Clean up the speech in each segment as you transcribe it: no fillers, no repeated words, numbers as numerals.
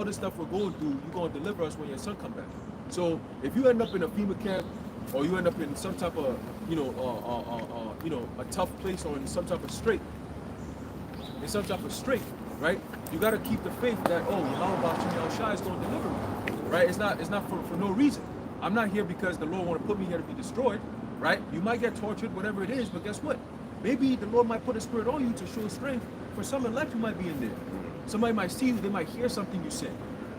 all this stuff we're going through, you're going to deliver us when your son come back. So if you end up in a FEMA camp, or you end up in some type of, a tough place, or in some type of strait, right? You got to keep the faith that, oh, YAHAWASHI is going to deliver me, right? It's not for no reason. I'm not here because the Lord want to put me here to be destroyed, right? You might get tortured, whatever it is, but guess what? Maybe the Lord might put a spirit on you to show strength for some in life who might be in there. Somebody might see you, they might hear something you said.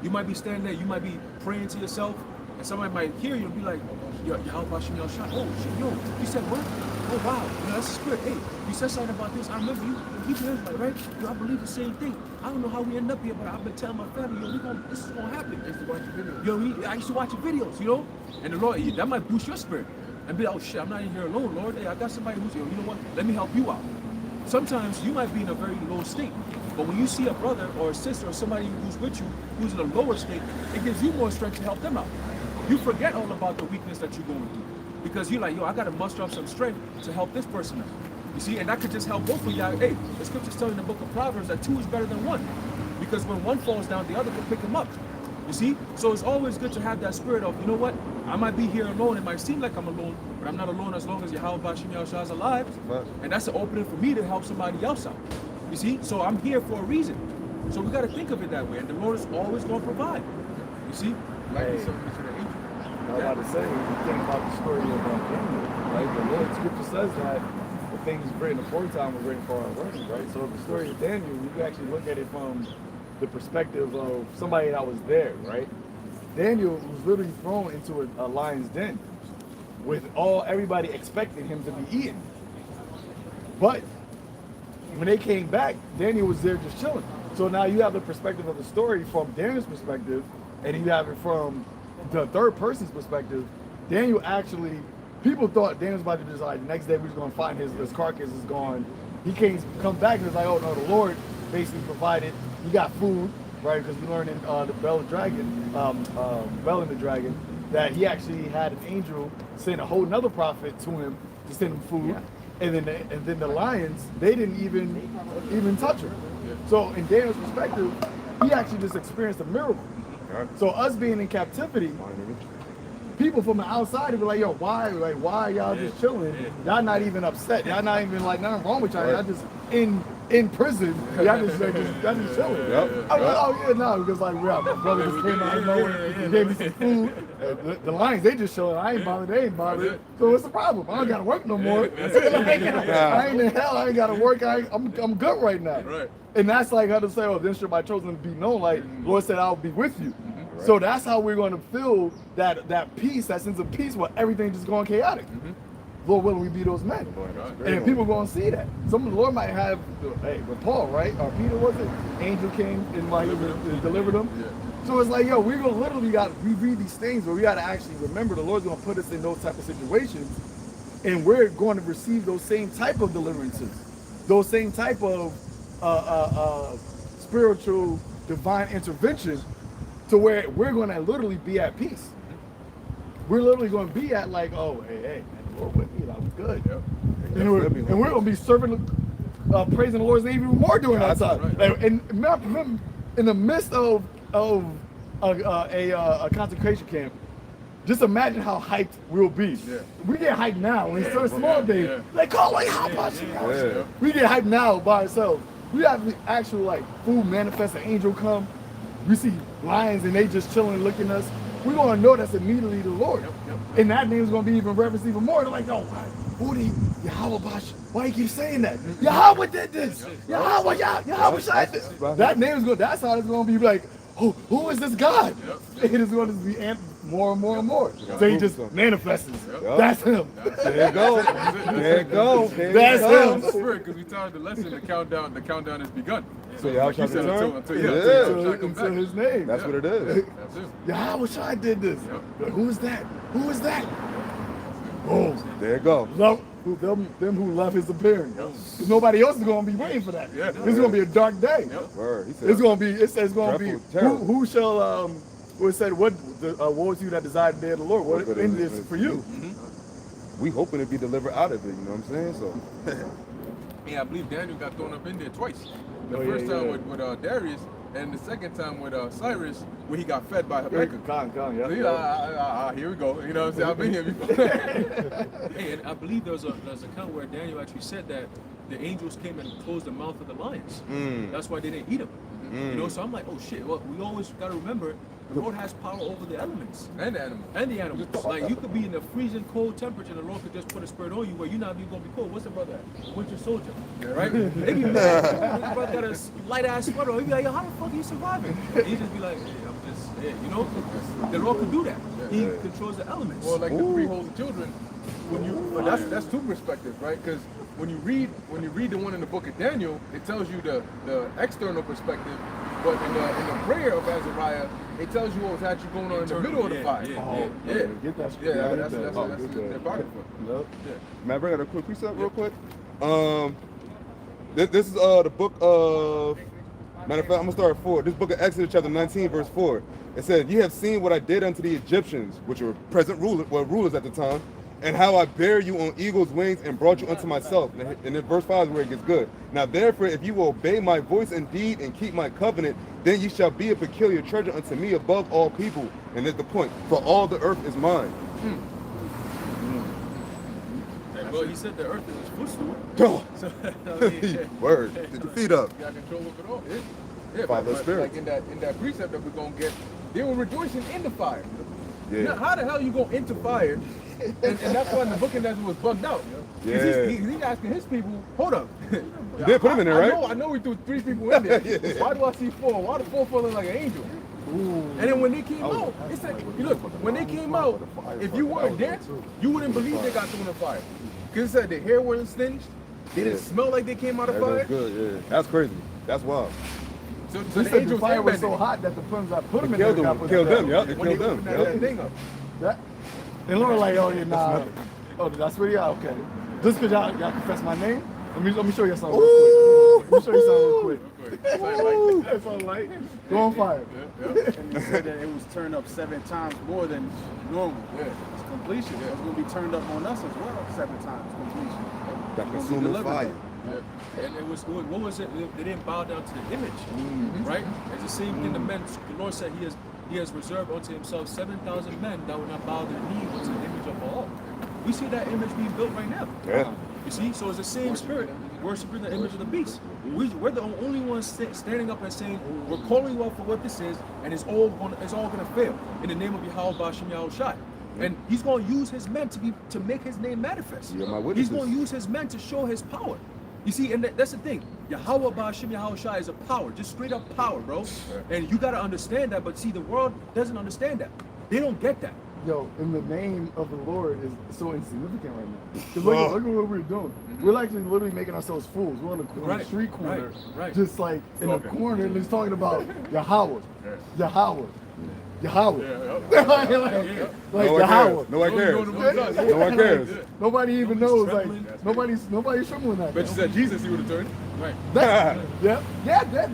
You might be standing there, you might be praying to yourself, and somebody might hear you and be like, YAHAWASHI, oh shit, yo, you said what? Oh wow, that's the spirit. Hey, you said something about this. I remember you. Hebrew Israelite, right? Yo, I believe the same thing. I don't know how we end up here, but I've been telling my family, yo, this is gonna happen. I used to watch your videos. Yo, I used to watch your videos, you know? And the Lord, that might boost your spirit. And be like, oh shit, I'm not in here alone, Lord. Hey, I got somebody who's here. You know what? Let me help you out. Sometimes you might be in a very low state, but when you see a brother or a sister or somebody who's with you, who's in a lower state, it gives you more strength to help them out. You forget all about the weakness that you're going through, because you're like, yo, I got to muster up some strength to help this person out. You see, and that could just help both of y'all. Hey, the scriptures tell you in the book of Proverbs that 2 is better than 1, because when one falls down, the other can pick him up. You see, so it's always good to have that spirit of, you know what, I might be here alone. It might seem like I'm alone, but I'm not alone as long as YAHAWASHI is alive. And that's an opening for me to help somebody else out. You see, so I'm here for a reason. So we got to think of it that way, and the Lord is always going to provide. You see, like something to the angel. I was about to say, you think about the story of Daniel, right? The Lord Scripture says that the things written aforetime were written for our learning, right? So the story of Daniel, you can actually look at it from the perspective of somebody that was there, right? Daniel was literally thrown into a lion's den with everybody expecting him to be eaten. But when they came back, Daniel was there just chilling. So now you have the perspective of the story from Daniel's perspective, and you have it from the third person's perspective. Daniel actually, people thought Daniel was about to just like, the next day we're just going to find his carcass is gone. He come back and was like, oh no, the Lord basically provided. He got food, right? Because we learned in the Bell and the Dragon, that he actually had an angel send a whole nother prophet to him to send him food. Yeah. And then the lions, they didn't even touch her. Yeah. So in Daniel's perspective, he actually just experienced a miracle. Right. So us being in captivity, people from the outside would be like, yo, why y'all just chilling? Y'all not even upset. Y'all not even like nothing wrong with y'all. Y'all just in prison. Y'all just chilling. Yep. I'm like, oh yeah, no, because like my brother just came out of nowhere, he gave me some food. The lions, they just chilling. I ain't bothered, they ain't bothered. So what's the problem? I don't gotta work no more. I ain't in hell, I ain't gotta work, I'm good right now. Right. And that's like how to say, oh, then should my chosen be known, like Lord said, I'll be with you. Right. So that's how we're going to feel that peace, that sense of peace, where everything just going chaotic. Lord willing, we be those men. And people going to see that. Some of the Lord might have, with Paul, right? Or Peter, was it? Angel came and like delivered them. Yeah. So it's like, yo, we're going to literally we read these things, but we got to actually remember the Lord's going to put us in those type of situations, and we're going to receive those same type of deliverances, those same type of spiritual divine intervention, to where we're going to literally be at peace. We're literally going to be at like, oh, hey, the Lord with me, that was good. Yep. And we're going to be serving, praising the Lord's name even more during that time. Right. Like, in the midst of a consecration camp, just imagine how hyped we'll be. Yeah. We get hyped now. When it's so small days, they call like YAHAWASHI. We get hyped now by ourselves. We have the actual like food manifest, an angel come. We see lions and they just chilling and looking at us. We're going to know that's immediately the Lord. And that name's going to be even reverenced even more. They're like, oh, who the YAHAWASHI? Why you keep saying that? Yahweh did this. YAHAWASHI did this. That name's going, that's how it's going to be like, who is this God? It is going to be amped more and more and more. So he just manifests. That's him. There you go. There you go. That's him. Because we taught the lesson, the countdown is begun. So y'all trying to turn? Until his name. That's what it is. YAHAWASHI did this. Who is that? Who is that? Oh, there you go. Them who love his appearing. Because nobody else is going to be waiting for that. It's going to be a dark day. It's going to be. It says going to be. Who shall? It said, what was you that desired the day of the Lord? What in this for you? We hoping to be delivered out of it. You know what I'm saying? So. Yeah, I believe Daniel got thrown up in there twice. The first time with Darius, and the second time with Cyrus, where he got fed by Habakkuk. Con, So yeah. here we go. You know what I'm saying? I've been here before. Hey, and I believe there's an account where Daniel actually said that the angels came and closed the mouth of the lions. That's why they didn't eat them. You know, so I'm like, oh shit. Well, we always got to remember the Lord has power over the elements And the animals. and the animals. Like you could be in a freezing cold temperature, and the Lord could just put a spirit on you where you're not even gonna be cold. What's the brother? Winter soldier, right? They be mad. This brother got a light ass sweater. He be like, yo, how the fuck are you surviving? And he just be like, hey, I'm just, hey, you know, the Lord can do that. He controls the elements. Well, like the three holy children, when you that's two perspectives, right? Because when you read the one in the book of Daniel, it tells you the external perspective, but in the prayer of Azariah, it tells you what was actually going on in the middle of the fire. Get that straight. Yeah, Get that's that. the apocrypha. Yep. Man, I bring out a quick precept real quick. This is the book of, matter of fact, I'm gonna start at 4. This book of Exodus chapter 19 verse 4. It said, "Ye have seen what I did unto the Egyptians, which were present rulers at the time, and how I bare you on eagle's wings and brought you unto myself." And then verse 5 is where it gets good. "Now therefore, if you will obey my voice indeed and keep my covenant, then ye shall be a peculiar treasure unto me above all people." And that's the point. For all the earth is mine. Well, he said the earth is his footstool. Oh. So, I mean, Word. Get your feet up. You got control of it all. Yeah, Father but Spirit. like in that precept that we're gonna get, they were rejoicing in the fire. Yeah. Now, how the hell you go into fire? And that's why in the book of Ezra was bugged out. 'Cause Yeah. He's asking his people, hold up. You did put him in there, right? I know we threw 3 people in there. Yeah. Why do I see 4? Why the 4th look like an angel? And then when they came out, it said, you look, when they came out, if you weren't there, you wouldn't believe they got thrown in fire. Because it said their hair wasn't singed, they didn't smell like they came out of fire. That's good, yeah. That's crazy. That's wild. So They the said the angels fire was airbended. so hot that the flames that put them in Killed there. them. Killed them. Yep. It When they killed them. opened that Yep. thing up. Yeah. And Lord like, oh yeah, nah. Oh, that's what yeah, okay. Just because y'all confess my name, let me show you something real quick. Let me show you something real quick. That's all light. Go on fire. And he said that it was turned up 7 times more than normal. Yeah. It's completion. It's going to be turned up on us as well 7 times completion. That consuming fire. and it was, what was it? They didn't bow down to the image, right? It's the same thing. The men, the Lord said He has reserved unto Himself 7,000 men that will not bow their knee unto the image of Baal. We see that image being built right now. Yeah. You see, so it's the same spirit worshiping the image of the beast. We're the only ones standing up and saying we're calling you out for what this is, and it's all gonna fail in the name of YAHAWASHI. And He's going to use His men to make His name manifest. You're my He's witnesses. going to use His men to show His power. You see, and that's the thing. YAHAWASHI is a power, just straight up power, bro. And you got to understand that. But see, the world doesn't understand that. They don't get that. Yo, and the name of the Lord is so insignificant right now. Because look at what we're doing. We're actually literally making ourselves fools. We're on the street corner, just like in a corner, and he's talking about Yahweh, Yahweh, Yahweh. Like No one Yahweh. cares. No one cares. No No one cares. Nobody even knows. Like nobody's trembling that. But you said Jesus, He would have turned. Right. Yeah,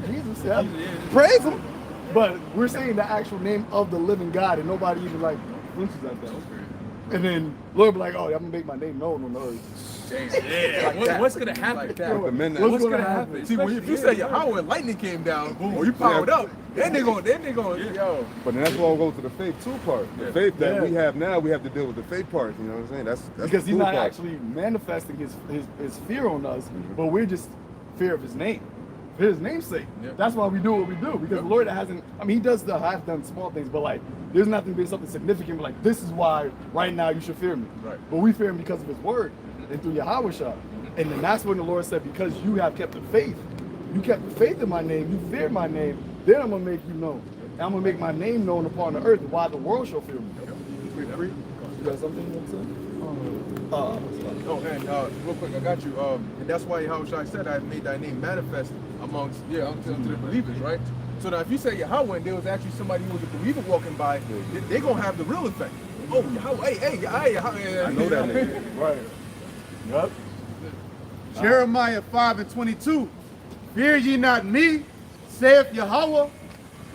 Jesus, yeah. Praise Him. But we're saying the actual name of the living God, and nobody even like flinches at that. And then Lord be like, "Oh, I'm gonna make my name known on the earth." Yeah. What's gonna happen? The men that- What's gonna happen? See, if you say Yahweh, lightning came down, or you powered up, then they're going, yo. But then that's why we'll go to the faith 2 part. The faith that we have now, we have to deal with the faith part. You know what I'm saying? That's Because the He's cool not part. actually manifesting his fear on us, but we're just fear of His name. For His name's sake. Yeah. That's why we do what we do. Because the Lord hasn't, I mean, He does have done small things, but like, there's nothing been something significant, but like, this is why right now you should fear me. Right. But we fear Him because of His word and through YAHAWASHI. And then that's when the Lord said, because you have kept the faith, you kept the faith in my name, you feared my name, then I'm going to make you known. And I'm going to make my name known upon the earth, why the world shall fear me. You got something you want to say? Oh, and real quick, I got you. And that's why Yahweh said, "I made thy name manifest amongst unto the believers," right? So now, if you say Yahweh, and there was actually somebody who was a believer walking by, they're gonna have the real effect. Oh, Yahweh, hey, Yahweh. I know that name. Right. Yep. Jeremiah 5:22. Fear ye not me, saith Yahweh.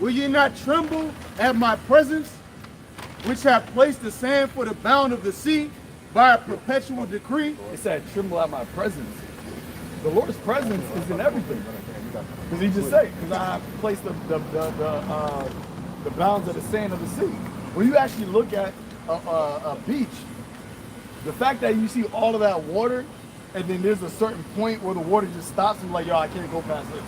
Will ye not tremble at my presence, which have placed the sand for the bound of the sea by a perpetual decree? It said, tremble at my presence. The Lord's presence is in everything. Because he just said, because I placed the bounds of the sand of the sea. When you actually look at a beach, the fact that you see all of that water, and then there's a certain point where the water just stops and like, yo, I can't go past this.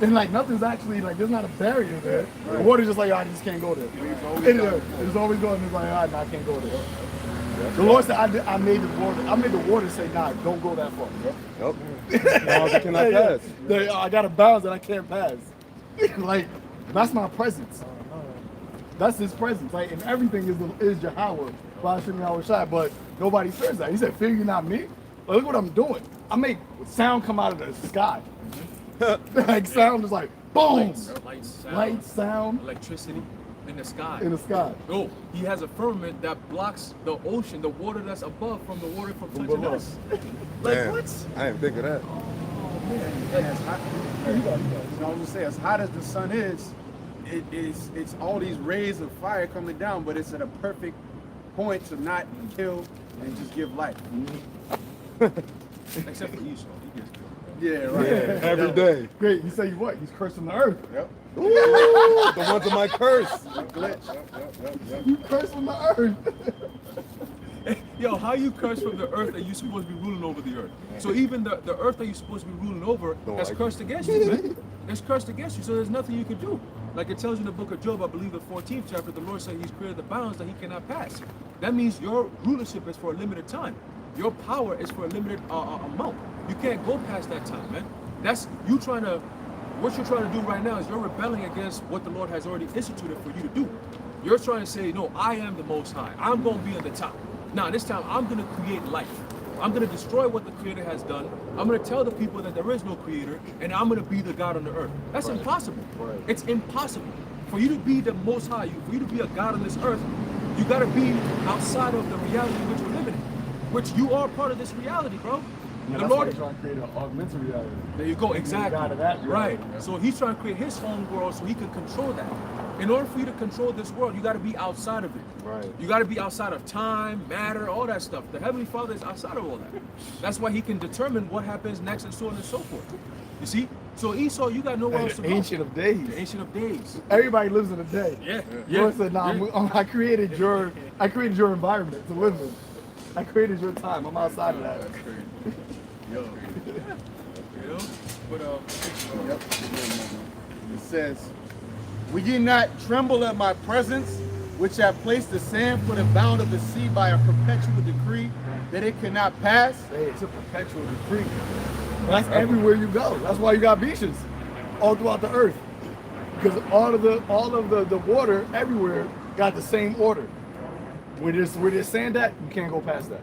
And like nothing's actually like, there's not a barrier there. Right. The water's just like, yo, I just can't go there. It's always going. It's like, all right, no, I can't go there. The Lord said, I made the water say, nah, don't go that far. Yep. Bounds I cannot pass. I got a bounds that I can't pass. Like, that's my presence. That's his presence. Like, and everything is Yahawah, YAHAWASHI, but nobody says that. He said, fear you not me? Like, look what I'm doing. I make sound come out of the sky. Like, sound is like, boom! Light, sound. Electricity. In the sky. In the sky. No, he has a firmament that blocks the ocean, the water that's above from the water from touching us. Like, damn, what? I didn't think of that. And as hot, I was gonna say, as hot as the sun is, it's all these rays of fire coming down, but it's at a perfect point to not kill and just give life. Except for Esau, he gets killed. Yeah, right. Yeah, every day. Great, you say what? He's cursing the earth. Yep. Ooh, the ones of my curse. Glitch. Yep. You cursing the earth. Yo, how you curse from the earth that you're supposed to be ruling over the earth? So even the earth that you're supposed to be ruling over has cursed against you, man. It's cursed against you, so there's nothing you can do. Like it tells you in the book of Job, I believe the 14th chapter, the Lord said he's created the bounds that he cannot pass. That means your rulership is for a limited time. Your power is for a limited amount. You can't go past that time, man. That's you trying to, what you're trying to do right now is you're rebelling against what the Lord has already instituted for you to do. You're trying to say, no, I am the Most High. I'm going to be on the top. Now, this time, I'm going to create life. I'm going to destroy what the Creator has done. I'm going to tell the people that there is no Creator, and I'm going to be the God on the earth. That's impossible. It's impossible. For you to be the Most High, for you to be a God on this earth, you got to be outside of the reality in which we're living in, which you are part of this reality, bro. Yeah, The that's Lord why he's trying to create an augmented reality. There you go, exactly. God of that reality. Right. So he's trying to create his own world so he can control that. In order for you to control this world, you got to be outside of it. Right. You got to be outside of time, matter, all that stuff. The Heavenly Father is outside of all that. That's why he can determine what happens next and so on and so forth. You see? So Esau, you got nowhere else to go. Ancient of days. The Ancient of Days. Everybody lives in a day. Yeah. Lord said, nah, I created your environment to live in. I created your time. I'm outside of that. Yo. You know? But It says, will ye not tremble at my presence, which have placed the sand for the bound of the sea by a perpetual decree that it cannot pass? Hey, it's a perpetual decree. That's everywhere you go. That's why you got beaches all throughout the earth. Because all of the water everywhere got the same order. Where there's sand at, you can't go past that.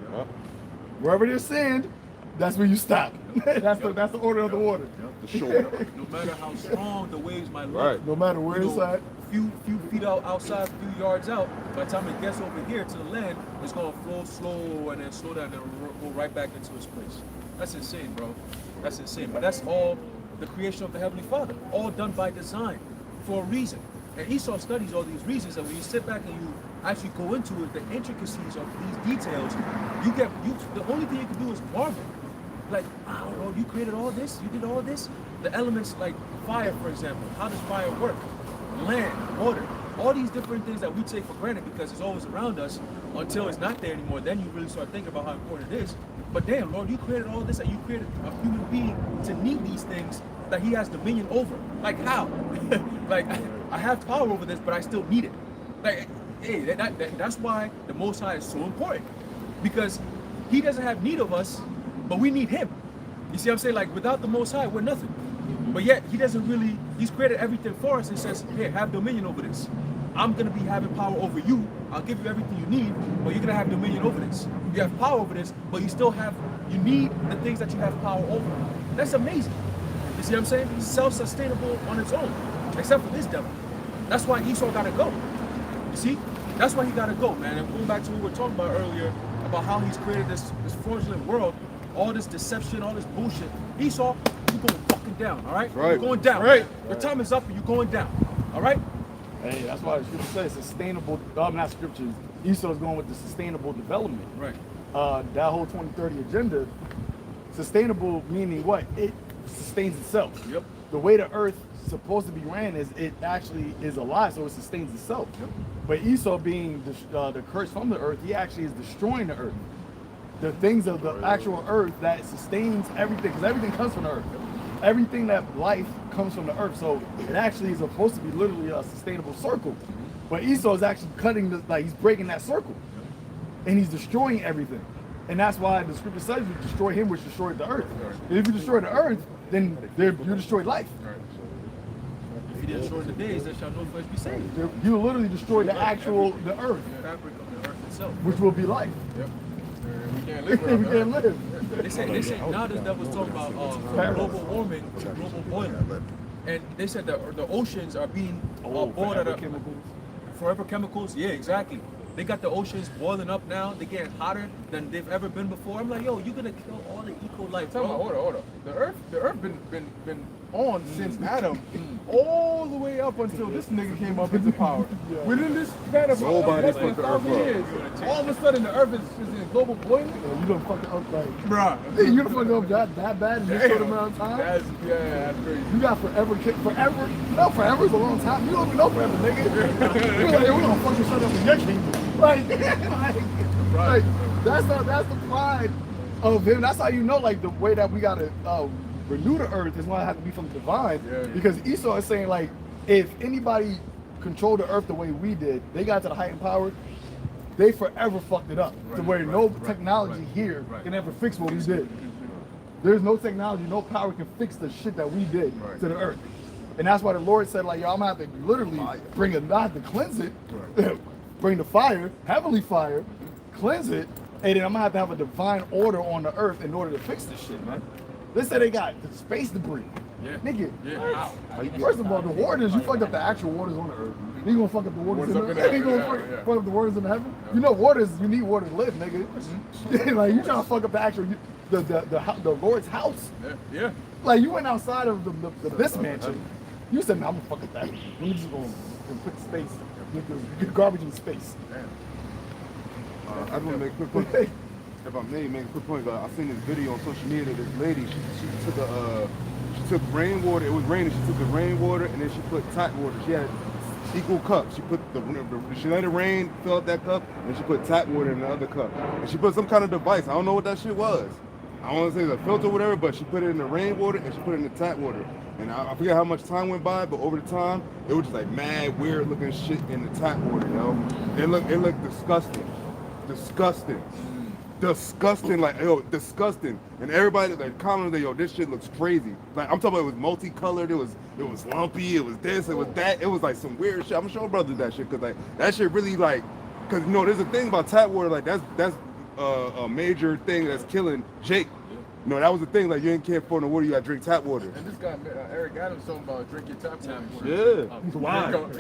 Wherever there's sand, that's where you stop. That's the order of the water. The shore. no matter how strong the waves might look, Right. No matter where it's at. few feet outside, few yards out, by the time it gets over here to the land, it's gonna flow slow and then slow down and go right back into its place. That's insane, bro. That's insane. But that's all the creation of the Heavenly Father, all done by design, for a reason. And Esau studies all these reasons, and when you sit back and you actually go into it, the intricacies of these details, the only thing you can do is marvel. Like, wow, bro, you created all this? You did all this? The elements like fire, for example. How does fire work? Land, water, all these different things that we take for granted because it's always around us until it's not there anymore. Then you really start thinking about how important it is. But damn, Lord, you created all this and you created a human being to need these things that he has dominion over. Like how? Like, I have power over this, but I still need it. Like, hey, that's why the Most High is so important. Because he doesn't have need of us, but we need him. You see what I'm saying? Like, without the Most High, we're nothing. But yet, he doesn't really, he's created everything for us and says, here, have dominion over this. I'm going to be having power over you. I'll give you everything you need, but you're going to have dominion over this. You have power over this, but you still have, you need the things that you have power over. That's amazing. You see what I'm saying? Self-sustainable on its own, except for this devil. That's why Esau got to go. You see? That's why he got to go, man. And going back to what we were talking about earlier, about how he's created this fraudulent world, all this deception, all this bullshit. Esau, you're going fucking down, all right? Right. You're going down. Right. Your time is up and you're going down, all right? Hey, that's why the scripture says sustainable, not scriptures, Esau's going with the sustainable development. Right. That whole 2030 agenda, sustainable meaning what? sustains itself. Yep. The way the earth is supposed to be ran is it actually is alive, so it sustains itself. Yep. But Esau, being the curse from the earth, he actually is destroying the earth. The things of the actual earth that sustains everything, because everything comes from the earth. Everything that life comes from the earth, so it actually is supposed to be literally a sustainable circle. But Esau is actually cutting he's breaking that circle, and he's destroying everything. And that's why the scripture says you destroy him which destroyed the earth. And if you destroy the earth, then you destroyed life. If you destroy the days, there shall no flesh be saved. You literally destroyed the earth, The fabric of the earth itself. which will be life. Yep. We can't live We without can't that. live. They say now the devil's talking about global warming, global boiling, and they said that the oceans are being boiled at forever chemicals. Yeah, exactly. They got the oceans boiling up now. They're getting hotter than they've ever been before. I'm like, yo, you're gonna kill all the eco life. Tell me, hold on. The earth been on since Adam, all the way up until this nigga came up into power. Within this span of Nobody less than put the earth 1,000 years, all of a sudden the earth is in global boiling. You done fucked up like, Bruh. you done fucked up that bad in this short amount of time. That's crazy. You got forever. No, forever is a long time. You don't even know forever, nigga. You're like, we're gonna fucking shut up in your kingdom. Like that's the pride of him. That's how you know, like, the way that we gotta renew the earth is going to have to be from the divine. Yeah. Because Esau is saying, like, if anybody controlled the earth the way we did, they got to the height and power, they forever fucked it up. To where no technology here can ever fix what we did. There's no technology, no power can fix the shit that we did to the earth. And that's why the Lord said, like, yo, I'm gonna have to literally I have to cleanse it, bring the fire, heavenly fire, cleanse it, and then I'm gonna have to have a divine order on the earth in order to fix this shit, man. They say they got the space debris. Yeah. Nigga, Yeah. first of all, the waters, you fucked up the actual waters on the earth. You gonna fuck up the waters in the heaven. You gonna fuck up the waters in the heaven? You know waters, you need water to live, nigga. Like, you trying to fuck up the actual, the Lord's house. Yeah. Like, you went outside of this mansion. You said, no, I'm gonna fuck up that. Let me just go and put space, get garbage in space. I just want to make a quick point. If I may make a quick point, I seen this video on social media. This lady, she took rainwater. It was raining. She took the rainwater and then she put tap water. She had equal cups. She put she let it rain, fill up that cup, and she put tap water in the other cup. And she put some kind of device. I don't know what that shit was. I don't want to say it's a filter or whatever, but she put it in the rainwater and she put it in the tap water. And I forget how much time went by, but over the time, it was just like mad, weird looking shit in the tap water, yo. It looked disgusting. Disgusting, like, yo, disgusting. And everybody like commented, yo, this shit looks crazy. Like, I'm talking about, it was multicolored, it was lumpy, it was this, it was that, it was like some weird shit. I'm sure brother did that shit, cause like that shit really, like, cause you know, there's a thing about tap water, like that's a major thing that's killing Jake. You know, that was the thing, like, you ain't care for no water, you gotta drink tap water. And this guy, Eric Adams, talking about drink your tap water. Yeah. He's wild.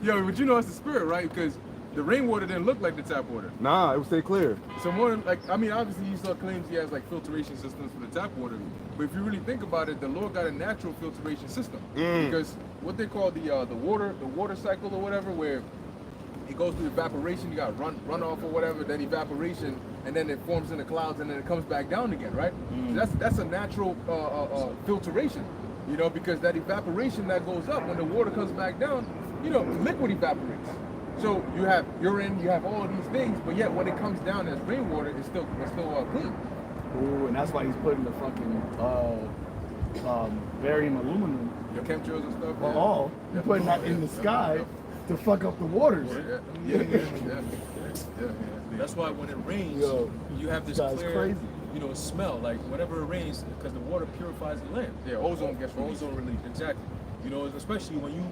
Yo, but you know it's the spirit, right? Because the rainwater didn't look like the tap water. Nah, it would stay clear. So more than, like, I mean, obviously Esau claims he has like filtration systems for the tap water, but if you really think about it, the Lord got a natural filtration system because what they call the water cycle or whatever, where it goes through evaporation, you got runoff or whatever, then evaporation, and then it forms in the clouds, and then it comes back down again, right? So that's a natural filtration, you know, because that evaporation that goes up when the water comes back down, you know, liquid evaporates. So you have urine, you have all of these things, but yet when it comes down as rainwater, it's still clean. Ooh, and that's why he's putting the fucking barium aluminum Your chemtrails and stuff. all. He's putting that in the sky to fuck up the waters. Yeah. That's why when it rains, Yo, you have this guy's clear, crazy. you know, smell. Like whenever it rains, because the water purifies the land. Yeah, ozone gets released. Ozone relief, exactly. You know, especially when you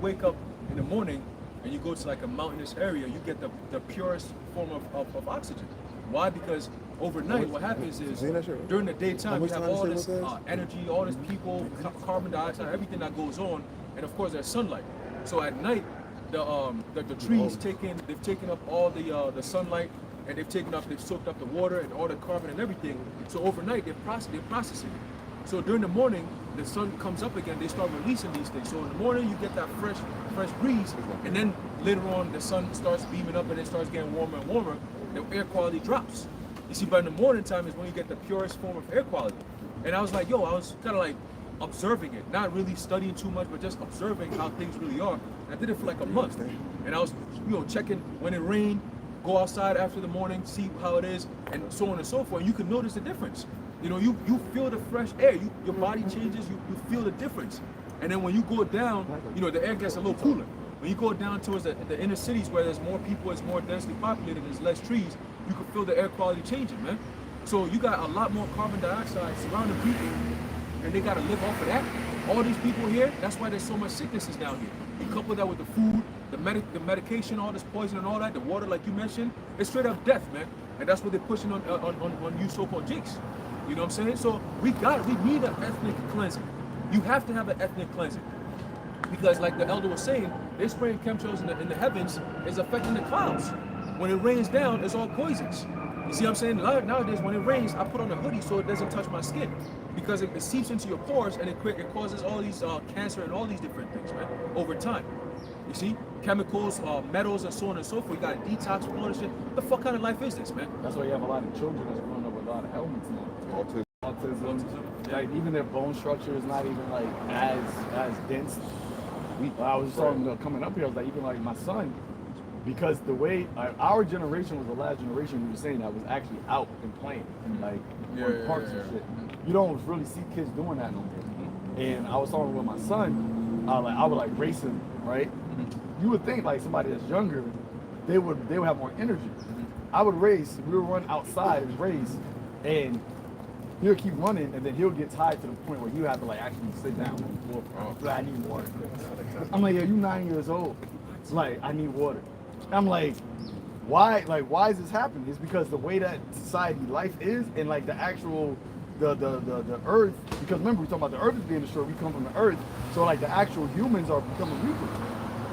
wake up in the morning and you go to like a mountainous area, you get the purest form of oxygen. Why? Because overnight, what happens is during the daytime you have all this energy, all this people, carbon dioxide, everything that goes on, and of course there's sunlight. So at night, the trees they've taken up all the sunlight, and they've soaked up the water and all the carbon and everything. So overnight they're processing it. So during the morning, the sun comes up again, they start releasing these things. So in the morning you get that fresh breeze, and then later on the sun starts beaming up and it starts getting warmer and warmer, the air quality drops. You see, but in the morning time is when you get the purest form of air quality. And I was like, yo, I was kind of like observing it, not really studying too much, but just observing how things really are. And I did it for like a month. And I was, checking when it rained, go outside after the morning, see how it is, and so on and so forth. And you can notice the difference. You feel the fresh air. Your body changes. You feel the difference. And then when you go down, the air gets a little cooler. When you go down towards the inner cities where there's more people, it's more densely populated, there's less trees, you can feel the air quality changing, man. So you got a lot more carbon dioxide surrounding people, and they got to live off of that. All these people here, that's why there's so much sicknesses down here. You couple that with the food, the medication, all this poison and all that, the water like you mentioned, it's straight up death, man. And that's what they're pushing on you so-called jinx. You know what I'm saying? So we need an ethnic cleansing. You have to have an ethnic cleansing. Because like the elder was saying, they're spraying chemtrails in the heavens, is affecting the clouds. When it rains down, it's all poisons. You see what I'm saying? Nowadays, when it rains, I put on a hoodie so it doesn't touch my skin. Because it seeps into your pores and it causes all these cancer and all these different things, man, over time. You see? Chemicals, metals, and so on and so forth. You got to detox from all this shit. What the fuck kind of life is this, man? That's why you have a lot of children that's growing up with a lot of ailments now. Autism. Like even their bone structure is not even like as dense. I was just talking coming up here. I was like, even like my son, because the way our generation was the last generation we were saying that was actually out and playing and like parks and shit. You don't really see kids doing that no more. And I was talking with my son, I would like race him, right? You would think like somebody that's younger, they would have more energy. I would race, we would run outside and race, and he'll keep running, and then he'll get tired to the point where you have to like actually sit down on the floor. Like, I need water. I'm like, yo, you 9 years old. It's like, I need water. I'm like, why? Like, why is this happening? It's because the way that society life is, and like the actual the earth. Because remember, we talking about the earth is being destroyed. We come from the earth, so like the actual humans are becoming weaker.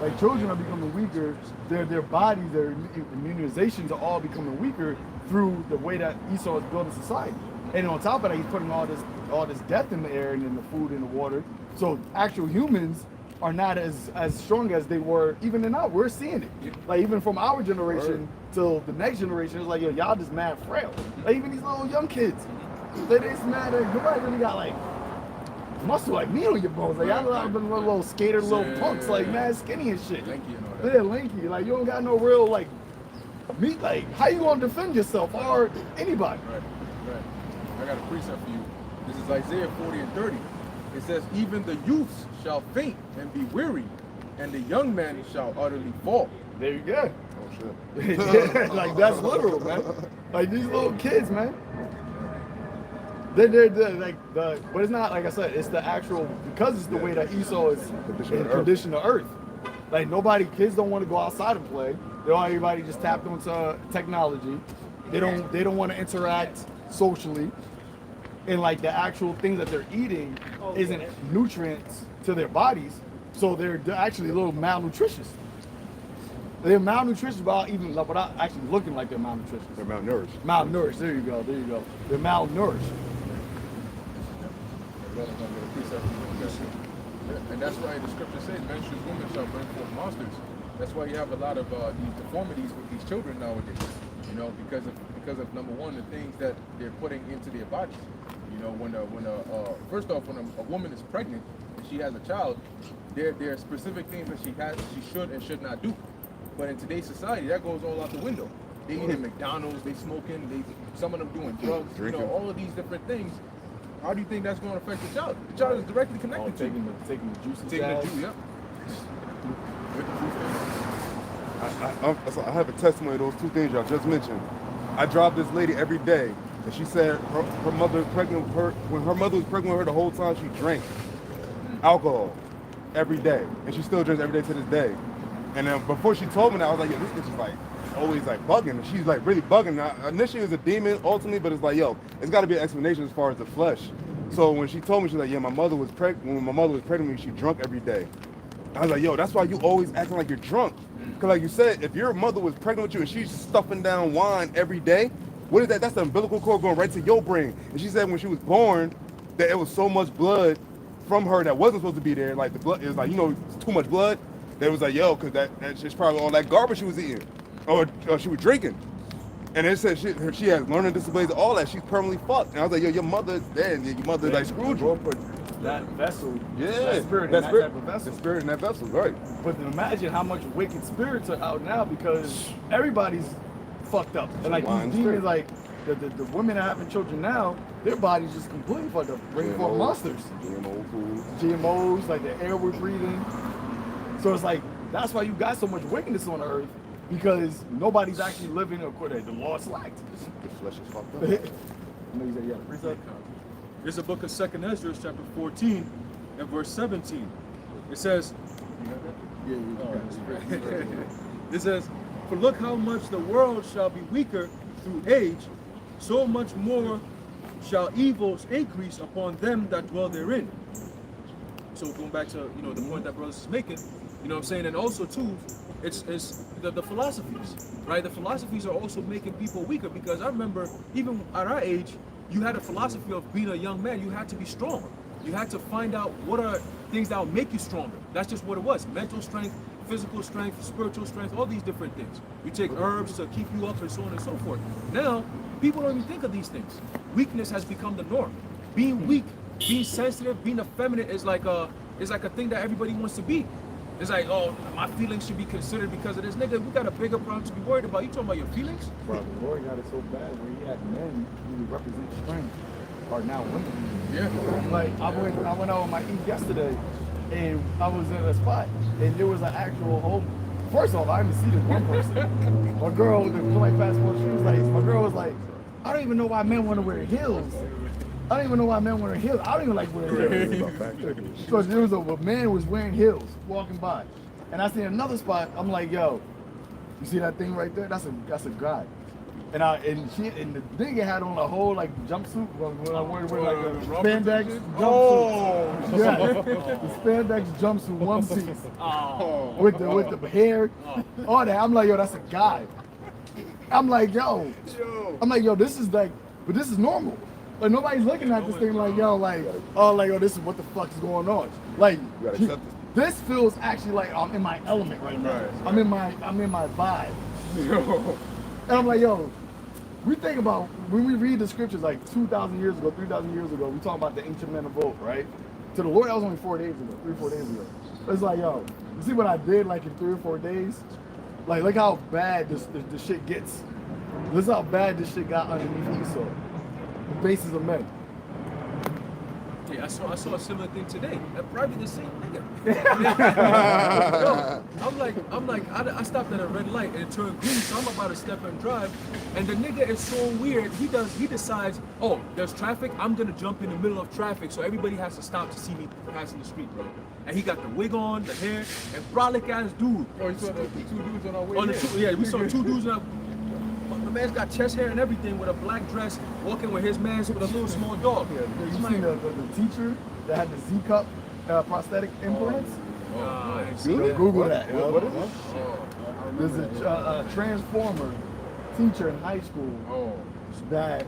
Like children are becoming weaker. Their bodies, their immunizations are all becoming weaker through the way that Esau is building society. And on top of that, he's putting all this death in the air and in the food and the water. So actual humans are not as strong as they were even now. We're seeing it. Like even from our generation till the next generation, it's like, yo, y'all just mad frail. Like even these little young kids, they just mad that nobody really got like muscle like meat on your bones. Like y'all have been little skater, little punks, like mad skinny and shit. Lanky and all that. They're lanky. Like you don't got no real like meat. Like how you gonna defend yourself or anybody? Right. I got a precept for you. This is Isaiah 40 and 30. It says, even the youths shall faint and be weary, and the young men shall utterly fall. There you go. Oh shit. Yeah, like that's literal, man. Like these little kids, man. They're like but it's not like I said. It's the actual because it's the way that Esau is conditioned to earth. Like kids don't want to go outside and play. Everybody just tapped onto technology. They don't want to interact socially, and like the actual things that they're eating isn't nutrients to their bodies, so they're actually a little malnutritious. They're malnutritious without actually looking like they're malnutritious. They're malnourished. Malnourished. There you go. They're malnourished. And that's why the scripture says, menstruous women shall bring forth monsters. That's why you have a lot of these deformities with these children nowadays. Because of number one, the things that they're putting into their bodies. First off, when a woman is pregnant and she has a child, there are specific things that she should and should not do. But in today's society, that goes all out the window. They eating McDonald's, they smoking, some of them doing drugs, drinking. all of these different things. How do you think that's going to affect the child? The child is directly connected to you. Taking the juice. Taking the juice, yep. I have a testimony of those two things y'all just mentioned. I drive this lady every day, and she said her mother was pregnant with her. When her mother was pregnant with her, the whole time she drank alcohol every day, and she still drinks every day to this day. And then before she told me that, I was like, yo, this bitch is like always like bugging. And she's like really bugging. Now, initially it was a demon, ultimately, but it's like, yo, it's got to be an explanation as far as the flesh. So when she told me, she's like, yeah, my mother was pregnant. When my mother was pregnant with me, she drunk every day. I was like, yo, that's why you always acting like you're drunk. Because like you said, if your mother was pregnant with you and she's stuffing down wine every day, what is that? That's the umbilical cord going right to your brain. And she said when she was born, that it was so much blood from her that wasn't supposed to be there. Like the blood, it was like, too much blood. That was like, yo, because that's just probably all that garbage she was eating. Or she was drinking. And it said she has learning disabilities, all that. She's permanently fucked. And I was like, yo, your mother, your mother like screwed you. Put that vessel, Yeah, that spirit in that type of vessel. The spirit in that vessel, right? But then imagine how much wicked spirits are out now because everybody's fucked up. And like Lying these demons, spirit. like the women that are having children now, their bodies just completely fucked up. Bringing forth monsters. GMO foods. GMOs, like the air we're breathing. So it's like, that's why you got so much wickedness on the earth because nobody's actually living according to the law slacked. The flesh is fucked up. I know you said, yeah, precept. Here's the book of 2nd Ezra, chapter 14, and verse 17. It says, it says, for look how much the world shall be weaker through age, so much more shall evils increase upon them that dwell therein. So going back to the point that brothers is making, you know what I'm saying, and also too, it's the philosophies, right? The philosophies are also making people weaker because I remember even at our age, you had a philosophy of being a young man. You had to be strong. You had to find out what are things that will make you stronger. That's just what it was: mental strength, physical strength, spiritual strength, all these different things. You take herbs to keep you up and so on and so forth. Now, people don't even think of these things. Weakness has become the norm. Being weak, being sensitive, being effeminate is like a thing that everybody wants to be. It's like, oh, my feelings should be considered because of this. Nigga, we got a bigger problem to be worried about. You talking about your feelings? Bro, the Lord got it so bad where he had men who represent strength are now women. Yeah. Like I went out on my eat yesterday and I was in a spot and there was an actual home. First off, I didn't see this one person. My girl, the like fast forward, she was like, my girl was like, I don't even know why men want to wear heels. I don't even know why men wear heels. I don't even like wearing heels. So there was a man was wearing heels walking by, and I seen another spot. I'm like, yo, you see that thing right there? That's a god. And the nigga had on a whole like jumpsuit, when I wear like a spandex jumpsuit. Oh, Yeah, the spandex jumpsuit, one piece, with the hair, all that. I'm like, yo, that's a guy. I'm like, yo, this is like, but this is normal. Like nobody's looking at this thing like, yo, this is what the fuck is going on. Like, You gotta accept this feels actually like I'm in my element right now. Right. I'm in my vibe. And I'm like, yo, we think about when we read the scriptures like 2,000 years ago, 3,000 years ago, we talk about the ancient men of old, right? To the Lord, that was only 4 days ago, 3-4 days ago. It's like, yo, you see what I did like in 3 or 4 days? Like, look how bad this shit gets. This is how bad this shit got underneath Esau. The bases of men. Yeah, I saw a similar thing today. That probably the same nigga. Yo, I'm like, I stopped at a red light and it turned green, so I'm about to step and drive. And the nigga is so weird. He decides, oh, there's traffic. I'm gonna jump in the middle of traffic, so everybody has to stop to see me passing the street, bro. And he got the wig on, the hair, and brolic ass dude. Oh, you saw the two dudes on our way On the in. two, yeah, we saw 2 dudes. The man's got chest hair and everything with a black dress, walking with his man's with a little small dog. Yeah, you seen the teacher that had the Z-cup prosthetic implants? Google that. What is it? There's a transformer teacher in high school that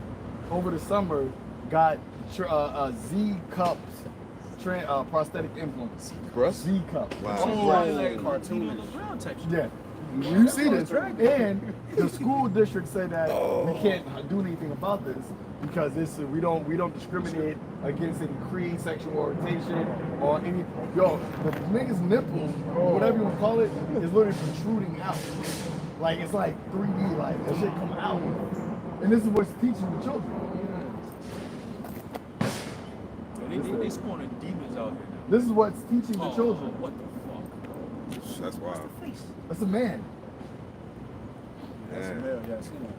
over the summer got Z-cups prosthetic implants. Breast? Z-cup. Wow. Oh, like cartoon LeBron type shit. Yeah. You see this, and the school district said that we can't do anything about this because we don't discriminate against any creed, sexual orientation, or any. Yo, the nigga's nipples, whatever you want to call it, is literally protruding out. Like it's like 3D, like that shit come out. And this is what's teaching the children. They spawning demons out here now. This is what's teaching the children. What the fuck? That's wild. That's a man. That's Yeah. male, yeah, I seen that.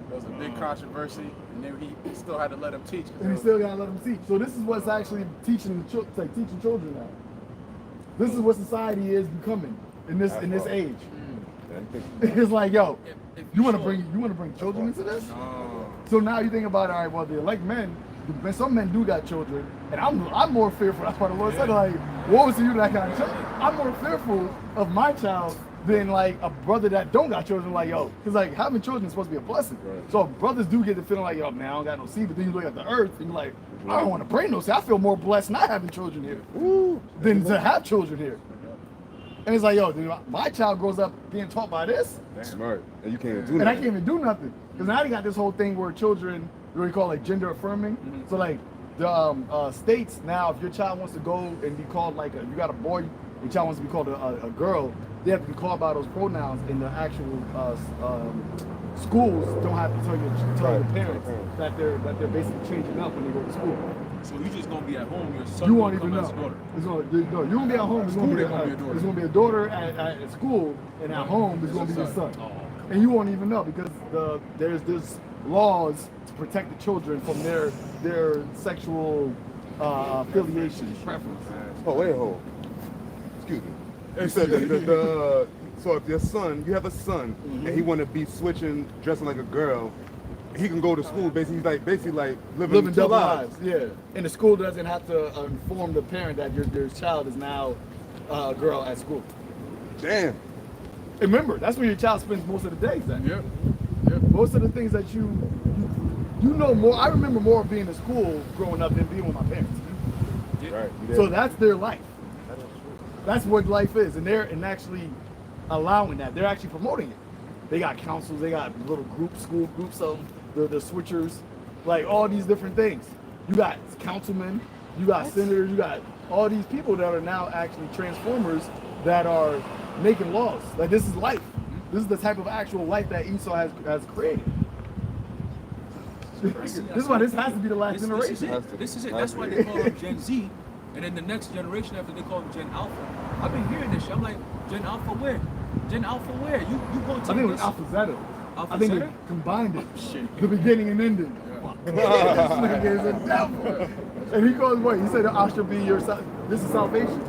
There was a big controversy, and then he still had to let him teach. And he still gotta let them teach. So this is what's actually teaching teaching children now. This is what society is becoming in this age. It's like, yo, you wanna bring children into this? So now you think about, all right, well, the elect men, some men do got children, and I'm more fearful. That's why the Lord said, like, woe to you that kind of child. I'm more fearful of my child than like a brother that don't got children. Like, yo, because like having children is supposed to be a blessing. Right. So brothers do get the feeling like, yo, man, I don't got no seed. But then you look at the earth and you're like, I don't want to bring no seed. I feel more blessed not having children here than to have children here. And it's like, yo, dude, my child grows up being taught by this, Smart. And you can't do and I nothing. can't even do nothing. Because now they got this whole thing where children, what we call like gender affirming. So like the states now, if your child wants to go and be called like, if you got a boy, your child wants to be called a girl, they have to be called by those pronouns in the actual schools. Don't have to tell your parents that they're basically changing up when they go to school. So you just gonna be at home. Your son You will won't even come know. as a daughter. You won't be at home. It's gonna be they're gonna be a daughter. It's gonna be a daughter at school, and at home it's gonna be your son. Oh, And you won't even know because there's laws to protect the children from their sexual affiliation, preference. Oh, wait, hold. Excuse me. You said that so if your son, you have a son, and he want to be switching, dressing like a girl, he can go to school. Basically, he's like living two double lives. Yeah. And the school doesn't have to inform the parent that your child is now a girl at school. Damn. And remember, that's where your child spends most of the days at. Yep. Most of the things that you know more. I remember more of being in school growing up than being with my parents. Right. So that's their life. That's what life is, and they're actually allowing that. They're actually promoting it. They got councils, they got little school groups of the switchers, like all these different things. You got councilmen, you got senators, you got all these people that are now actually transformers that are making laws. Like this is life. This is the type of actual life that Esau has created. This is why this has to be the last generation. This is it. That's why they call them Gen Z, and then the next generation after they call them Gen Alpha. I've been hearing this shit. I'm like, Gen Alpha where? Gen Alpha where? You gonna I take think it was this? Alpha Zeta. Alpha I think Zeta? they combined it. The beginning and ending. This nigga is a devil. And he goes, what? He said, I should be your this is salvation.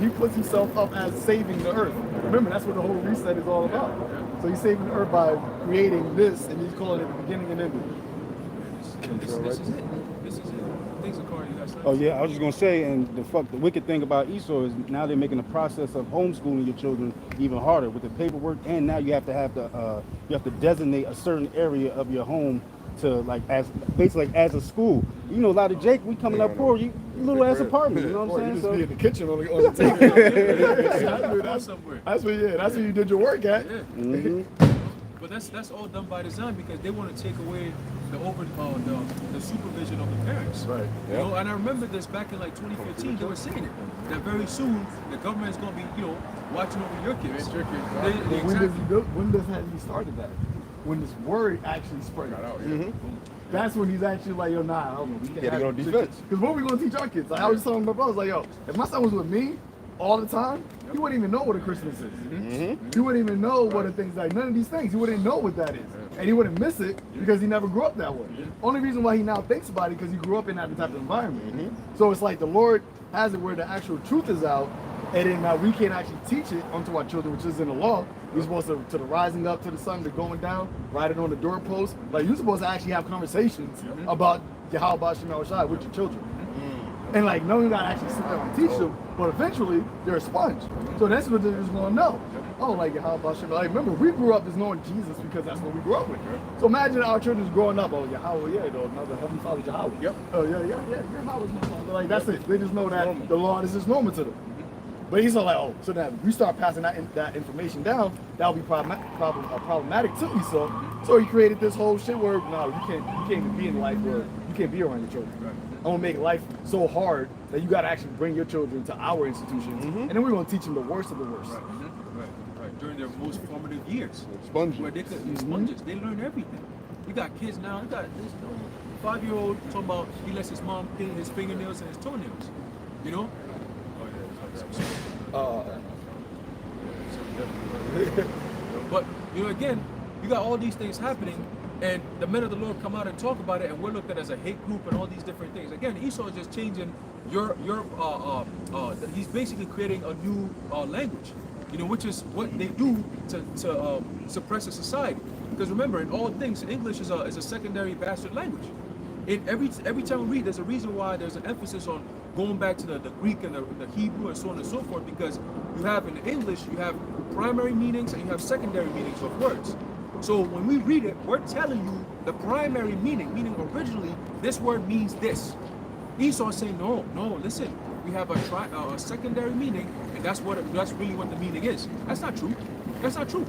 He puts himself up as saving the earth. Remember, that's what the whole reset is all about. So he's saving the earth by creating this, and he's calling it the beginning and ending. This is it. This is it. Things are according to you guys. Oh yeah, I was just gonna say, and the wicked thing about Esau is now they're making the process of homeschooling your children even harder with the paperwork, and now you have to designate a certain area of your home to like as basically like as a school. You know, a lot of Jake, we coming up poor, you little ass apartment. You know what I'm You saying? just So be in the kitchen on the table. That's where you did your work at. Yeah. But that's all done by design because they want to take away the supervision of the parents. Right. You know, and I remember this back in like 2015. They were saying it that very soon the government is going to be watching over your kids. When does he started that? When this word actually spread out. That's when he's actually like, yo, nah, I don't know. We can't to go on defense. Because what are we going to teach our kids? Like, I was telling my brothers, like, yo, if my son was with me all the time, he wouldn't even know what a Christmas is. He wouldn't even know what a thing's like. None of these things. He wouldn't know what that is. And he wouldn't miss it because he never grew up that way. Only reason why he now thinks about it because he grew up in that type of environment. So it's like the Lord has it where the actual truth is out, and then now we can't actually teach it unto our children, which is in the law. You're supposed to the rising up to the sun, to going down, write it on the doorpost. Like you're supposed to actually have conversations about YAHAWASHI with your children. And like, no, you gotta actually sit there and teach them, but eventually they're a sponge. So that's what they're just gonna know. Oh, like YAHAWASHI. Like, remember, we grew up as knowing Jesus because that's what we grew up with. So imagine our children's growing up, oh, Yahweh, yeah, another Heavenly Father, Yahweh. Yep. Oh, yeah, Yahweh's my father. Like, that's it. They just know that the Lord is just normal to them. But he's not like, oh, so that we start passing that information down, that'll be problematic to Esau. So he created this whole shit where, no, you can't even be in life where you can't be around your children. I'm gonna make life so hard that you gotta actually bring your children to our institutions, and then we're gonna teach them the worst of the worst. Right. During their most formative years. Sponges. Where they could be sponges. They learn everything. You got kids now, you got this 5-year-old talking about he lets his mom paint his fingernails and his toenails. You know? But again, you got all these things happening, and the men of the Lord come out and talk about it, and we're looked at as a hate group and all these different things. Again, Esau is just changing he's basically creating a new language, which is what they do to suppress a society. Because remember, in all things, English is a secondary bastard language. Every time we read, there's a reason why there's an emphasis on going back to the Greek and the Hebrew and so on and so forth, because you have in English, you have primary meanings and you have secondary meanings of words. So when we read it, we're telling you the primary meaning originally, this word means this. Esau is saying, no, listen, we have a secondary meaning, and that's really what the meaning is. That's not true. That's not true.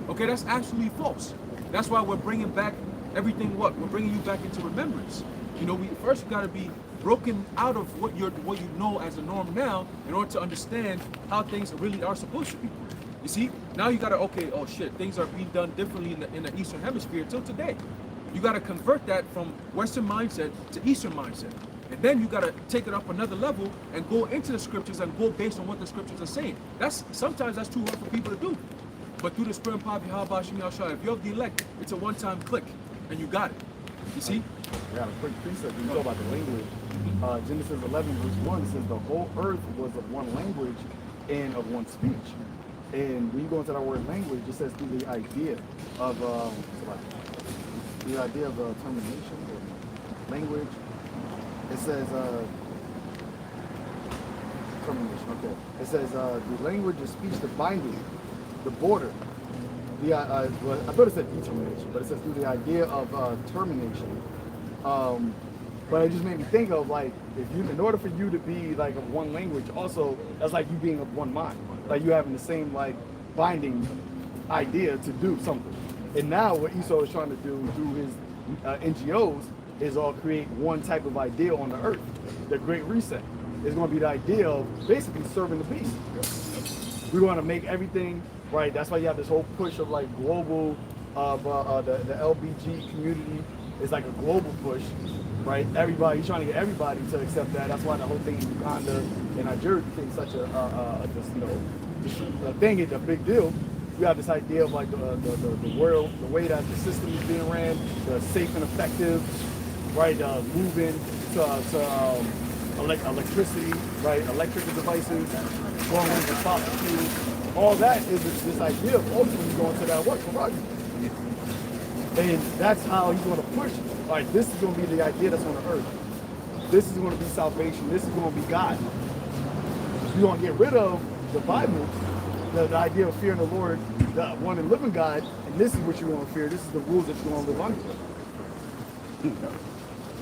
Okay, that's absolutely false. That's why we're bringing back everything. We're bringing you back into remembrance. You know, we first got to be broken out of what you know as a norm now in order to understand how things really are supposed to be. You see, now you gotta, okay, oh shit, things are being done differently in the Eastern Hemisphere till today. You gotta convert that from Western mindset to Eastern mindset. And then you gotta take it up another level and go into the scriptures and go based on what the scriptures are saying. Sometimes that's too hard for people to do. But through the Spirit and power of YAHAWASHI, if you're the elect, it's a one-time click and you got it. You see? Yeah, a quick precept. You know about the language. Genesis 11 verse 1 says the whole earth was of one language and of one speech. And when you go into that word language, it says through the idea of termination or language. It says termination. Okay. It says the language of speech, the binding, the border. I thought it said determination, but it says through the idea of termination. But it just made me think of like, in order for you to be like of one language, also that's like you being of one mind, like you having the same like binding idea to do something. And now what Esau is trying to do through his NGOs is all create one type of idea on the earth. The Great Reset is going to be the idea of basically serving the beast. We want to make everything right. That's why you have this whole push of like global of the LBG community. It's like a global push, right? Everybody, you're trying to get everybody to accept that. That's why the whole thing in Uganda and Nigeria became such a thing. It's a big deal. You have this idea of like the world, the way that the system is being ran, the safe and effective, right? Moving to electricity, right? Electrical devices, going into fossil fuels. All that is this idea of ultimately going to that what? Prerogative. And that's how he's going to push it. Like, this is going to be the idea that's on the earth. This is going to be salvation. This is going to be God. You're going to get rid of the Bible, the idea of fearing the Lord, the one and living God, and this is what you're going to fear. This is the rules that you're going to live under.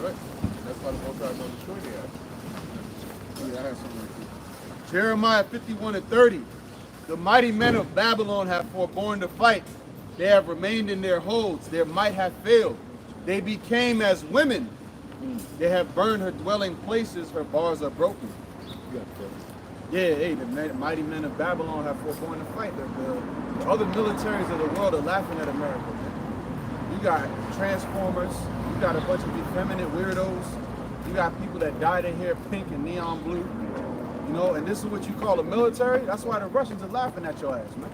Right. That's why the Most High is going to destroy the earth. Yeah, I have something like that. Jeremiah 51:30. The mighty men of Babylon have forborne to fight. They have remained in their holds. Their might have failed. They became as women. They have burned her dwelling places. Her bars are broken. Yeah, hey, the mighty men of Babylon have forborne to fight. The other militaries of the world are laughing at America. Man. You got Transformers. You got a bunch of effeminate weirdos. You got people that dye their hair pink and neon blue. You know, and this is what you call a military? That's why the Russians are laughing at your ass, man.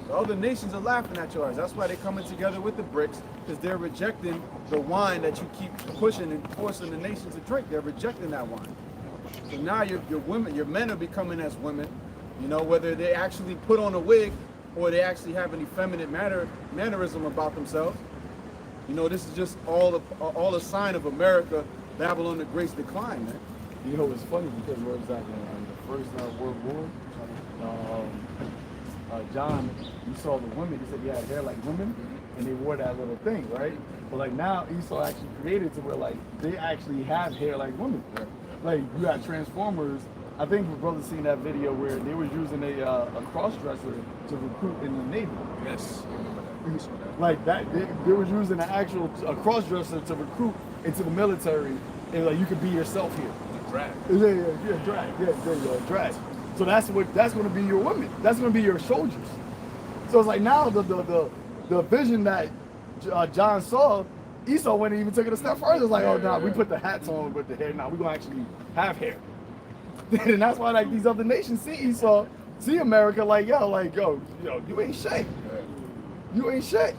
The other nations are laughing at yours. That's why they're coming together with the BRICS, because they're rejecting the wine that you keep pushing and forcing the nations to drink. They're rejecting that wine. So now your women, your men are becoming as women, you know, whether they actually put on a wig or they actually have an effeminate mannerism about themselves. You know, this is just all a sign of America, Babylon the Great's decline, man. You know, it's funny because where was that in the First World War? John, you saw the women, he said, yeah, they're like women, and they wore that little thing, right? But like now, Esau actually created to where like, they actually have hair like women. Like, you got Transformers. I think my brother seen that video where they was using a cross-dresser to recruit in the Navy. Yes. Like that, they was using a cross-dresser to recruit into the military, and like, you could be yourself here. Drag. Yeah, drag. Yeah, there you go, drag. So that's going to be your women. That's going to be your soldiers. So it's like now the vision that John saw, Esau went and even took it a step further. It's like, oh no, we put the hats on with the hair. Now we're going to actually have hair. And that's why like these other nations see Esau, see America like, yo, you ain't shit. You ain't shit.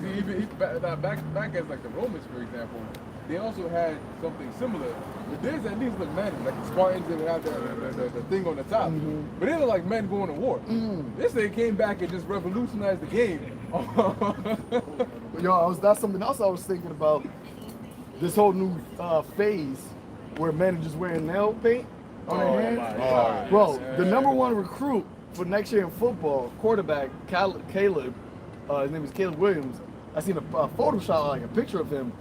Yeah. Even back as like the Romans, for example, they also had something similar. But theirs at least look men, like the Spartans, they would have the thing on the top. Mm-hmm. But they look like men going to war. This thing came back and just revolutionized the game. Yo, that's something else I was thinking about. This whole new phase where men are just wearing nail paint on their hands. Bro, the #1 recruit for next year in football, quarterback Caleb, his name is Caleb Williams. I seen a Photoshop, like a picture of him,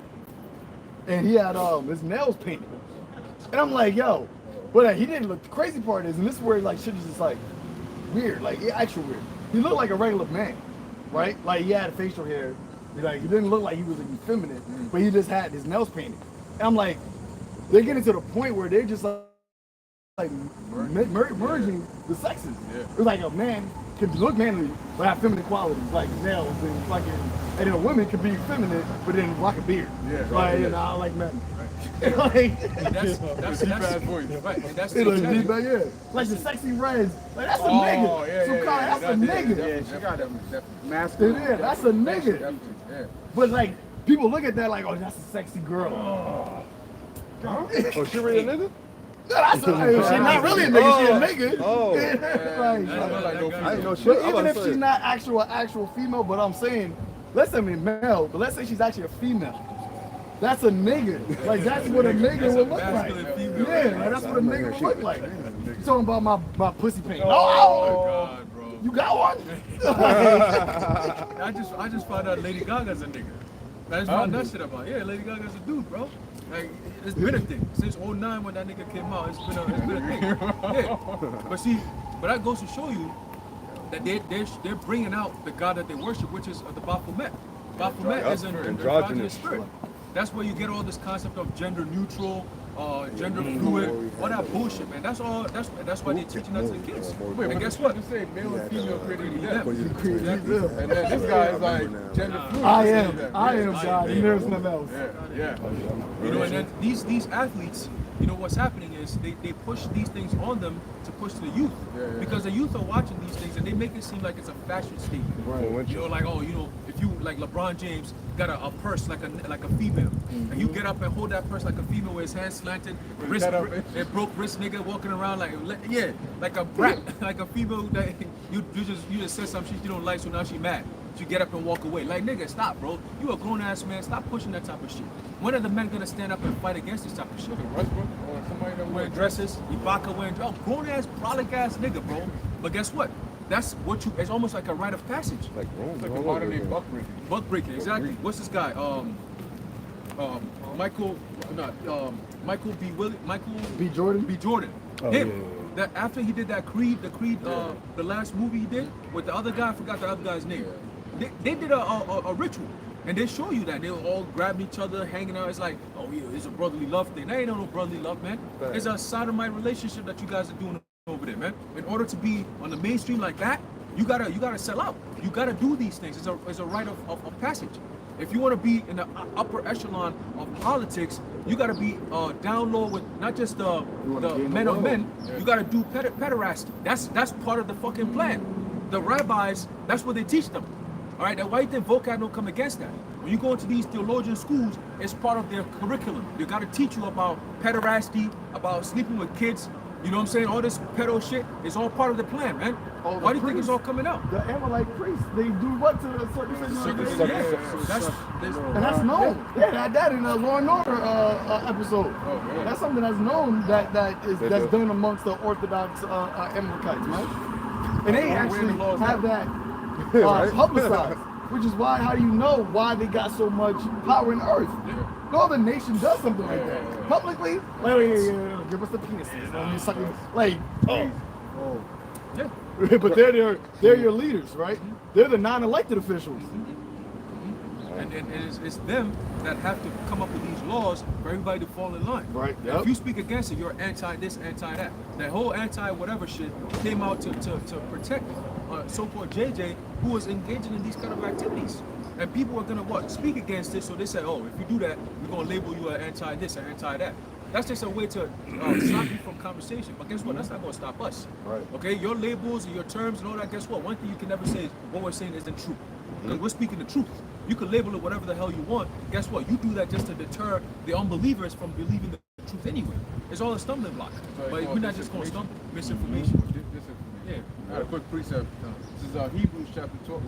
and he had his nails painted. And I'm like, yo, But he didn't look. The crazy part is, and this is where like shit is just like weird, like actual weird. He looked like a regular man, right? Like he had facial hair. Like he didn't look like he was like, effeminate, but he just had his nails painted. And I'm like, they're getting to the point where they're just like merging the sexes. Yeah. It's like a man can look manly but have feminine qualities, like nails and fucking, and then a woman can be feminine but then rock a beard. Yeah, like right, you know, I like men. Like That's that's voice. Right. And that's it was the deep, yeah. Like the sexy reds, like that's a Oh, nigga. yeah, So yeah, Kyle, yeah, that's a nigga. Yeah, she got that. Masculine. Yeah, that's a nigga. Definitely, yeah. But like people look at that like, oh, that's a sexy girl. Oh, she really a nigga? That's a, she's not really a nigga, she a nigga. Oh. Like, I didn't know shit. but I'm even about if to she's say. not actual female, but I'm saying, let's say male, but let's say she's actually a female. That's a nigga. Like that's what a nigga That's a would look like. masculine female. Yeah, like, that's what a nigga would look like. You talking about my pussy paint? Oh, Oh, God, bro. you got one? I just found out Lady Gaga's a nigga. I just found that shit about. Yeah, Lady Gaga's a dude, bro. Like it's been a thing since '09 when that nigga came out. It's been a thing. Yeah. But see, but that goes to show you that they're bringing out the God that they worship, which is the Baphomet. Baphomet is an androgynous spirit. That's where you get all this concept of gender neutral, gender fluid, all that bullshit, man. That's all. That's why they're teaching that to the kids. And guess what? You say male and female created them. Exactly. And then this guy is like gender fluid. I am God, and there's nothing else. Yeah. You know, and then these athletes, you know, what's happening is they push these things on them to push to the youth. Because the youth are watching these things and they make it seem like it's a fashion statement. Right. You know, like, oh, you know, if you, like LeBron James got a purse like a female, and you get up and hold that purse like a female with his hands slanted, wrist, and broke wrist nigga walking around like, yeah, like a brat, like a female that you just said something she don't like, so now she mad. You get up and walk away. Like, nigga, stop, bro. You a grown-ass man. Stop pushing that type of shit. When are the men gonna stand up and fight against this type of shit? Westbrook or somebody that Wearing dresses, Ibaka wearing dresses. Oh, grown-ass, brolic-ass nigga, bro. But guess what? That's what you, it's almost like a rite of passage. Like, It's like a modern day buck breaking. Buck breaking, exactly. What's this guy? Michael B. Jordan? B. Jordan. Oh, Him. yeah. That after he did that Creed, the last movie he did with the other guy, I forgot the other guy's name. They did a ritual, and they show you that they were all grabbing each other, hanging out. It's like, oh yeah, it's a brotherly love thing. That ain't no brotherly love, man. It's a sodomite relationship that you guys are doing over there, man. In order to be on the mainstream like that, you gotta sell out. You gotta do these things. It's a rite of passage. If you want to be in the upper echelon of politics, you got to be down low with not just the men of men. You got to do pederasty. That's part of the fucking plan. The rabbis, that's what they teach them. All right, why you think vocab don't come against that? When you go into these theologian schools, it's part of their curriculum. They got to teach you about pederasty, about sleeping with kids. You know what I'm saying? All this pedo shit is all part of the plan, man. Why do you think it's all coming out? The Amalek priests, they do what to the circumcision? And that's known. They had that in the Law and Order episode. That's something that's known that's done amongst the Orthodox Amalekites, man. And they actually have that publicized, which is why, how do you know why they got so much power in the earth? No other nation does something like that. Publicly, like, give us the penises. Like, yeah. But they're your leaders, right? They're the non-elected officials. And it's them that have to come up with these laws for everybody to fall in line. Right. If you speak against it, you're anti this, anti that. That whole anti whatever shit came out to protect so-called JJ, who was engaging in these kind of activities. And people are gonna speak against it, so they say, oh, if you do that, we're gonna label you an anti this and anti that. That's just a way to stop you from conversation. But guess what? That's not gonna stop us. Right. Okay, your labels and your terms and all that, guess what? One thing you can never say is what we're saying isn't true. Because we're speaking the truth. You can label it whatever the hell you want. Guess what? You do that just to deter the unbelievers from believing the truth anyway. It's all a stumbling block. But we're not just gonna stumble misinformation. Disinformation. Yeah. I got a quick precept. This is Hebrews chapter 12.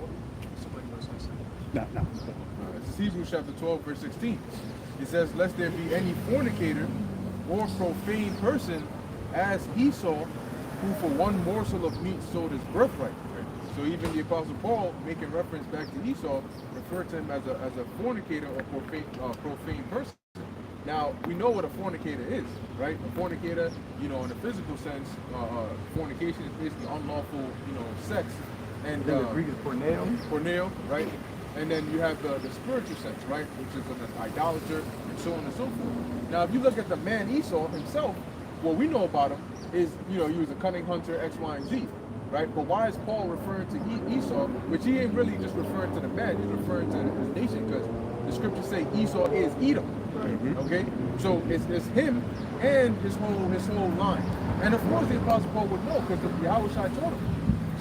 Somebody wants to say. No. This is Hebrews chapter 12, verse 16. It says, lest there be any fornicator or profane person as Esau, who for one morsel of meat sold his birthright. So even the Apostle Paul, making reference back to Esau, referred to him as a fornicator or profane person. Now, we know what a fornicator is, right? A fornicator, you know, in a physical sense, fornication is basically unlawful, you know, sex. And Greek is porneo, right? And then you have the spiritual sense, right? Which is an idolater and so on and so forth. Now, if you look at the man Esau himself, what we know about him is, you know, he was a cunning hunter, X, Y, and Z, right? But why is Paul referring to Esau, which he ain't really just referring to the man, he's referring to his nation, because the scriptures say Esau is Edom, okay? So it's him and his whole line. And of course the Apostle Paul would know, because YAHAWASHI told him.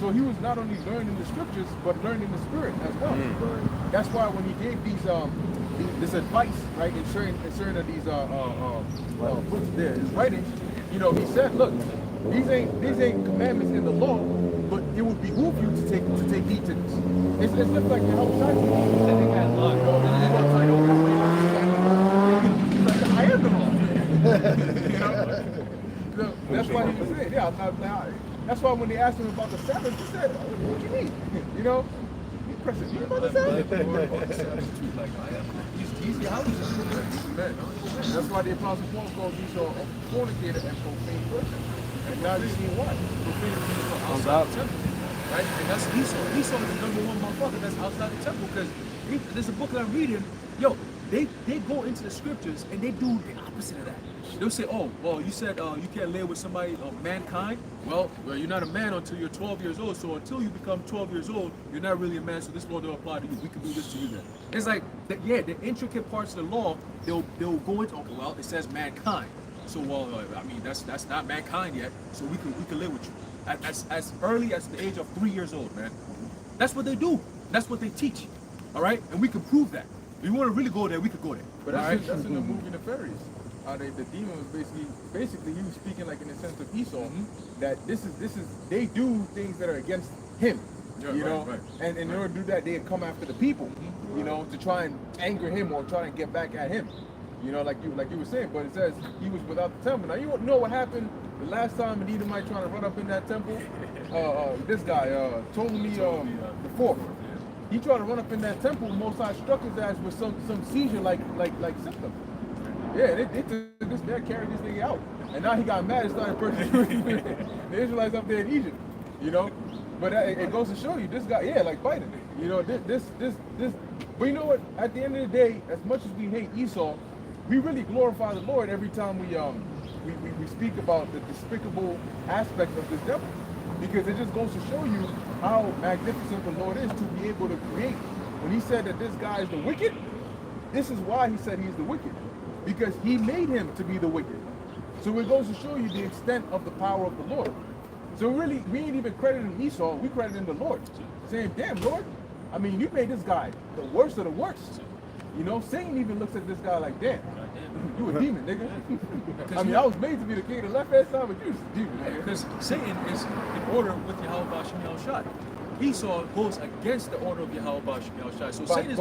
So he was not only learning the scriptures, but learning the spirit as well. That's why when he gave this advice, right, in certain of these books there, his writings, you know, he said, look, these ain't commandments in the law, but it would behoove you to take heed to this. It's just like YAHAWASHI. I am the law. You know? So that's why he was saying, that's why when they asked him about the Sabbath, he said, what do you mean? You know? He pressed it. You about the Sabbath? He's man. That's why the Apostle Paul calls Esau a fornicator and profane person. And now you see why. Profane people outside the temple. Right? And that's Esau. Esau is the number one motherfucker that's outside the temple, because there's a book that I'm reading. Yo, they go into the scriptures and they do the opposite of that. They'll say, oh, well, you said you can't live with somebody of mankind. Well, you're not a man until you're 12 years old. So until you become 12 years old, you're not really a man. So this law don't apply to you. We can do this to you then. It's like, the intricate parts of the law, they'll go into, okay, well, it says mankind. So, well, I mean, that's not mankind yet. So we can live with you. As early as the age of 3 years old, man. That's what they do. That's what they teach. All right? And we can prove that. If you want to really go there, we could go there. But that's in the movie Nefarious. The demon was basically he was speaking like in the sense of Esau, that this is they do things that are against him, you know, right. And in order to do that, they come after the people, you know, to try and anger him or try and get back at him, you know, like you were saying. But it says he was without the temple. Now you know what happened the last time an Edomite trying to run up in that temple. This guy Ptolemy the fourth. He tried to run up in that temple. Most High struck his ass with some seizure like symptom. Yeah, they carried this nigga out. And now he got mad and started persecuting the Israelites up there in Egypt. You know? But it goes to show you, this guy, like Biden. You know, this. But you know what? At the end of the day, as much as we hate Esau, we really glorify the Lord every time we speak about the despicable aspect of this devil. Because it just goes to show you how magnificent the Lord is to be able to create. When he said that this guy is the wicked, this is why he said he's the wicked. Because he made him to be the wicked. So it goes to show you the extent of the power of the Lord. So really, we ain't even crediting Esau, we crediting the Lord. Saying, damn, Lord, I mean, you made this guy the worst of the worst. You know, Satan even looks at this guy like, damn, you a demon, nigga. I mean, I was made to be the king of the left-hand side, but you was a demon, nigga. Because Satan is in order with YAHAWASHI. Esau goes against the order of YAHAWASHI. So Satan is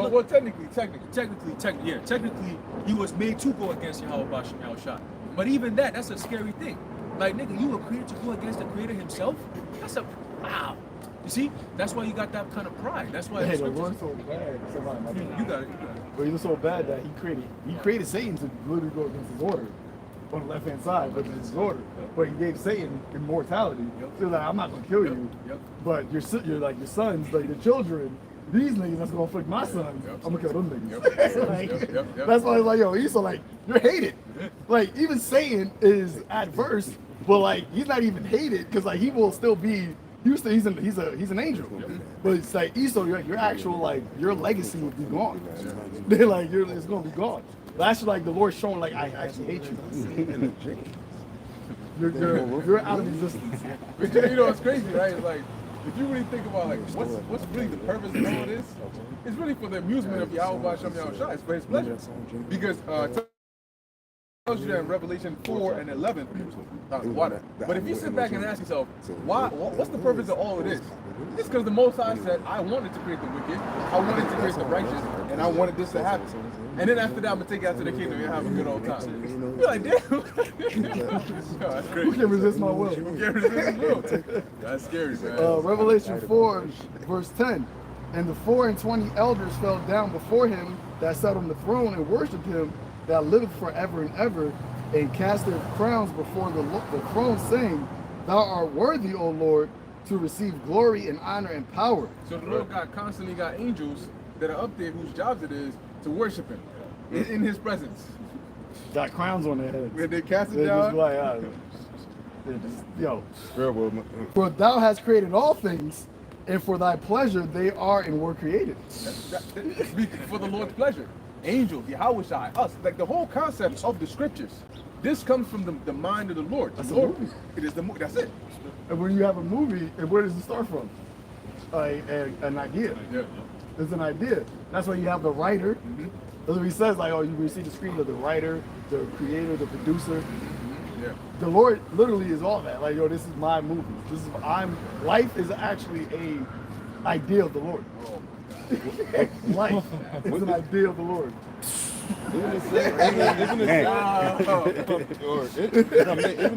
technically, he was made to go against YAHAWASHI. But even that's a scary thing. Like, nigga, you were created to go against the creator himself? That's a, wow. You see? That's why you got that kind of pride. That's why the Lord's so bad. You got it. But he was so bad that he created Satan to literally go against his order on the left-hand side, but it's his order. But he gave Satan immortality. So he's like, I'm not gonna kill you, but you're like your sons, like your children. These niggas that's gonna afflict my sons, I'm gonna kill them niggas. That's why he's like, yo, Esau, like, you're hated. Like, even Satan is adverse, but like he's not even hated because like he will still be. He's an angel, but it's like Esau, your actual like your legacy will be gone. They're like it's gonna be gone. That's like the Lord showing like I actually hate you. You're out of existence. You know it's crazy, right? It's like if you really think about like what's really the purpose of all this, it's really for the amusement of YAHAWASHI. It's for His pleasure, because tells you that in Revelation 4 and 11, water. But if you sit back and ask yourself, what's the purpose of all of this? It's because the Most High said, I wanted to create the wicked, I wanted to create the righteous, and I wanted this to happen. And then after that, I'm going to take you out to the kingdom and have a good old time. You're like, damn. That's crazy. Who can resist my will? Who can resist his will? That's scary, man. Revelation 4, verse 10. And the 24 elders fell down before him that sat on the throne and worshipped him, that liveth forever and ever, and casteth crowns before the throne, saying, Thou art worthy, O Lord, to receive glory and honor and power. So the Lord God constantly got angels that are up there whose jobs it is to worship him in his presence. Got crowns on their heads. When they cast it They're just down, like, they're just, yo. Fair will. For thou hast created all things, and for thy pleasure they are and were created. for the Lord's pleasure. Angels, YAHAWASHI, us, like the whole concept of the scriptures. This comes from the mind of the Lord. That's The a Lord, movie. it is the movie. That's it. And when you have a movie, and where does it start from? An idea. Yeah. It's an idea. That's why you have the writer. That's what he says, like, oh, you see the screen of the writer, the creator, the producer. Yeah. The Lord literally is all that. Like, yo, this is my movie. Life is actually a idea of the Lord. Life is an idea of the Lord. Isn't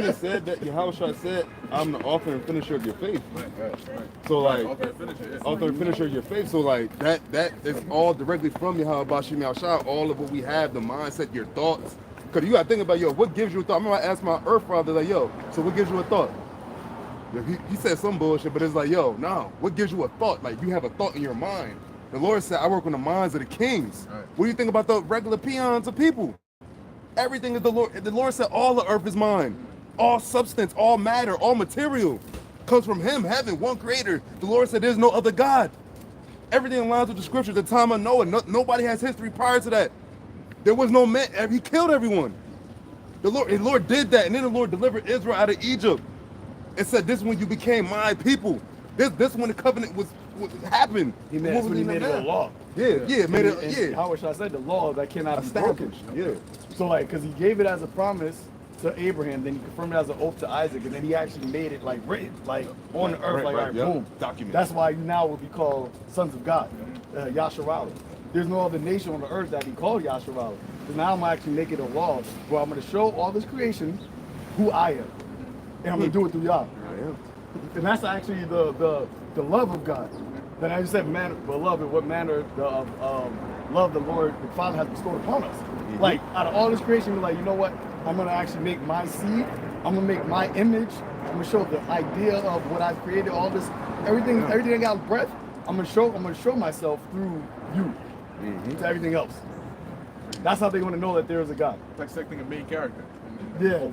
it said that Yahawashi said, I'm the author and finisher of your faith. Right. So like, Okay, finish it. Yeah. author and finisher of your faith. So like that is all directly from Yahawashi Shah. All of what we have, the mindset, your thoughts. Because you gotta think about, yo, what gives you a thought? I remember I asked my earth father, like, yo, so what gives you a thought? He said some bullshit, but it's like, yo, no, what gives you a thought? Like, you have a thought in your mind. The Lord said, I work on the minds of the kings. Right. What do you think about the regular peons of people? Everything is the Lord. The Lord said all the earth is mine. All substance, all matter, all material comes from him, heaven, one creator. The Lord said there's no other God. Everything aligns with the scripture. The time of Noah, nobody has history prior to that. There was no man. He killed everyone. The Lord did that, and then the Lord delivered Israel out of Egypt. It said, this is when you became my people. This when the covenant was happened. He made it a law. Yeah, made it. Yeah, How I said the law that cannot be broken. established. Yeah. So like, because he gave it as a promise to Abraham, then he confirmed it as an oath to Isaac, and then he actually made it like written, like on the earth, like, all right, yep. boom. Document. That's why you now will be called sons of God, Yasharala. There's no other nation on the earth that be called Yasharala. So now I'm gonna actually make it a law where I'm gonna show all this creation who I am, and I'm gonna do it through y'all. And that's actually the love of God. Then I just said, man, beloved, what manner of love the Lord, the Father has bestowed upon us. Like, out of all this creation, we're like, you know what? I'm gonna actually make my seed. I'm gonna make my image. I'm gonna show the idea of what I've created. All this, everything I got breath. I'm gonna show myself through you to everything else. That's how they want to know that there is a God. It's like selecting a main character. Yeah.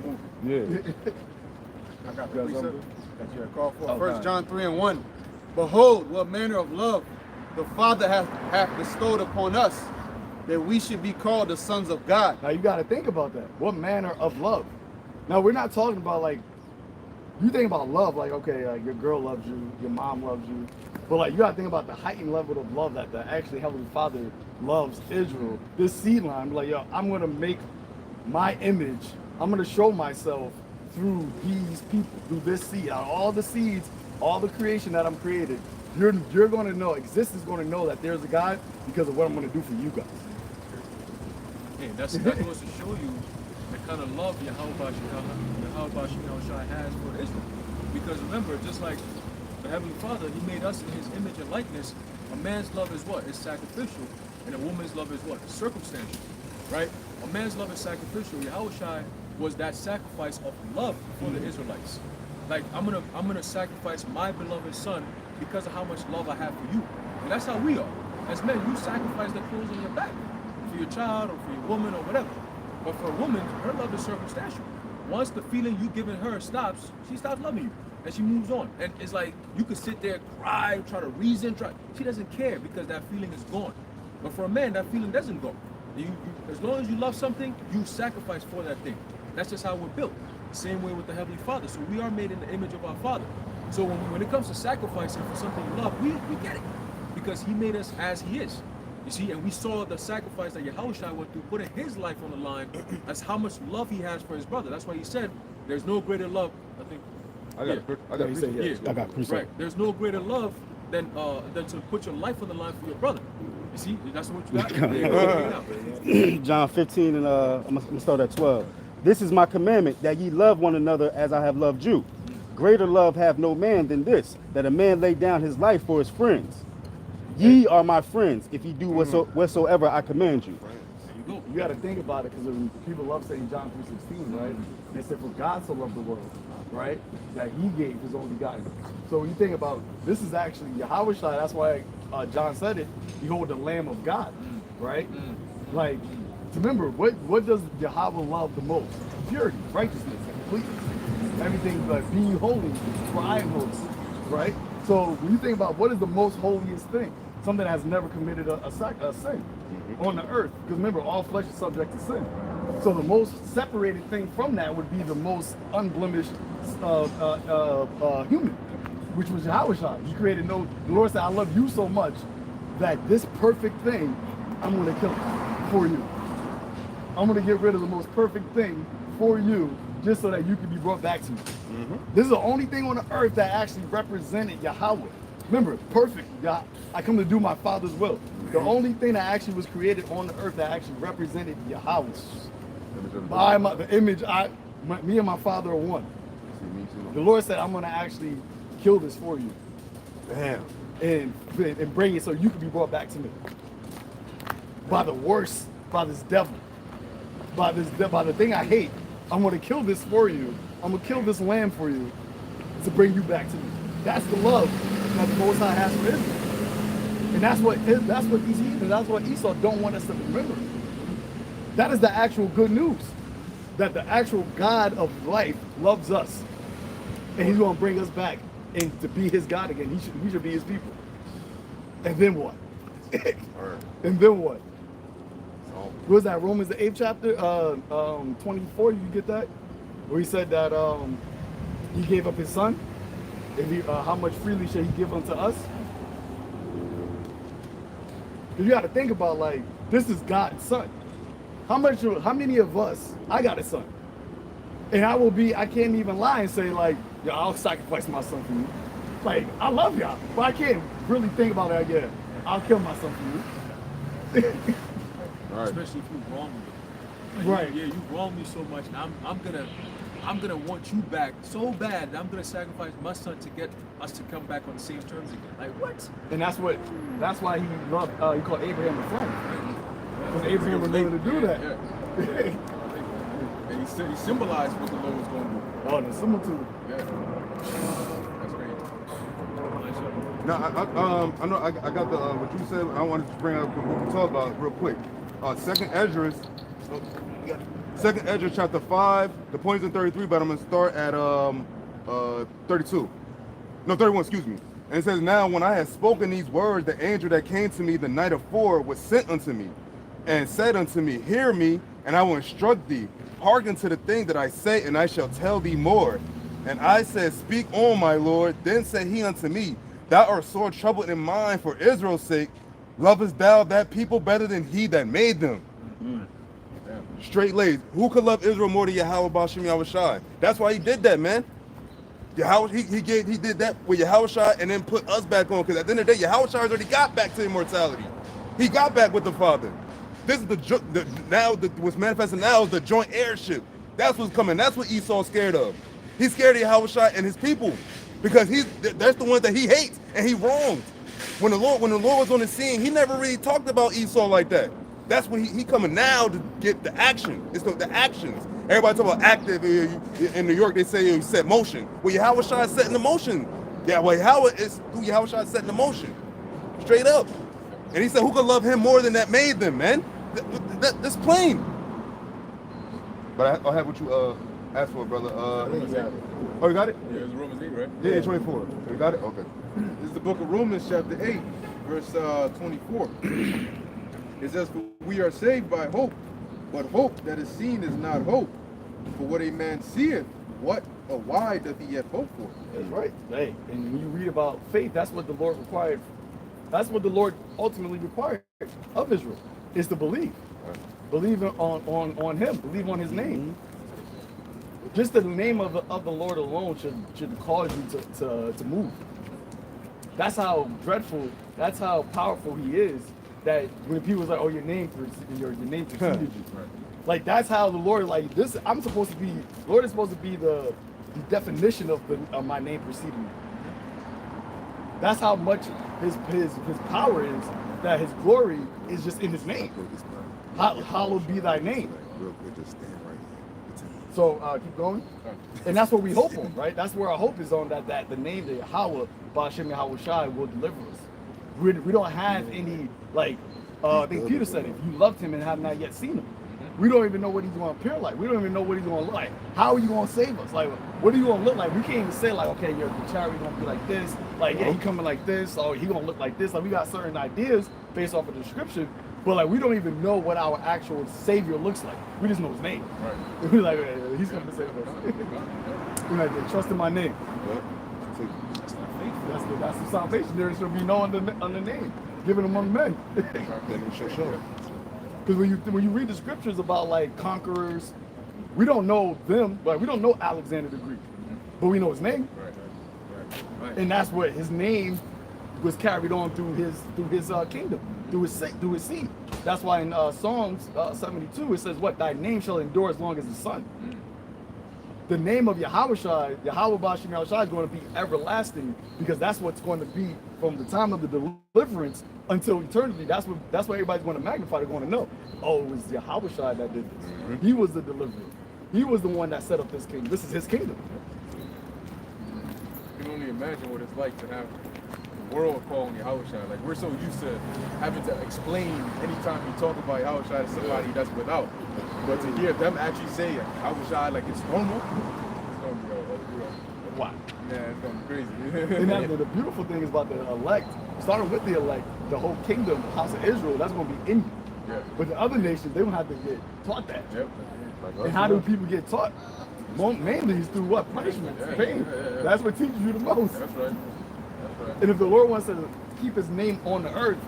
I got the precept. That you are called for. 1 John 3:1. Behold, what manner of love the Father hath bestowed upon us, that we should be called the sons of God. Now you got to think about that. What manner of love? Now we're not talking about like, you think about love like, okay, like your girl loves you, your mom loves you, but like you got to think about the heightened level of love that the actually Heavenly Father loves Israel. This seed line, like, yo, I'm gonna make my image. I'm gonna show myself through these people, through this seed. Out of all the seeds, all the creation that I'm created, you're going to know, existence is going to know that there's a God because of what I'm going to do for you guys. Hey, that goes to show you the kind of love YAHAWASHI has for Israel. Because remember, just like the Heavenly Father, he made us in his image and likeness. A man's love is what? It's sacrificial. And a woman's love is what? It's circumstantial. Right? A man's love is sacrificial. YAHAWASHI was that sacrifice of love for the Israelites. Like, I'm gonna sacrifice my beloved son because of how much love I have for you. And that's how we are. As men, you sacrifice the clothes on your back for your child or for your woman or whatever. But for a woman, her love is circumstantial. Once the feeling you giving her stops, she stops loving you and she moves on. And it's like you could sit there, cry, try to reason, she doesn't care because that feeling is gone. But for a man, that feeling doesn't go. As long as you love something, you sacrifice for that thing. That's just how we're built. Same way with the Heavenly Father. So we are made in the image of our Father. So when it comes to sacrificing for something you love, we get it. Because he made us as he is. You see, and we saw the sacrifice that Yahawashi went through, putting his life on the line. That's how much love he has for his brother. That's why he said, there's no greater love, I think. I got precept. Right. There's no greater love than to put your life on the line for your brother. You see, that's what you got. John 15, and I'm going to start at 12. This is my commandment, that ye love one another as I have loved you. Greater love hath no man than this, that a man lay down his life for his friends. Ye are my friends, if ye do whatsoever I command you. go. You got to think about it, because people love saying John 3:16, right? They said, for God so loved the world, right? That he gave his only begotten. So when you think about, this is actually YAHAWASHI, that's why John said it, behold the Lamb of God, right? Like, remember, what does Yahweh love the most? Purity, righteousness, and completeness. Everything like be holy, for I am holy, right? So when you think about what is the most holiest thing, something that has never committed a sin on the earth, because remember, all flesh is subject to sin. So the most separated thing from that would be the most unblemished human, which was YAHAWASHI. He created the Lord said, I love you so much that this perfect thing, I'm going to kill it for you. I'm going to get rid of the most perfect thing for you, just so that you can be brought back to me. This is the only thing on the earth that actually represented Yahweh. Remember, perfect. I come to do my Father's will. The only thing that actually was created on the earth that actually represented Yahweh. By the image, me and my Father are one. The Lord said, I'm going to actually kill this for you. Damn. And bring it so you can be brought back to me. By the worst, by this devil. By the thing I hate. I'm going to kill this for you. I'm going to kill this lamb for you to bring you back to me. That's the love that the Most High has for Israel. And that's what these heathens, that's what Esau don't want us to remember. That is the actual good news. That the actual God of life loves us. And he's going to bring us back and to be his God again. We should be his people. And then what? And then what? What was that, Romans the 8th chapter, 24, you get that? Where he said that he gave up his son, and how much freely shall he give unto us? You got to think about, like, this is God's son. How many of us, I got a son, and I can't even lie and say, like, yo, I'll sacrifice my son for you. Like, I love y'all, but I can't really think about that, yeah, I'll kill my son for you. Right. Especially if you wrong me. Like, right. Yeah, you wrong me so much, and I'm gonna want you back so bad that I'm gonna sacrifice my son to get us to come back on the same terms again. Like what? And that's why he loved. He called Abraham the friend. Because Abraham was willing to do that. Yeah. And he symbolized what the Lord was going to do. Oh, the similitude. Yeah. That's great. Now, I know I got the what you said. I wanted to bring up what we can talk about real quick. Second Esdras chapter 5. The point is in 33, but I'm gonna start at 32. No, 31. Excuse me. And it says, now when I had spoken these words, the angel that came to me the night of 4 was sent unto me, and said unto me, hear me, and I will instruct thee. Hearken to the thing that I say, and I shall tell thee more. And I said, speak on, my Lord. Then said he unto me, thou art sore troubled in mind for Israel's sake. Lovest thou that people better than he that made them? Straight laced. Who could love Israel more than YAHAWASHI? That's why he did that, man. He did that with YAHAWASHI and then put us back on, because at the end of the day, YAHAWASHI already got back to immortality. He got back with the Father. This is what's manifesting now is the joint heirship. That's what's coming. That's what Esau's scared of. He's scared of YAHAWASHI and his people, because that's the ones that he hates and he wronged. When the Lord was on the scene, he never really talked about Esau like that. That's when he coming now to get the action. It's the actions. Everybody talk about active in New York. They say he set motion. Well, YAHAWASHI is setting the motion. Yeah, well, YAHAWASHI is setting the motion, straight up. And he said, who could love him more than that made them, man? That's plain. But I'll have what you asked for, brother. Oh, you got it? Yeah, it's Romans 8, right? Yeah, 24. You got it? Okay. This is the book of Romans, chapter 8, verse 24. It says, for we are saved by hope, but hope that is seen is not hope. For what a man seeth, what or why doth he yet hope for? That's right. Hey, and when you read about faith, that's what the Lord required. That's what the Lord ultimately required of Israel, is to believe. Believe on him, believe on his name. Just the name of the Lord alone should cause you to move. That's how dreadful, that's how powerful he is, that when people say, oh, your name preceded you. Like, that's how the Lord, like, this, Lord is supposed to be the definition of my name preceding me. That's how much his power is. That his glory is just in his name. Hallowed be thy name. Real quick, just stand right here. So keep going. And that's what we hope on, right? That's where our hope is on, that the name, the Yahawah, Ba'ashem YAHAWASHI, will deliver us. We don't have any, like, I think Peter said, if you loved him and have not yet seen him. We don't even know what he's going to appear like. We don't even know what he's going to look like. How are you going to save us? Like, what are you going to look like? We can't even say, like, okay, your chariot going to be like this. Like, yeah, he coming like this. Or he going to look like this. Like, we got certain ideas based off of the description. But, like, we don't even know what our actual Savior looks like. We just know his name. Right. We're like, he's going to save us. We're like, trust in my name. That's the salvation. There should be no other name given among men. Because when you read the scriptures about, like, conquerors, we don't know them, but we don't know Alexander the Greek, but we know his name. Right. And that's what his name was carried on through his kingdom, through his seed. That's why in Psalms 72 it says, "What, thy name shall endure as long as the sun." The name of Yahawashi, Yahawah Ba'ashem YAHAWASHI, is going to be everlasting, because that's what's going to be from the time of the deliverance until eternity. That's what everybody's going to magnify. They're going to know, oh, it was Yahawashi that did this. He was the deliverer. He was the one that set up this kingdom. This is his kingdom. You can only imagine what it's like to have the world calling Yahawashi. Like, we're so used to having to explain anytime you talk about Yahawashi to somebody that's without. But to hear them actually say Yahawashi like it's normal, it's gonna be Wow. Yeah, it's gonna be crazy. And the beautiful thing is about the elect, starting with the elect, the whole kingdom, house of Israel, that's going to be in you. Yeah. But the other nations, they don't have to get taught that. Yep. And how do people get taught? Mainly is through what? Punishment, pain. Yeah. That's what teaches you the most. That's right. And if the Lord wants to keep his name on the earth,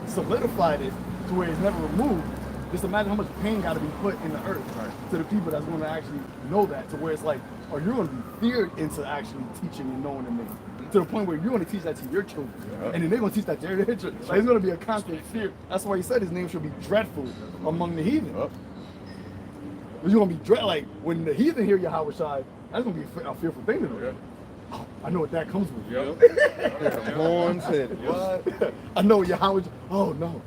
solidified it to where it's never removed, just imagine how much pain got to be put in the earth to the people that's going to actually know that, to where it's like, or you're going to be feared into actually teaching and knowing the name. To the point where you're going to teach that to your children. And then they're going to teach that to their children. Like, it's going to be a constant fear. That's why he said his name should be dreadful among the heathen. It's going to be dread. Like, when the heathen hear Yahawashi, that's going to be a fearful thing to them. Oh, I know what that comes with. Horns head. What? I know Yahweh. Oh, no.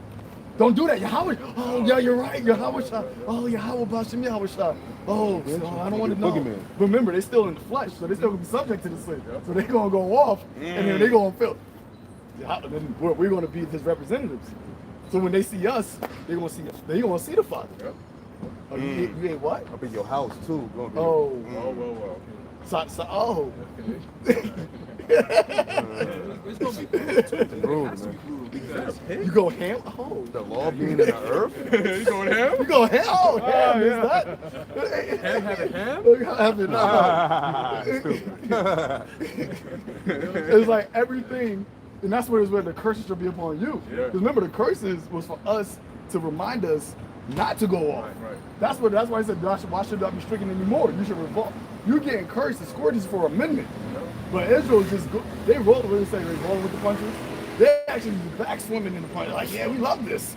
Don't do that, Yahweh. Oh, yeah, you're right, Yahweh. Oh, Yahawah Ba'ashem YAHAWASHI. Oh, so I don't want to know. But remember, they're still in the flesh, so they're still going to be subject to the sin. So they're going to go off, and then they're going to feel. Then we're going to be his representatives. So when they see us, they're going to see us. They're going to see the Father. Oh, you ate what? I'll be in your house too. Oh. Well. Oh. It's gonna be brutal, man. Because You go ham? Oh. The law being in the earth? you going ham? You go ham? Oh, ham is that? Ham have a ham? It's like everything, and that's where the curses should be upon you. Because remember, the curses was for us to remind us not to go off. Right. That's why I said, why should I be stricken anymore? You should revolt. You're getting cursed and scourges for amendment. But Israel just they roll. What do they say? They rolling with the punches. They actually back swimming in the punch. Like, yeah, we love this.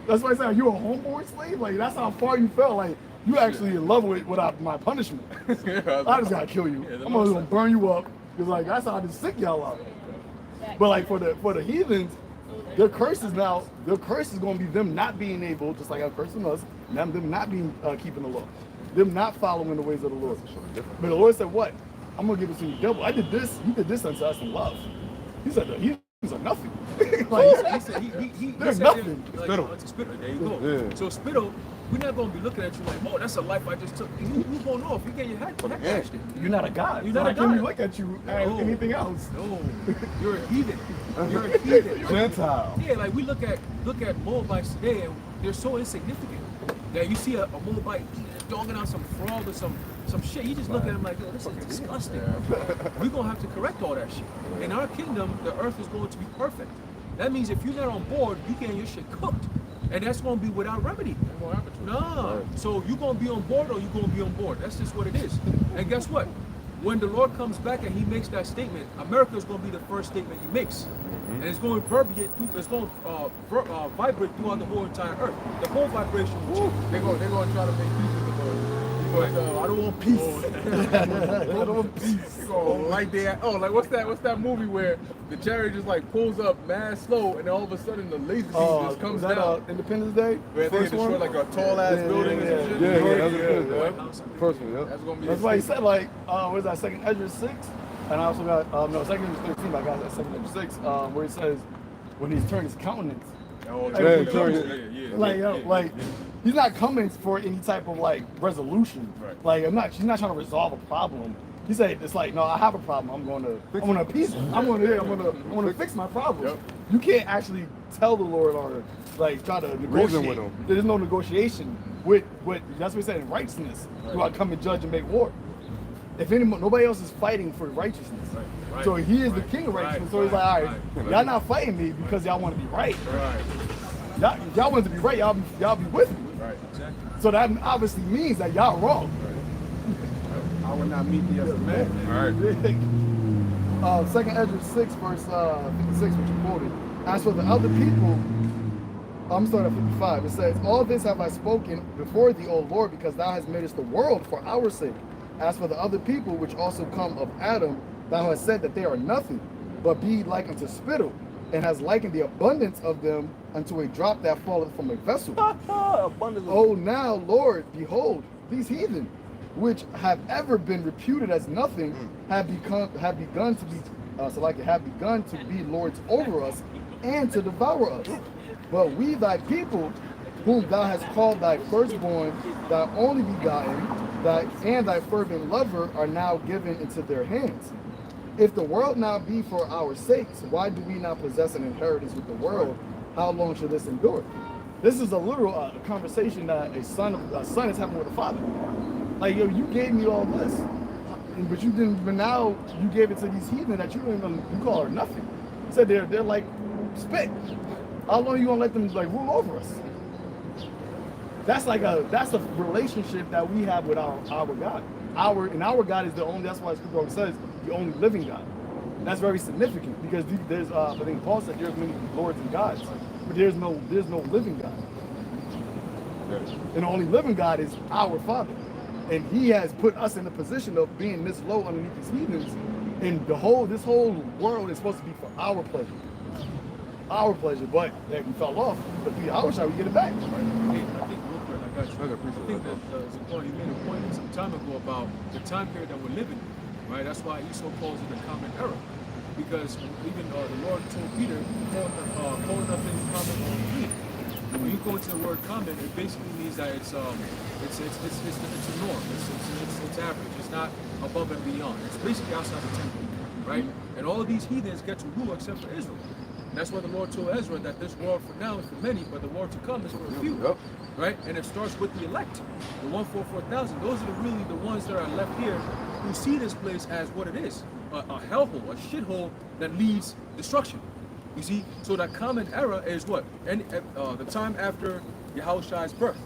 That's why I said, you're a homeboy slave. Like, that's how far you felt. Like, you actually in love with my punishment. I just gotta kill you. I'm gonna burn you up. Because like that's how I just sick y'all out. But like for the heathens, their curse is gonna be them not being able, just like our curse on us, them not being keeping the law, them not following the ways of the Lord. But the Lord said, "What? I'm gonna give it to you double. I did this. You did this unto us in love." He said the heathens are nothing. Like, he They're said nothing. Like, Spittle. It's a spittle. There you go. Yeah. So spittle, we're not gonna be looking at you like, oh, that's a life I just took. You going off? You get your head bashed. You're not a god. You're not a How can god. we look at you as anything else? No, you're a heathen. You're a heathen. Gentile. Yeah, like we look at Moabites today, and they're so insignificant that you see a Moabite dogging out some fraud or some shit. You just look at them like, yo, this is disgusting. We're gonna have to correct all that shit. In our kingdom, the earth is going to be perfect. That means if you're not on board, you getting your shit cooked. And that's going to be without remedy. No. So you're going to be on board or you're going to be on board. That's just what it is. And guess what? When the Lord comes back and he makes that statement, America is going to be the first statement he makes. And it's going to vibrate throughout the whole entire earth. The whole vibration will change. They're going to try to make peace with the Lord. I don't want peace. I don't want peace. Like there. Oh, like what's that movie where the chariot just like pulls up mad slow and then all of a sudden the laser beam just comes down. Independence Day? Where they destroy like a tall ass building and some shit. Yeah. First one, yeah. That's gonna be. That's why he said like, what is that? Second Ezra 6, and I also got Second Ezra 13. But I got that Second Ezra 6, where it says when he's turned his countenance. Like he's not coming for any type of like resolution. Right. Like she's not trying to resolve a problem. He said it's like, no, I have a problem. I'm gonna appease it. I'm gonna fix my problem. Yep. You can't actually tell the Lord or like try to negotiate with him. There's no negotiation with that's what he said in righteousness. Do I come and judge and make war? If nobody else is fighting for righteousness. Right. So he is the king of righteousness. So he's like, all right, y'all not fighting me because y'all want to be right. Right. Y'all want to be right, y'all be with me. Right. Exactly. So that obviously means that y'all wrong. I would not meet the other man. All right. Second Ezra 6, verse 56, which you quoted. As for the other people, I'm starting at 55. It says, all this have I spoken before thee, O Lord, because thou hast made us the world for our sake. As for the other people, which also come of Adam, thou hast said that they are nothing, but be like unto spittle, and has likened the abundance of them unto a drop that falleth from a vessel. Oh, now, Lord, behold, these heathen, which have ever been reputed as nothing, have begun to be lords over us and to devour us. But we, thy people, whom thou hast called thy firstborn, thy only begotten, and thy fervent lover, are now given into their hands. If the world now be for our sakes, why do we not possess an inheritance with the world? How long shall this endure? This is a literal conversation that a son is having with a father. Like, yo, you gave me all this, but you didn't. But now you gave it to these heathen that you call her nothing. Said they're like spit. How long are you gonna let them like rule over us? That's a relationship that we have with our God. Our God is the only. That's why Scripture says the only living God. That's very significant because there's I think Paul said there's many lords and gods, but there's no living God. And the only living God is our Father, and He has put us in the position of being this low underneath these heathens, and this whole world is supposed to be for our pleasure. Our pleasure, but that we fell off. But through YAHAWASHI, we get it back. I think real quick, I got you. I think that Zakon, you made a point some time ago about the time period that we're living in, right? That's why Esau calls it the common era, because even the Lord told Peter, calling up things common on me. When you go into the word common, it basically means that it's a norm. It's average. It's not above and beyond. It's basically outside the temple, right? And all of these heathens get to rule except for Israel. That's why the Lord told Ezra that this world for now is for many, but the world to come is for a few, right? And it starts with the elect, the 144,000. Those are really the ones that are left here who see this place as what it is, a hellhole, a shithole that leads destruction. You see, so that common era is what? And the time after Yahawashi's birth,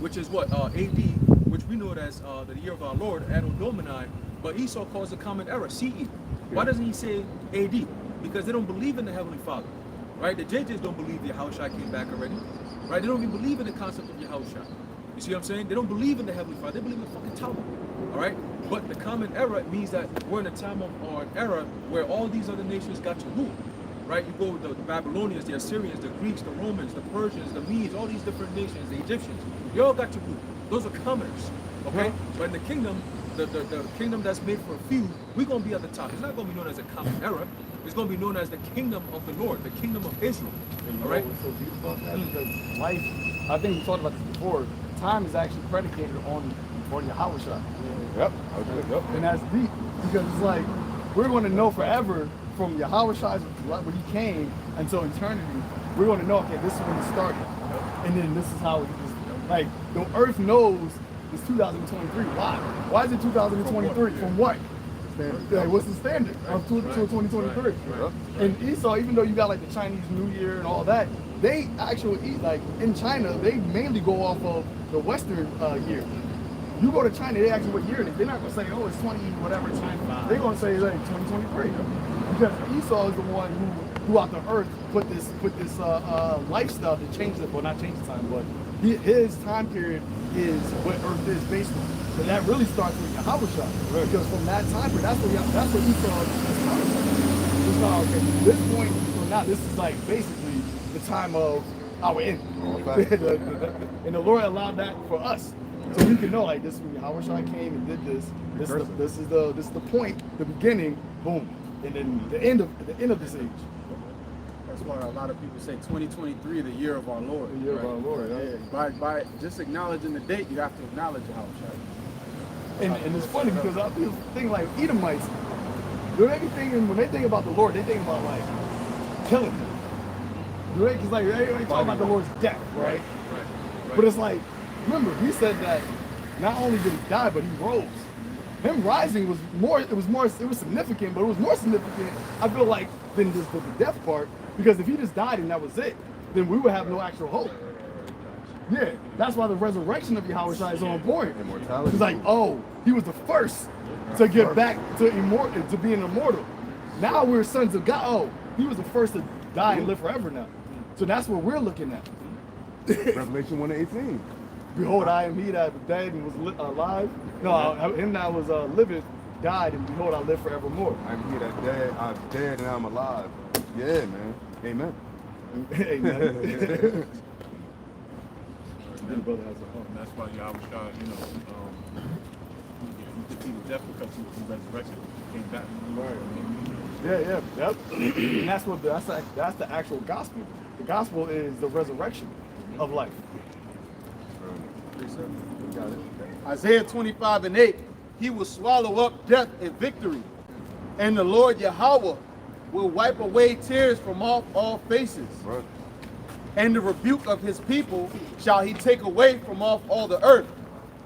which is what? AD, which we know it as the year of our Lord, Anno Domini, but Esau calls the common era CE. Why doesn't he say AD? Because they don't believe in the Heavenly Father, right? The JJs don't believe Yahawashi came back already, right? They don't even believe in the concept of Yahawashi. You see what I'm saying? They don't believe in the Heavenly Father. They believe in the fucking Talmud, all right? But the common era means that we're in a time of or an era where all these other nations got to rule, right? You go with the Babylonians, the Assyrians, the Greeks, the Romans, the Persians, the Medes, all these different nations, the Egyptians. They all got to rule. Those are commoners, okay? But in the kingdom, the kingdom that's made for a few, we're going to be at the top. It's not going to be known as a common era. It's going to be known as the kingdom of the Lord, the kingdom of Israel. All right? What's so beautiful about that? Because life, I think we talked about this before, time is actually predicated on YAHAWASHI. Yep. And that's deep because it's like we're going to know forever from YAHAWASHI when He came until eternity. We're going to know, okay, this is when it started, and then this is how it is. Like the Earth knows it's 2023. Why? Why is it 2023? From what? Like, what's the standard of 2023? And Esau, even though you got like the Chinese New Year and all that, they actually like in China they mainly go off of the Western year. You go to China, they ask you what year it is. They're not gonna say, oh, it's 20 whatever China. They're gonna say like 2023 because Esau is the one who throughout the earth put this lifestyle to change it, well not change the time, but his time period is what Earth is based on. So that really starts with YAHAWASHI. Because from that time period, that's what Esau is talking about. It's not, okay, from this point, so now this is like basically the time of our end. And the Lord allowed that for us. So you can know, like, this is when YAHAWASHI came and did this. This is the point, the beginning, boom. And then the end of this age. That's why a lot of people say 2023, the year of our Lord. The year of our Lord, yeah. By just acknowledging the date, you have to acknowledge YAHAWASHI. And it's funny because I think like Edomites, when they think about the Lord, they think about like killing him. Because like they talk about the Lord's death, right? But it's like, remember, he said that not only did he die, but he rose. Him rising was significant, but it was more significant, I feel like, than just the death part. Because if he just died and that was it, then we would have no actual hope. Yeah, that's why the resurrection of YAHAWASHI is so important. Immortality. It's like, oh, he was the first to get back to being immortal. Now we're sons of God. Oh, he was the first to die and live forever now. So that's what we're looking at. Revelation 1:18. Behold, I am he that was dead and was alive. No, him that was living died, and behold, I live forevermore. I'm here that dead. I'm dead and I'm alive. Yeah, man. Amen. Amen. That's why YAHAWASHI, he defeated death because he was resurrected, came back. Yeah. And that's the actual gospel. The gospel is the resurrection of life. Got it. Isaiah 25:8, he will swallow up death in victory, and the Lord Yahweh will wipe away tears from off all faces. Right. And the rebuke of his people shall he take away from off all the earth.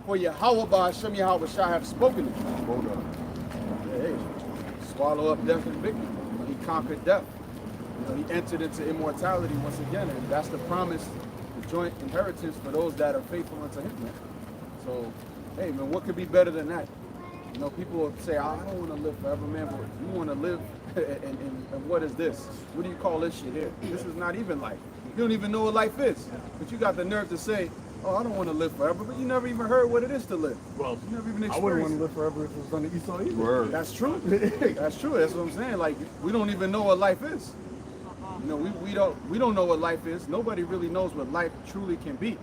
For Yahweh by Hashem YAHAWASHI have spoken it. Hold up. Hey, swallow up death in victory. He conquered death. He entered into immortality once again, and that's the promise, the joint inheritance for those that are faithful unto him, man. So, hey, man, what could be better than that? People will say, I don't want to live forever, man, but you want to live, and what is this? What do you call this shit here? This is not even life. You don't even know what life is. But you got the nerve to say, oh, I don't want to live forever, but you never even heard what it is to live. Well, you never even experienced. I wouldn't want to live forever if it was on the Esau either. Word. That's true. That's true. That's what I'm saying. Like, we don't even know what life is. We don't know what life is. Nobody really knows what life truly can be.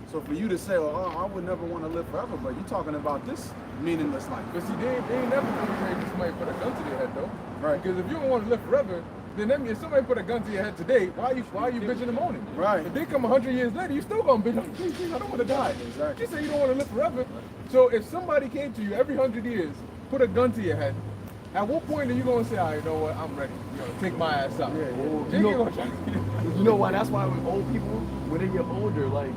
So for you to say, oh, I would never want to live forever, but you're talking about this meaningless life. But see, they ain't never gonna say somebody put a gun to their head though. Right. Because if you don't want to live forever, then that means if somebody put a gun to your head today, why are you bitching in the morning? Right. If they come 100 years later, you still gonna bitch. Please, I don't want to die. Exactly. You say you don't want to live forever. So if somebody came to you every 100 years, put a gun to your head, at what point are you gonna say, you know what, I'm ready. Take my ass out. You know why? That's why with old people, when they get older, like,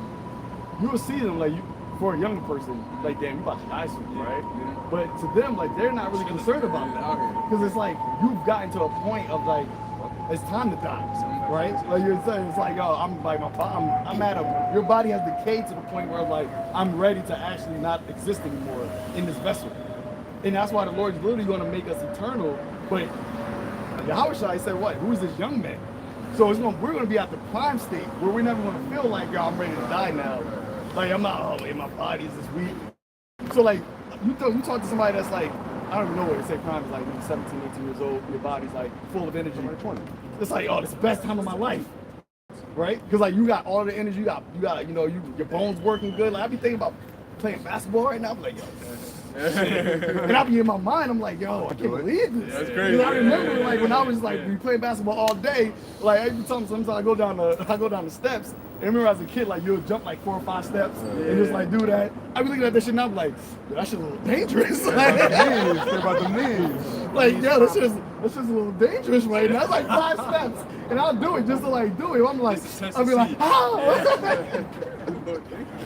you'll see them, like, for a young person, like, damn, you about to die soon, right? But to them, like, they're not really concerned about that. Because it's like, you've gotten to a point of, like, it's time to die, right? Like you're saying, it's like, yo, I'm at your body has decayed to the point where, like, I'm ready to actually not exist anymore in this vessel. And that's why the Lord's literally going to make us eternal. But YAHAWASHI said, what? Who is this young man? So we're going to be at the prime state where we're never going to feel like, yo, I'm ready to die now. Like, I'm not, my body is this weak. So, like, you talk to somebody that's like, I don't even know what they say prime is, like, maybe 17, 18 years old, your body's like full of energy. It's like, oh, this is the best time of my life. Right? Because, like, you got all the energy, you got your bones working good. Like, I be thinking about playing basketball right now. I'm like, yo, and I be in my mind, I'm like, yo, I can't believe this. That's crazy. I remember, like, when I was like playing basketball all day, like every time sometimes I go down the steps. And I remember as a kid, like, you'll jump like 4 or 5 steps and just like do that. I be looking at that shit and I'm like, that shit a little dangerous. Think about the knees. Like, yo, that's just a little dangerous right now. That's like 5 steps. And I'll do it just to like do it. I'm like, I'll be like, oh.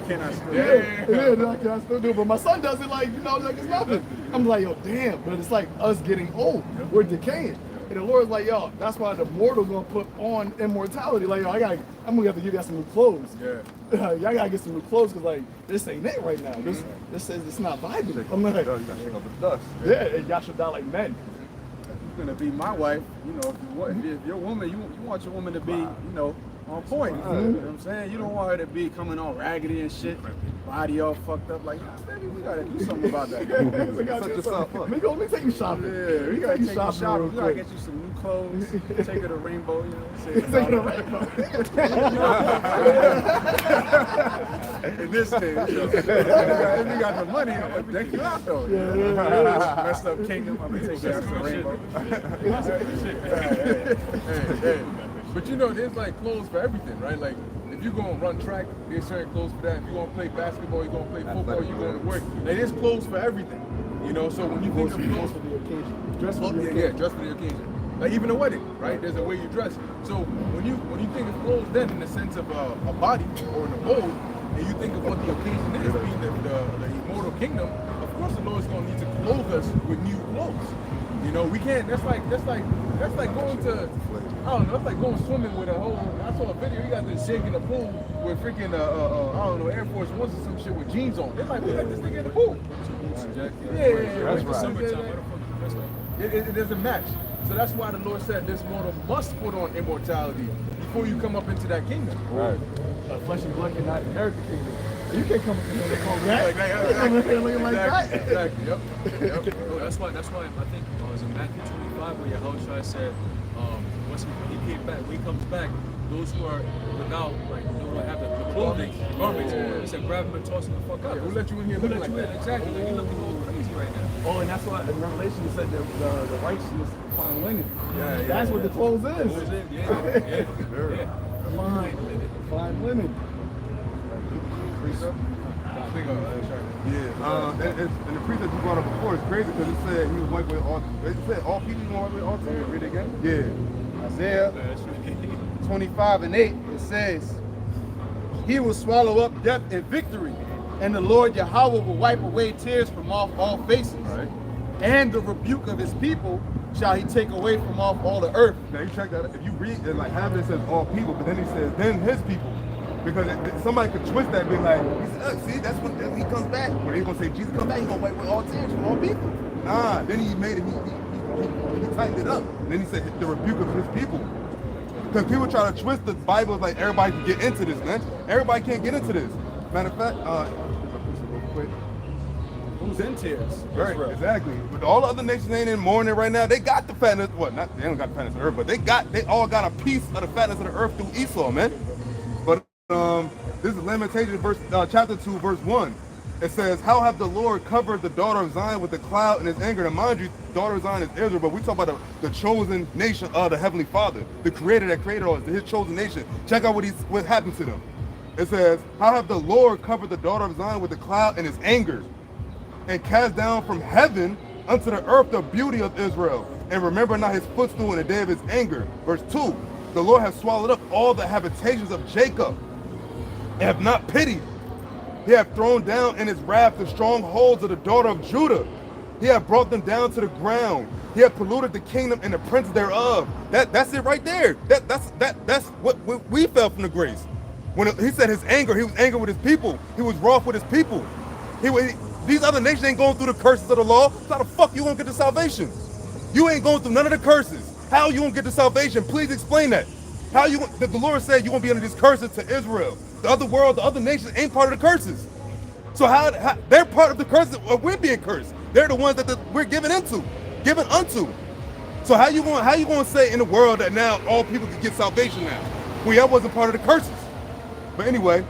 Can I still Can I still do it? But my son does it like, like it's nothing. I'm like, yo, damn. But it's like us getting old. We're decaying. And the Lord's like, yo, that's why the mortal gonna put on immortality. Like, yo, I'm gonna have to give you some new clothes. Yeah. Y'all gotta get some new clothes because like this ain't it right now. This says it's not vibing. I'm like, You gotta take off the dust. yeah, and y'all should die like men. You're gonna be my wife, if your woman, you want your woman to be, On point. You know what I'm saying? You don't want her to be coming all raggedy and shit, body all fucked up. Like, nah, baby, we gotta do something about that. We gotta do something. Let me take you shopping. Yeah, we gotta take you shopping. We gotta get you some new clothes. Take her to Rainbow. You know what I'm saying? Take her to Rainbow. In this case, if you got the money, I'm gonna take you out though. Messed up kingdom. I'm gonna take you out to Rainbow. Hey. But you know, there's like clothes for everything, right? Like if you're gonna run track, there's certain clothes for that. If you're gonna play basketball, you're gonna play football, you're going to work. Like there's clothes for everything. You know, so when you think of clothes for the occasion, dress for the occasion. Dress for the occasion. Like even a wedding, right? There's a way you dress. So when you think of clothes, then in the sense of a body or in a mold, and you think of what the occasion is, being the immortal kingdom, of course the Lord's gonna need to clothe us with new clothes. You know, we can't. That's like going to. I don't know. That's like going swimming with a whole. I saw a video. You got this jig in the pool with freaking I don't know, Air Force Ones or some shit with jeans on. They're like, we got this nigga in the pool. Yeah. That's right. It doesn't match. So that's why the Lord said this mortal must put on immortality before you come up into that kingdom. Right. Flesh and blood cannot inherit the kingdom. You can't come up in there like that. Looking like that. Exactly. Yep. That's why I think it was in Matthew 25 where Yahawashi said, once he came back, when he comes back, those who are without, like, who have the clothing, garments, he said, grab them and toss them the fuck out. Who let you in here looking like that? Exactly. Like, you're looking all crazy right now. Oh, and that's why in Revelation it said that the righteousness fine linen. Yeah, That's what the clothes is. Fine linen. Fine linen. Yeah, and the precept you brought up before is crazy because it said he was wiped away all. It said all people were wiped away all tears. Read it again. Yeah. Isaiah 25:8, it says, he will swallow up death and victory, and the Lord Yahawah will wipe away tears from off all faces. Right. And the rebuke of his people shall he take away from off all the earth. Now you check that. If you read it, like half of it says all people, but then he says then his people, because somebody could twist that, and be like, he said, see, that's when he comes back. When he's gonna say Jesus come back, he's gonna wipe away all tears from all people. Nah, then he made it. He tightened it up. And then he said the rebuke of his people. Because people try to twist the Bible like everybody can get into this, man. Everybody can't get into this. Matter of fact, real quick. Who's in tears? Right, exactly. But all the other nations ain't in mourning right now. They got the fatness. Well, not they don't got the fatness of the earth, but they all got a piece of the fatness of the earth through Esau, man. But this is Lamentations chapter 2, verse 1. It says, how have the Lord covered the daughter of Zion with a cloud in his anger? Now mind you, daughter of Zion is Israel, but we talk about the chosen nation of the Heavenly Father, the creator that created all, his chosen nation. Check out what happened to them. It says, how have the Lord covered the daughter of Zion with a cloud in his anger, and cast down from heaven unto the earth the beauty of Israel, and remember not his footstool in the day of his anger. Verse 2, the Lord has swallowed up all the habitations of Jacob, and have not pitied. He hath thrown down in his wrath the strongholds of the daughter of Judah. He hath brought them down to the ground. He hath polluted the kingdom and the prince thereof. That's it right there. That's what we fell from the grace. When he said his anger, he was angry with his people. He was wroth with his people. These other nations ain't going through the curses of the law. So how the fuck you gonna get the salvation? You ain't going through none of the curses. How you gonna get the salvation? Please explain that. How you? The Lord said you're gonna be under these curses to Israel. The other world, the other nations ain't part of the curses. So how they're part of the curses? Or we're being cursed. They're the ones that we're given unto. So how you gonna say in the world that now all people can get salvation now? Well, that wasn't part of the curses. But anyway,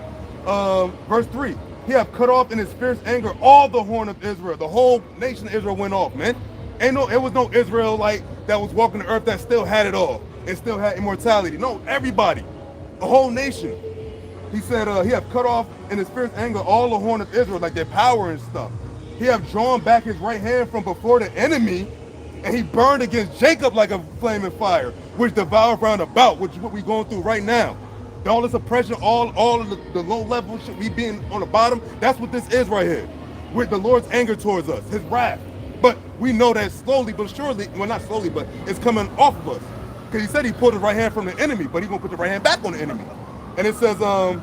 verse 3. He have cut off in his fierce anger all the horn of Israel. The whole nation of Israel went off, man. It was no Israelite that was walking the earth that still had it all and still had immortality. No, everybody, the whole nation. He said he have cut off in his fierce anger all the horn of Israel, like their power and stuff. He have drawn back his right hand from before the enemy, and he burned against Jacob like a flaming fire, which devoured round about, which is what we're going through right now. All this oppression, all of the low level shit, we being on the bottom, that's what this is right here. With the Lord's anger towards us, his wrath. But we know that slowly but surely, well not slowly, but it's coming off of us. Because he said he pulled his right hand from the enemy, but he's gonna put the right hand back on the enemy. And it says, around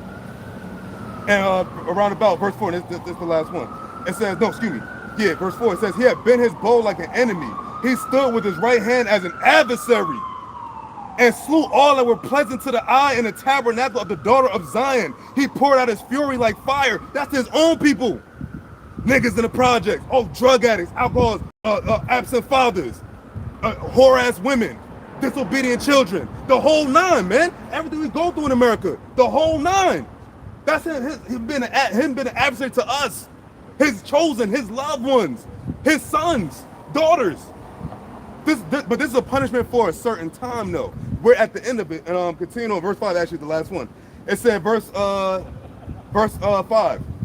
about verse 4, this is the last one. It says, no, excuse me. Yeah, verse 4, it says, he had bent his bow like an enemy. He stood with his right hand as an adversary. and slew all that were pleasant to the eye in the tabernacle of the daughter of Zion. He poured out his fury like fire. That's his own people. Niggas in the projects, drug addicts, alcoholics, absent fathers, whore-ass women, disobedient children, the whole nine, man. Everything we go through in America, the whole nine. That's him being an adversary to us, his chosen, his loved ones, his sons, daughters. But this is a punishment for a certain time, though. We're at the end of it, and continue on verse 5. Actually, the last one. It said, verse 5.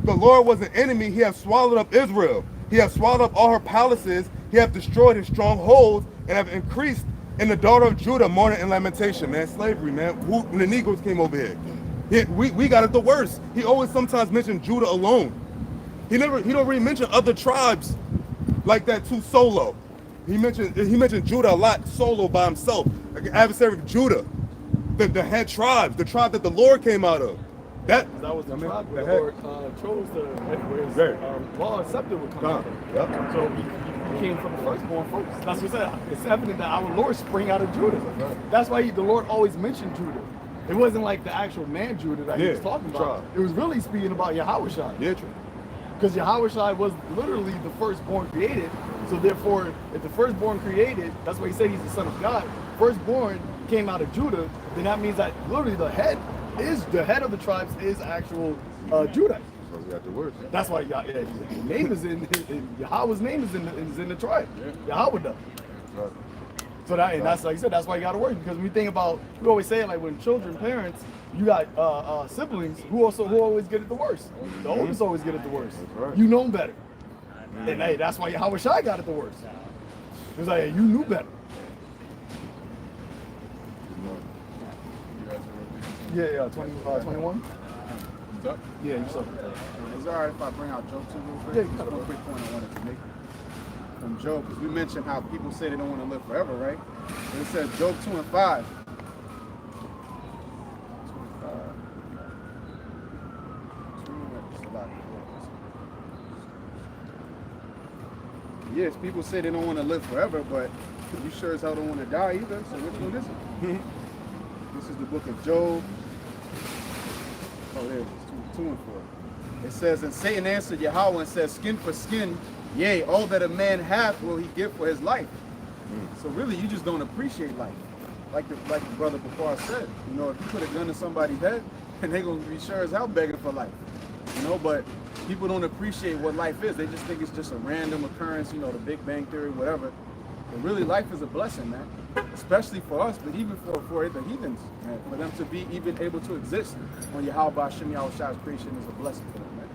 The Lord was an enemy; he hath swallowed up Israel. He hath swallowed up all her palaces. He hath destroyed his strongholds, and have increased in the daughter of Judah mourning and lamentation. Man, slavery, man. When the Negroes came over here, we got it the worst. He always sometimes mentioned Judah alone. He don't really mention other tribes like that too solo. He mentioned Judah a lot solo by himself, like an adversary of Judah, the head tribes, the tribe that the Lord came out of. That was the tribe where the Lord chose where his law and scepter would come out of. Yep. So he came from the firstborn first. That's what I said. It's evident that our Lord sprang out of Judah. Right. That's why the Lord always mentioned Judah. It wasn't like the actual man Judah that he was talking about. It was really speaking about YAHAWASHI. Yeah, true. Because YAHAWASHI was literally the firstborn created. So therefore, if the firstborn created, that's why he said he's the son of God. Firstborn came out of Judah, then that means that literally the head of the tribes is actual Judah. So we got the words. That's why his name is in Yahweh's name is in the tribe. Yahweh does. Right. So that's like you said, that's why you got to work, because we think about, we always say like when children, parents, you got siblings who always get it the worst. The oldest always get it the worst. Right. You know better. And hey, that's why YAHAWASHI got it the worst. It was like, hey, you knew better. Yeah, 21. Yeah, you saw it. Is it alright if I bring out Job too real quick? Yeah, Just one quick point I wanted to make from Job, because we mentioned how people say they don't want to live forever, right? And it says Job 2 and 5. Yes, people say they don't want to live forever, but you sure as hell don't want to die either. So which one is it? This is the book of Job. Oh, there it is, 2 and 4. It says, and Satan answered Yahweh and said, skin for skin, yea, all that a man hath will he give for his life. So really, you just don't appreciate life. Like the brother before said, you know, if you put a gun in somebody's head, and they're going to be sure as hell begging for life. You know, but people don't appreciate what life is. They just think it's just a random occurrence, you know, the Big Bang Theory, whatever. But really, life is a blessing, man. Especially for us, but even for the heathens, man. For them to be even able to exist on YAHAWASHI's creation is a blessing for them, man.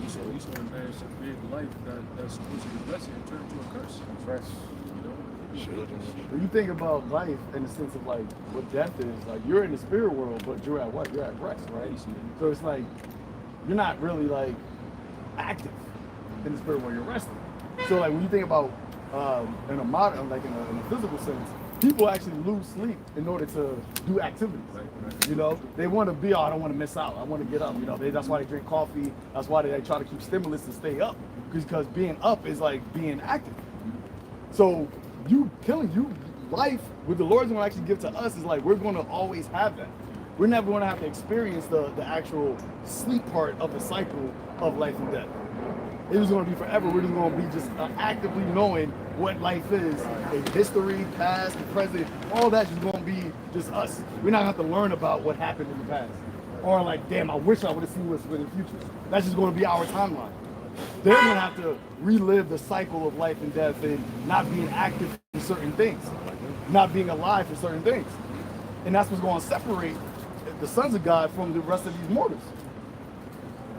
You saw the man should create life that's supposed to be a blessing and turn into a curse. That's right. You know? When you think about life in the sense of like what death is, like you're in the spirit world, but you're at what? You're at rest, right? So it's like you're not really like active in the spirit world, you're resting. So like when you think about in a modern, like in a physical sense, people actually lose sleep in order to do activities. Right. You know, they want to be, I don't want to miss out. I want to get up. You know, that's why they drink coffee. That's why they try to keep stimulus to stay up, because being up is like being active. So life with the Lord's going to actually give to us is like we're going to always have that. We're never going to have to experience the actual sleep part of the cycle of life and death. It was going to be forever. We're just going to be just actively knowing what life is. In history, past, present, all that's just going to be just us. We're not going to have to learn about what happened in the past. Or like, damn, I wish I would have seen what's in the future. That's just going to be our timeline. They're going to have to relive the cycle of life and death and not being active for certain things. Not being alive for certain things. And that's what's going to separate the sons of God from the rest of these mortals.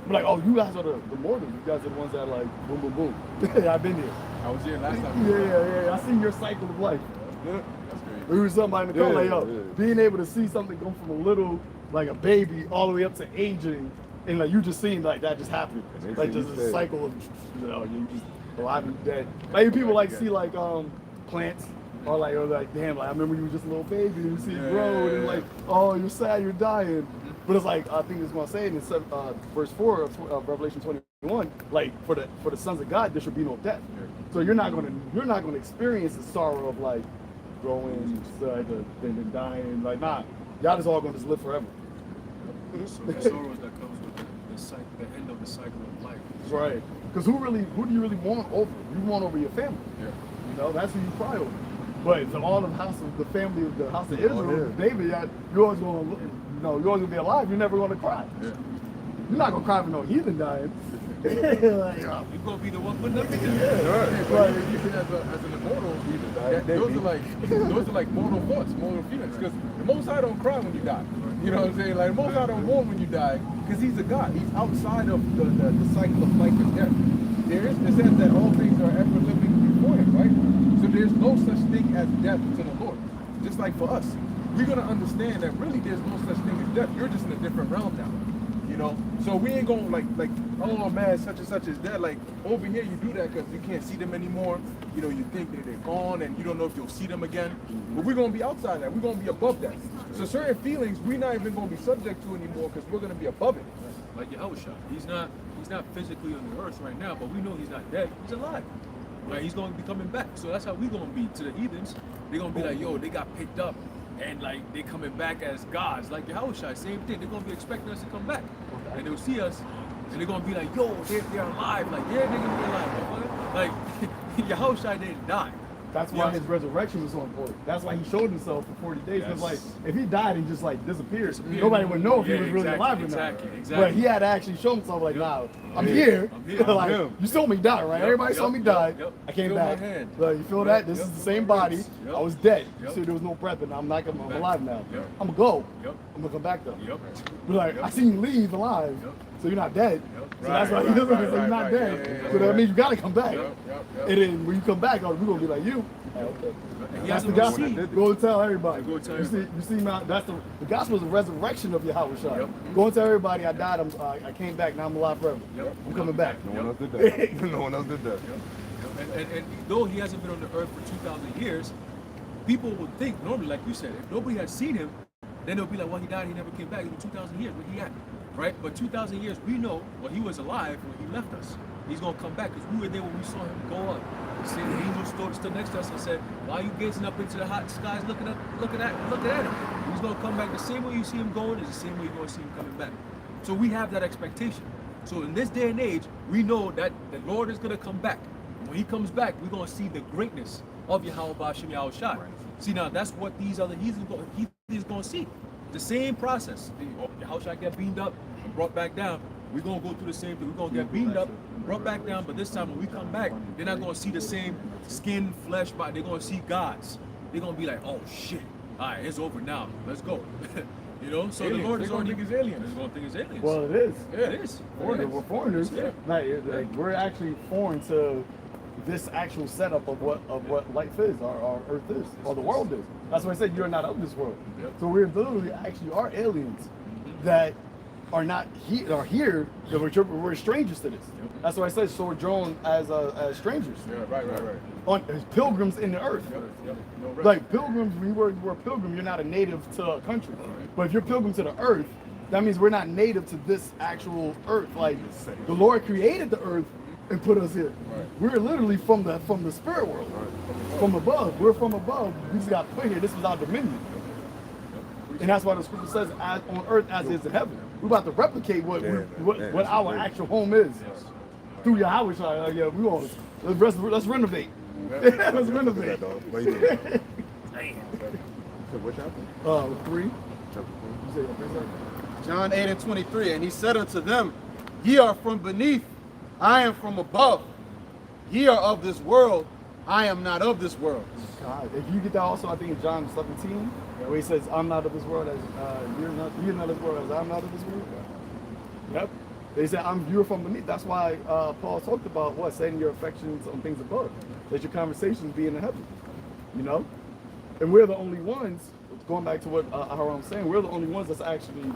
We're like, oh, you guys are the mortals. You guys are the ones that like, boom, boom, boom. I've been here. I was here last time. Yeah. I seen your cycle of life. That's great. We were somebody in the car, like, yo, being able to see something go from a little, like a baby, all the way up to aging, and like you just seen like that just happen. Like just a cycle of, you know, you just alive and dead. Like people like see like plants. Or like, damn, like I remember you were just a little baby and you see it grow and like, oh, you're sad, you're dying. But it's like, I think it's going to say in verse 4 of Revelation 21, like for the sons of God, there should be no death. So you're not going to experience the sorrow of like growing, then dying. Like, nah, y'all just all gonna just live forever. So the sorrows that comes with the end of the cycle of life. Right. Because who do you really want over? You want over your family. Yeah. You know, that's who you cry over. But to all of the family of the house of Israel, David, you're always gonna look, you're always gonna be alive. You're never gonna cry. Yeah. You're not gonna cry for no heathen dying. Like, You're gonna be the one putting up with it. But you can as an immortal, those are like mortal thoughts, mortal feelings. Because the Most High don't cry when you die. You know what I'm saying? Like the Most High don't mourn when you die, because He's a God. He's outside of the cycle of life and death. It says that all things are ever living before Him, right? So there's no such thing as death to the Lord. Just like for us, we're gonna understand that really there's no such thing as death. You're just in a different realm now. You know, so we ain't gonna like, oh man, such and such is dead. Like over here, you do that because you can't see them anymore. You know, you think that they're gone, and you don't know if you'll see them again. But we're gonna be outside that. We're gonna be above that. So certain feelings we're not even gonna be subject to anymore, because we're gonna be above it. Like YAHAWASHI. He's not physically on the earth right now, but we know He's not dead. He's alive. Right? He's gonna be coming back. So that's how we gonna be to the heathens. They're gonna be like, yo, they got picked up. And like they coming back as gods, like YAHAWASHI, same thing. They're gonna be expecting us to come back, and they'll see us, and they're gonna be like, "Yo, they're alive!" Like, yeah, they're gonna be alive. Motherfucker. Like YAHAWASHI didn't die. that's why His resurrection was so important. That's why He showed Himself for 40 days. Because like, if He died and just like disappeared, nobody would know if He was really alive or not. But He had to actually show Himself like, nah, I'm here. Like, you saw me die, right? Everybody saw me die. I came back. Like, you feel that? This is the same body. I was dead. So there was no breath, and I'm alive now. I'm gonna go. I'm gonna come back though. But like, I seen you leave alive. So you're not dead. So that's why He doesn't say you're not dead. So that means you gotta come back. And then when you come back, we're gonna be like you. Okay. That's the gospel. Go and tell everybody. You see, now that's the gospel is the resurrection of YAHAWASHI. Go and tell everybody I died. I came back. Now I'm alive forever. I'm coming back. No one else did that. No one else did that. And though He hasn't been on the earth for 2,000 years, people would think normally, like you said, if nobody had seen Him, then they'll be like, well, He died. He never came back. It was 2,000 years. Where He at? Right? But 2,000 years, we know, well, He was alive when He left us. He's gonna come back because we were there when we saw Him go up. See, the angel stood next to us and said, "Why are you gazing up into the hot skies, looking at Him? He's gonna come back the same way you see Him going is the same way you're gonna see Him coming back." So we have that expectation. So in this day and age, we know that the Lord is gonna come back. When He comes back, we're gonna see the greatness of YAHAWASHI. See, now that's what these other heathens gonna see. The same process. YAHAWASHI get beamed up and brought back down. We're gonna go through the same thing. We're gonna get beamed up, brought back down, but this time when we come back, they're not gonna see the same skin, flesh, body. They're gonna see gods. They're gonna be like, oh shit, all right, it's over now. Let's go. You know, so aliens. the Lord is They're already gonna think it's aliens. They're gonna think it's aliens. Well, it is. Yeah, it is. We're foreigners. Yeah. Like, we're actually foreign to this actual setup of what life is, our earth is, or the world is. That's why I said you're not of this world. Yep. So we're literally actually are aliens that are not here. That we're strangers to this. Yep. That's why I said sojourn as strangers. Yeah, right. As pilgrims in the earth. Yep. No rest. Like pilgrims, when you're a pilgrim, you're not a native to a country. But if you're pilgrim to the earth, that means we're not native to this actual earth. Like the Lord created the earth and put us here. We're literally from the spirit world, from above. We're from above. We just got put here. This was our dominion. And that's why the scripture says, as on earth as is in heaven. We're about to replicate what our actual home is. Through YAHAWASHI. Like, yeah, we want let's renovate. Let's renovate. What chapter? 3. John 8:23, and He said unto them, Ye are from beneath, I am from above. Ye are of this world, I am not of this world. God, if you get that also, I think in John 17, where He says, I'm not of this world as you're not of this world as I'm not of this world. Yep. They said, you're from beneath. That's why Paul talked about setting your affections on things above. Let your conversations be in the heaven. You know? And we're the only ones, going back to what Aharon was saying, we're the only ones that's actually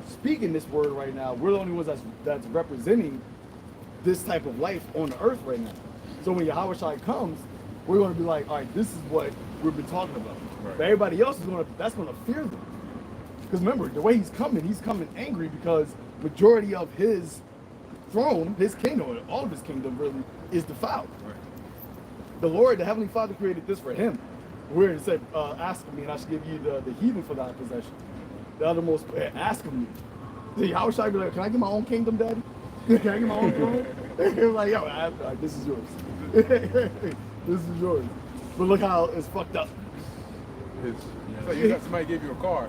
speaking this word right now. We're the only ones that's representing this type of life on the earth right now. So when YAHAWASHI comes, we're going to be like, all right, this is what we've been talking about. Right. But everybody else is going to fear them. Because remember, the way he's coming angry because majority of his throne, his kingdom, all of his kingdom really is defiled. Right. The Lord, the Heavenly Father created this for him. where it said, ask of me and I should give you the heathen for thy possession. The othermost, ask of me. See, how should I be like, can I get my own kingdom, daddy? Can I get my own throne? They're like, yo, this is yours. This is yours. But look how it's fucked up. It's like you got somebody gave you a car,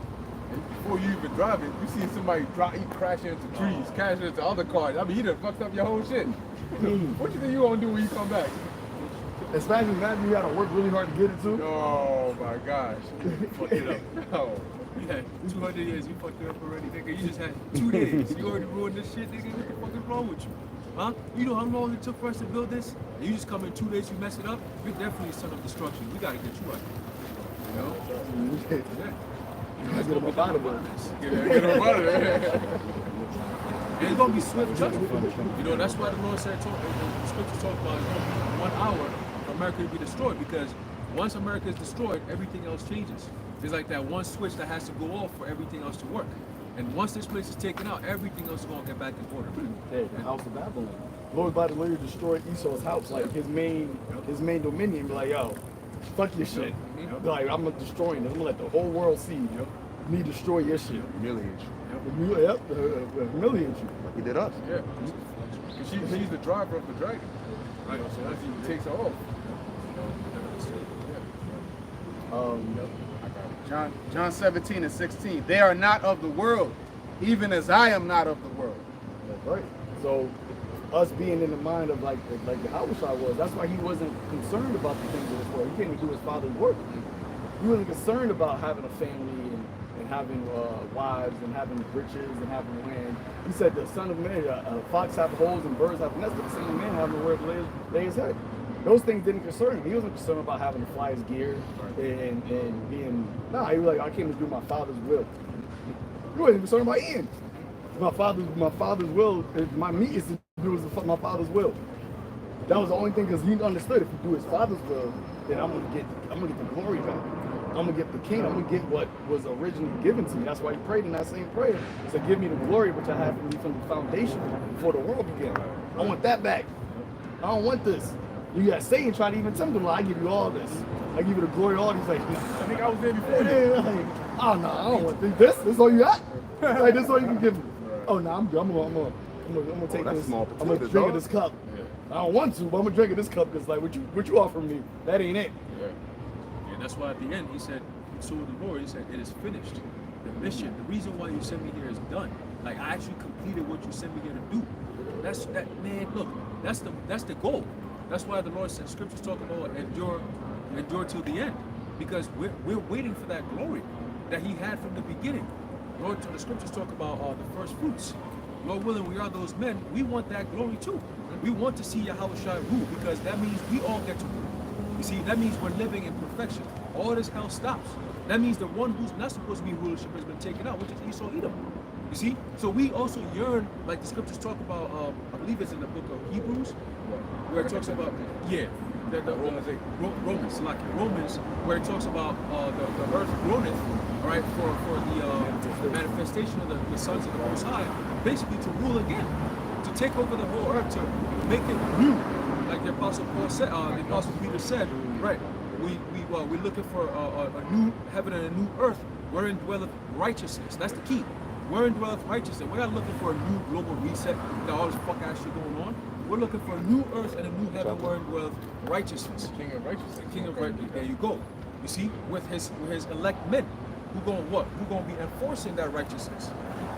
and before you even drive it, you see somebody crashing into trees, crashing into other cars. I mean, you done fucked up your whole shit. What you think you gonna do when you come back? Especially imagine you gotta work really hard to get it too. Oh my gosh. Fucked it up. No. You had 200 years, you fucked it up already, nigga. You just had 2 days. You already ruined this shit, nigga. What the fuck is wrong with you? Huh? You know how long it took for us to build this? And you just come in 2 days, you mess it up? You're definitely a son of destruction. We gotta get you out. You know? Yeah. Let's get up out of it. Get them out of there. And it's gonna be swift judgment. You know, that's why the Lord said, the scriptures talk about it's gonna be 1 hour for America to be destroyed, because once America is destroyed, everything else changes. There's like that one switch that has to go off for everything else to work. And once this place is taken out, everything else is gonna get back in order. Hey, the house of Babylon. Lord's about to literally destroy Esau's house, like his main dominion. Be like, yo, fuck your shit. Like, I'm gonna destroy it. I'm gonna let the whole world see me destroy your shit. Humiliate Yep, humiliate you. He did us. Yeah. She's the driver of the dragon. Right. So that's he takes her off. John 17 and 16. They are not of the world, even as I am not of the world. That's right. So us being in the mind of like YAHAWASHI was, that's why he wasn't concerned about the things of this world. He couldn't do his father's work. He wasn't concerned about having a family and having wives and having riches and having land. He said the son of man, a fox have holes and birds have nests, but the son of man having where to lay his head. Those things didn't concern him. He wasn't concerned about having to fly his gear and being, he was like, I came to do my father's will. He wasn't concerned about eating. My father's will, my meat is to do my father's will. That was the only thing, because he understood if you do his father's will, then I'm gonna get the glory back. I'm gonna get the king. I'm gonna get what was originally given to me. That's why he prayed in that same prayer. He said, give me the glory which I have from you from the foundation before the world began. I want that back. I don't want this. You got Satan trying to even tempt him, like, I give you all this. I give you the glory, all these. Like, I think I was there before you. like, oh no, I don't want this. This is all you got? Like, this is all you can give me. Oh no, I'm good. I'm gonna take this. Small I'm gonna drink of this cup. I don't want to, but I'm gonna drink of this cup because like what you offering me, that ain't it. Yeah. And that's why at the end he said, so the Lord, he said, it is finished. The mission, the reason why you sent me here is done. Like, I actually completed what you sent me here to do. Man, look, that's the goal. That's why the Lord said, scriptures talk about endure till the end, because we're waiting for that glory that he had from the beginning. Lord, the scriptures talk about the first fruits. Lord willing, we are those men. We want that glory too. We want to see YAHAWASHI rule, because that means we all get to rule. You see, that means we're living in perfection. All this hell stops. That means the one who's not supposed to be in rulership has been taken out, which is Esau Edom. You see? So we also yearn, like the scriptures talk about, I believe it's in the book of Hebrews, where it talks about, the Romans, where it talks about the earth groaneth, right, for the manifestation of the sons of the Most High, basically to rule again, to take over the whole earth, to make it new, like the Apostle Paul said, the Apostle Peter said, right? We're looking for a new heaven and a new earth wherein dwelleth righteousness. That's the key. Wherein dwelleth righteousness. We're not looking for a new global reset, that all this fuck ass shit going on. We're looking for a new earth and a new heaven wherein dwelleth righteousness. King of righteousness. The King of righteousness. There you go. You see, with his elect men, who gonna what? Who gonna be enforcing that righteousness?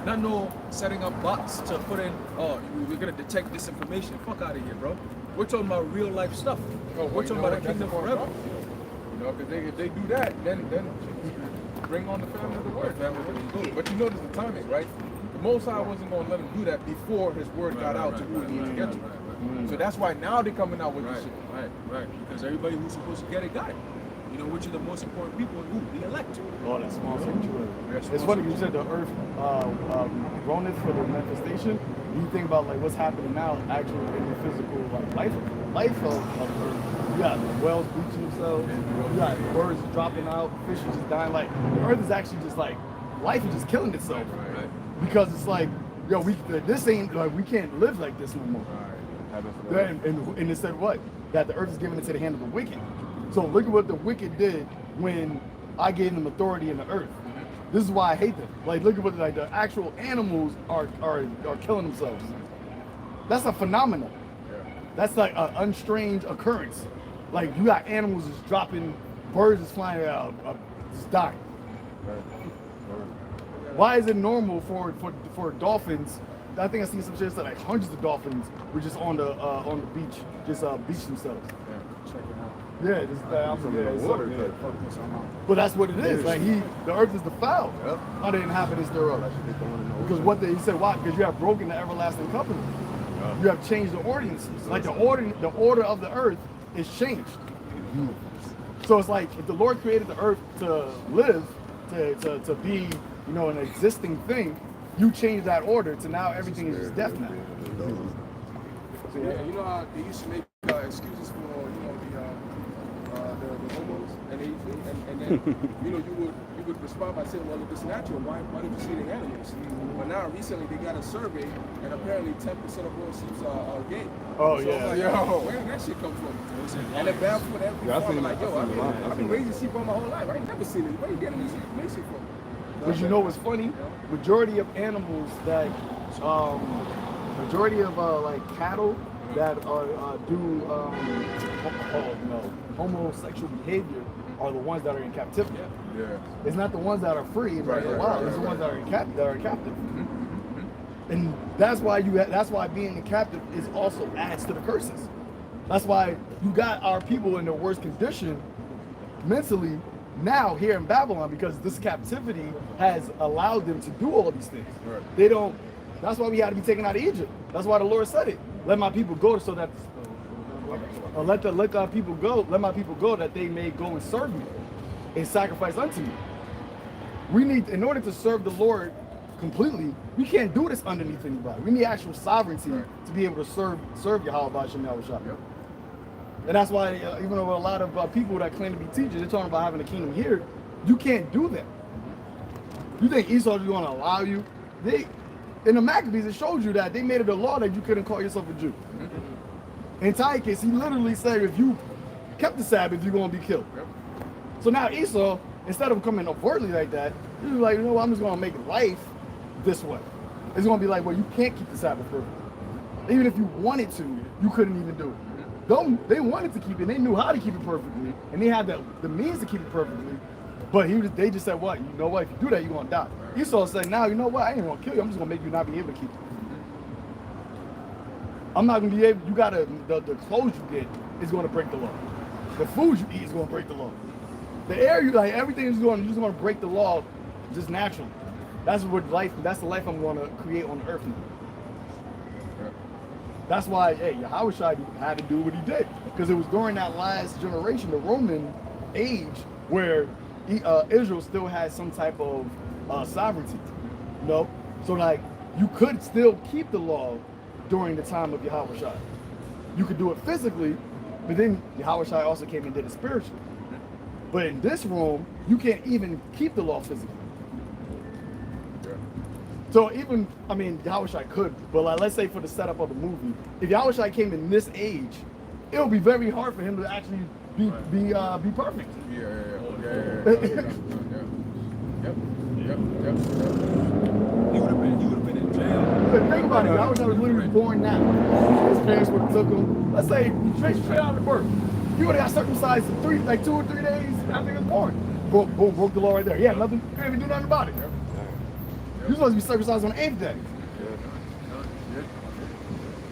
Not no setting up bots to put in. Oh, we're gonna detect disinformation. Fuck out of here, bro. We're talking about real life stuff. We're talking about a kingdom forever. You know, because if they do that, then bring on the family of the word. But you notice the timing, right? The Most High wasn't going to let him do that before his word got out to who he needed to get to. So that's why now they're coming out with this shit. Right. Because everybody who's supposed to get it, got it. You know, which are the most important people? Who? The elect. Oh, that small sanctuary. It's funny you said the earth groaneth for the manifestation. You think about like what's happening now, actually in the physical life of earth. You got whales bleaching themselves. You got birds dropping out. Fish is just dying. Like the earth is actually just like life is just killing itself. Right. Because it's like, yo, this ain't like we can't live like this no more. And it said what? That the earth is given into the hand of the wicked. So look at what the wicked did when I gave them authority in the earth. This is why I hate them. Like, look at what like the actual animals are killing themselves. That's a phenomenon. That's like an unstrange occurrence. Like, you got animals just dropping, birds is flying out, just dying. Why is it normal for dolphins? I think I seen some shit that like hundreds of dolphins were just on the beach, just beach themselves. Yeah, just but that's what it is. Like the earth is defiled. How the inhabitants thereof. Because he said why? Because you have broken the everlasting covenant. You have changed the ordinances. Like the order of the earth is changed. So it's like if the Lord created the earth to live, to be, you know, an existing thing, you change that order to now everything is just death now. So, yeah, you know how they used to make excuses for, you know, the homos and then you know you would respond by saying, well, if it's natural, why don't you see it in animals? But now recently they got a survey and apparently 10% of all sheep are gay. Oh, so yeah. Like, where did that shit come from? And it baffled every farmer. Like, yo, I've been raising sheep all my whole life. I ain't never seen it. Where are you getting these information from? But you know what's funny? Majority of animals that, majority of like cattle that do homosexual behavior are the ones that are in captivity. Yeah. It's not the ones that are free in the wild. It's the ones that are captive. And that's why that's why being a captive is also adds to the curses. That's why you got our people in their worst condition mentally now here in Babylon, because this captivity has allowed them to do all these things. Right. That's why we had to be taken out of Egypt. That's why the Lord said it. Let my people go so that let our people go. Let my people go that they may go and serve me and sacrifice unto me. We need, in order to serve the Lord completely, we can't do this underneath anybody. We need actual sovereignty to be able to serve YAHAWASHI. Yep. And that's why, even though a lot of people that claim to be teachers, they're talking about having a kingdom here, you can't do that. You think Esau is going to allow you? In the Maccabees, it showed you that they made it a law that you couldn't call yourself a Jew. In Antiochus, he literally said, if you kept the Sabbath, you're going to be killed. So now Esau, instead of coming overtly like that, he's like, you know what, I'm just going to make life this way. It's going to be like, well, you can't keep the Sabbath perfectly. Even if you wanted to, you couldn't even do it. They wanted to keep it, they knew how to keep it perfectly, and they had the means to keep it perfectly, but they just said, what, you know what, if you do that, you're going to die. Esau said, now, you know what, I ain't going to kill you, I'm just going to make you not be able to keep it. I'm not going to be able, you got to, the clothes you get is going to break the law. The food you eat is going to break the law. The air you, like, everything is going to break the law just naturally. That's the life I'm going to create on the earth now. That's why, Yahawashi had to do what he did, because it was during that last generation, the Roman age, where Israel still had some type of sovereignty, you know? So like, you could still keep the law during the time of Yahawashi. You could do it physically, but then Yahawashi also came and did it spiritually. But in this room, you can't even keep the law physically. So even, I mean, Yahawashi could, but like, let's say for the setup of the movie, if Yahawashi came in this age, it would be very hard for him to actually be perfect. He would have been in jail. But think about it, Yahawashi was literally born now. His parents would have took him, let's say, straight out of birth. He would have got circumcised in 2 or 3 days after he was born. Boom, broke the law right there. Yeah, nothing, couldn't even do nothing about it. You're supposed to be circumcised on the 8th day.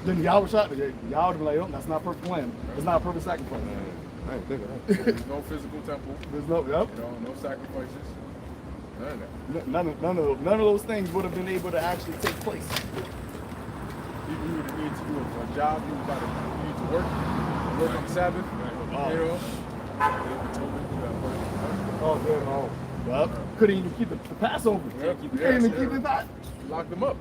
Then Yahawashi would be like, oh, that's not a perfect lamb. It's not a perfect sacrifice. I ain't think of that. There's no physical temple. There's no, No sacrifices. None of those things would have been able to actually take place. You would need to do a job. You need to work on the Sabbath. You know. Oh, yeah, no. Well, couldn't even keep the Passover. You can't even keep it back. Lock them up.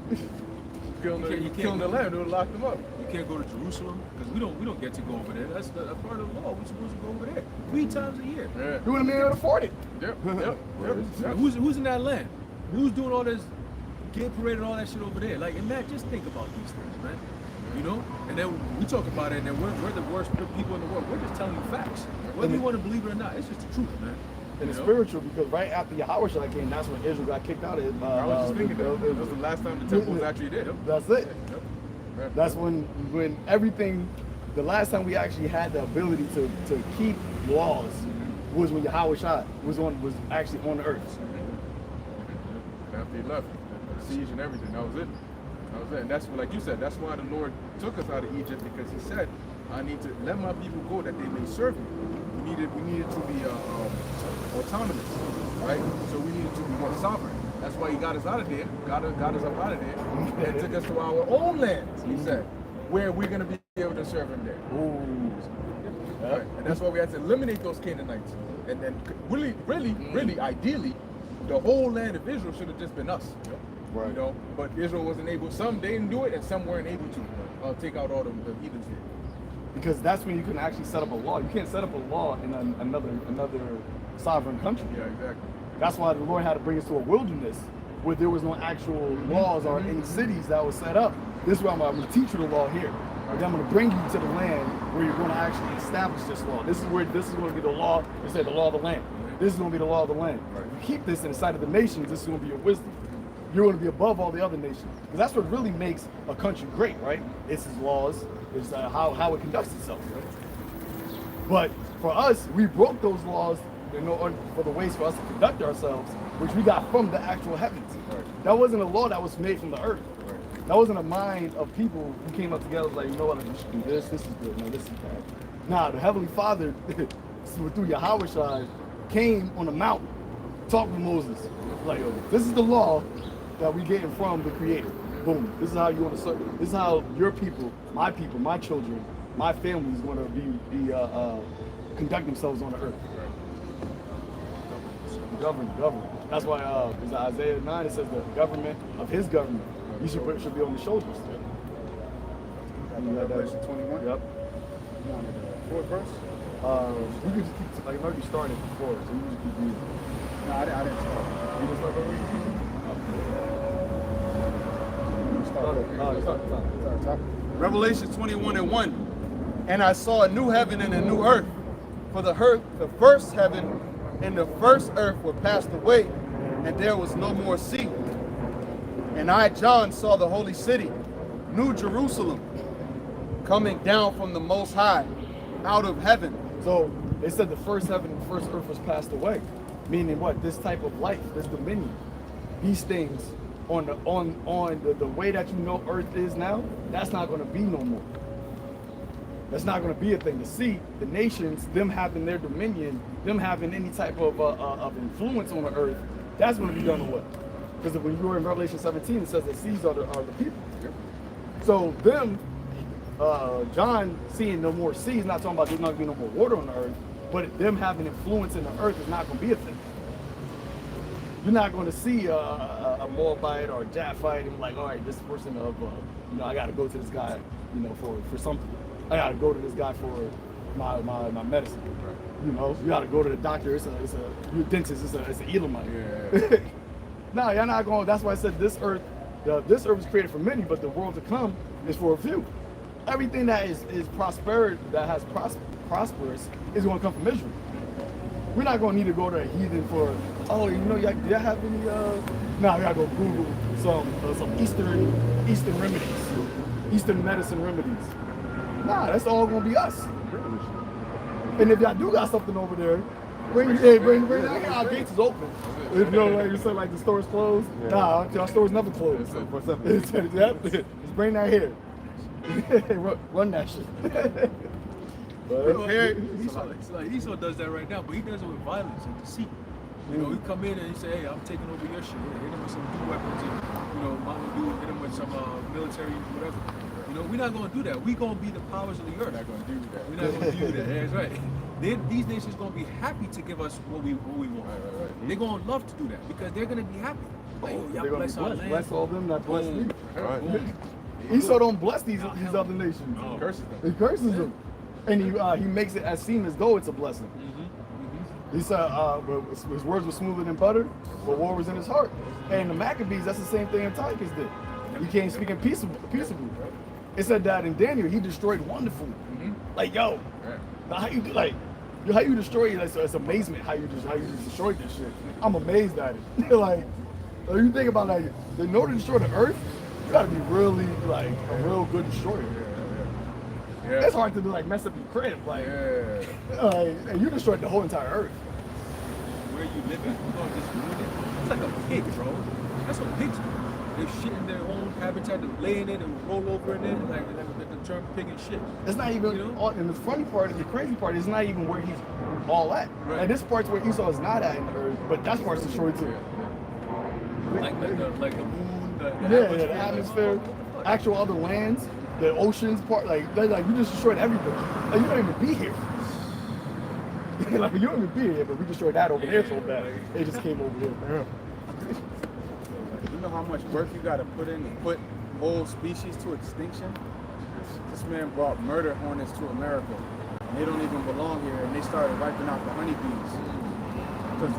Killing the lamb, they would lock them up. You can't go to Jerusalem because we don't get to go over there. That's a part of the law. We're supposed to go over there 3 times a year. Yeah. You wouldn't be able to afford it. Yep. Who's in that land? Who's doing all this gay parade and all that shit over there? Like, and Matt, just think about these things, man. You know? And then we talk about it, and then we're the worst people in the world. We're just telling you facts. Whether you want to believe it or not, it's just the truth, man. in the You know? spiritual, because right after Yahawashi came, that's when Israel got kicked out of. I was just thinking that. It was the last time the temple was actually there. That's it. Yep. Right. That's when everything, the last time we actually had the ability to keep laws was when Yahawashi was actually on the earth. And after he left, the siege and everything, that was it. That was it. And that's what, like you said, that's why the Lord took us out of Egypt, because he said, I need to let my people go that they may serve me. We needed to be autonomous, right? So we needed to be more sovereign. That's why he got us out of there, got us up out of there, and took us to our own lands, he said, where we're going to be able to serve him there. Ooh. Right. And that's why we had to eliminate those Canaanites. And then really, ideally, the whole land of Israel should have just been us. Right. You know, but Israel wasn't able. Some they didn't do it, and some weren't able to take out all the heathens here. Because that's when you can actually set up a law. You can't set up a law in another sovereign country. Yeah, exactly. That's why the Lord had to bring us to a wilderness where there was no actual laws or any cities that was set up. This is why I'm going to teach you the law here. And then I'm going to bring you to the land where you're going to actually establish this law. This is going to be the law. They say the law of the land. This is going to be the law of the land. You keep this in the sight of the nations. This is going to be your wisdom. You're going to be above all the other nations. Because that's what really makes a country great, right? It's its laws. It's how it conducts itself. Right? But for us, we broke those laws in order for the ways for us to conduct ourselves, which we got from the actual heavens. Right. That wasn't a law that was made from the earth. Right. That wasn't a mind of people who came up together like, you know what, we should do this is good, no, this is bad. Nah, the Heavenly Father, through Yahawashi, came on a mountain, talked with Moses. Like, yo, this is the law that we getting from the Creator. Boom. This is how you want to serve. This is how your people, my children, my family is going to be conduct themselves on the earth. Govern. That's why in Isaiah 9 it says the government of his government should be on the shoulders. Revelation 21. Yep. Fourth verse? You can just keep, like, remember you started before, so you can just keep reading. No, I didn't start. You just start reading? Revelation 21:1. And I saw a new heaven and a new earth. For the first heaven and the first earth were passed away, and there was no more sea. And I, John, saw the holy city, New Jerusalem, coming down from the Most High, out of heaven. So they said the first heaven and the first earth was passed away. Meaning what? This type of life, this dominion, these things on the way that you know earth is now, that's not going to be no more. That's not going to be a thing. To see the nations, them having their dominion, them having any type of influence on the earth, that's going to be done away. Because when you go in Revelation 17, it says the seas are the people. So them, John seeing no more seas, not talking about there's not going to be no more water on the earth, but them having influence in the earth is not going to be a thing. You're not going to see a Moabite or a Japhite and like, all right, this person of, I got to go to this guy, for something. I got to go to this guy for my medicine. Right. You got to go to the doctor. You're a dentist. It's an Elamite. Yeah. No, you're not going. That's why I said this earth was created for many, but the world to come is for a few. Everything that is prosperous, that has prosperous, is going to come from Israel. We're not going to need to go to a heathen for, do y'all have any, we got to go Google some Eastern remedies, Eastern medicine remedies. Nah, that's all going to be us. And if y'all do got something over there, bring it. Our gates is open. If like you said, like the store's closed. Yeah. Nah, our store's never closed. Just bring that here. Run that shit. Esau does that right now, but he does it with violence and deceit. He come in and he say, hey, I'm taking over your shit. Hit him with some new weapons and, Mama Dude, hit him with some military, whatever. We're not going to do that. We're going to be the powers of the earth. We're not going to do that. We're not going to do that. That's right. These nations are going to be happy to give us what we want. Right. They're going to love to do that because they're going to be happy. Like, y'all bless our land. Bless all them that bless me. Right. Esau don't bless these other nations. He curses them. He curses them. And he makes it as seem as though it's a blessing. He said his words were smoother than butter, but war was in his heart. And the Maccabees, that's the same thing Antiochus did. He came speaking peaceably. It said that in Daniel, he destroyed wonderfully. Like, yo, how you do, like, how you destroy it, it's amazement how you just destroyed this shit. I'm amazed at it. Like, you think about like, in order to destroy the earth, you gotta be really like a real good destroyer. Yeah. It's hard to do like mess up your crib, like, and you destroyed the whole entire earth. Where you live at, you don't just ruin it. It's like a pig, bro. That's what pigs do. They shit in their own habitat, they lay in it and roll over in it, like the term pig and shit. It's not even, and the funny part, the crazy part, is not even where he's all at. Right. Like this part's where Esau is not at in the earth, but that part's destroyed too. Like the moon, the The atmosphere, actual other lands, the oceans part, like you just destroyed everything. Like you don't even be here. Like you don't even be here, but we destroyed that over there so bad. They just came over here. You know how much work you got to put in to put whole species to extinction? This man brought murder hornets to America. And they don't even belong here, and they started wiping out the honeybees. Because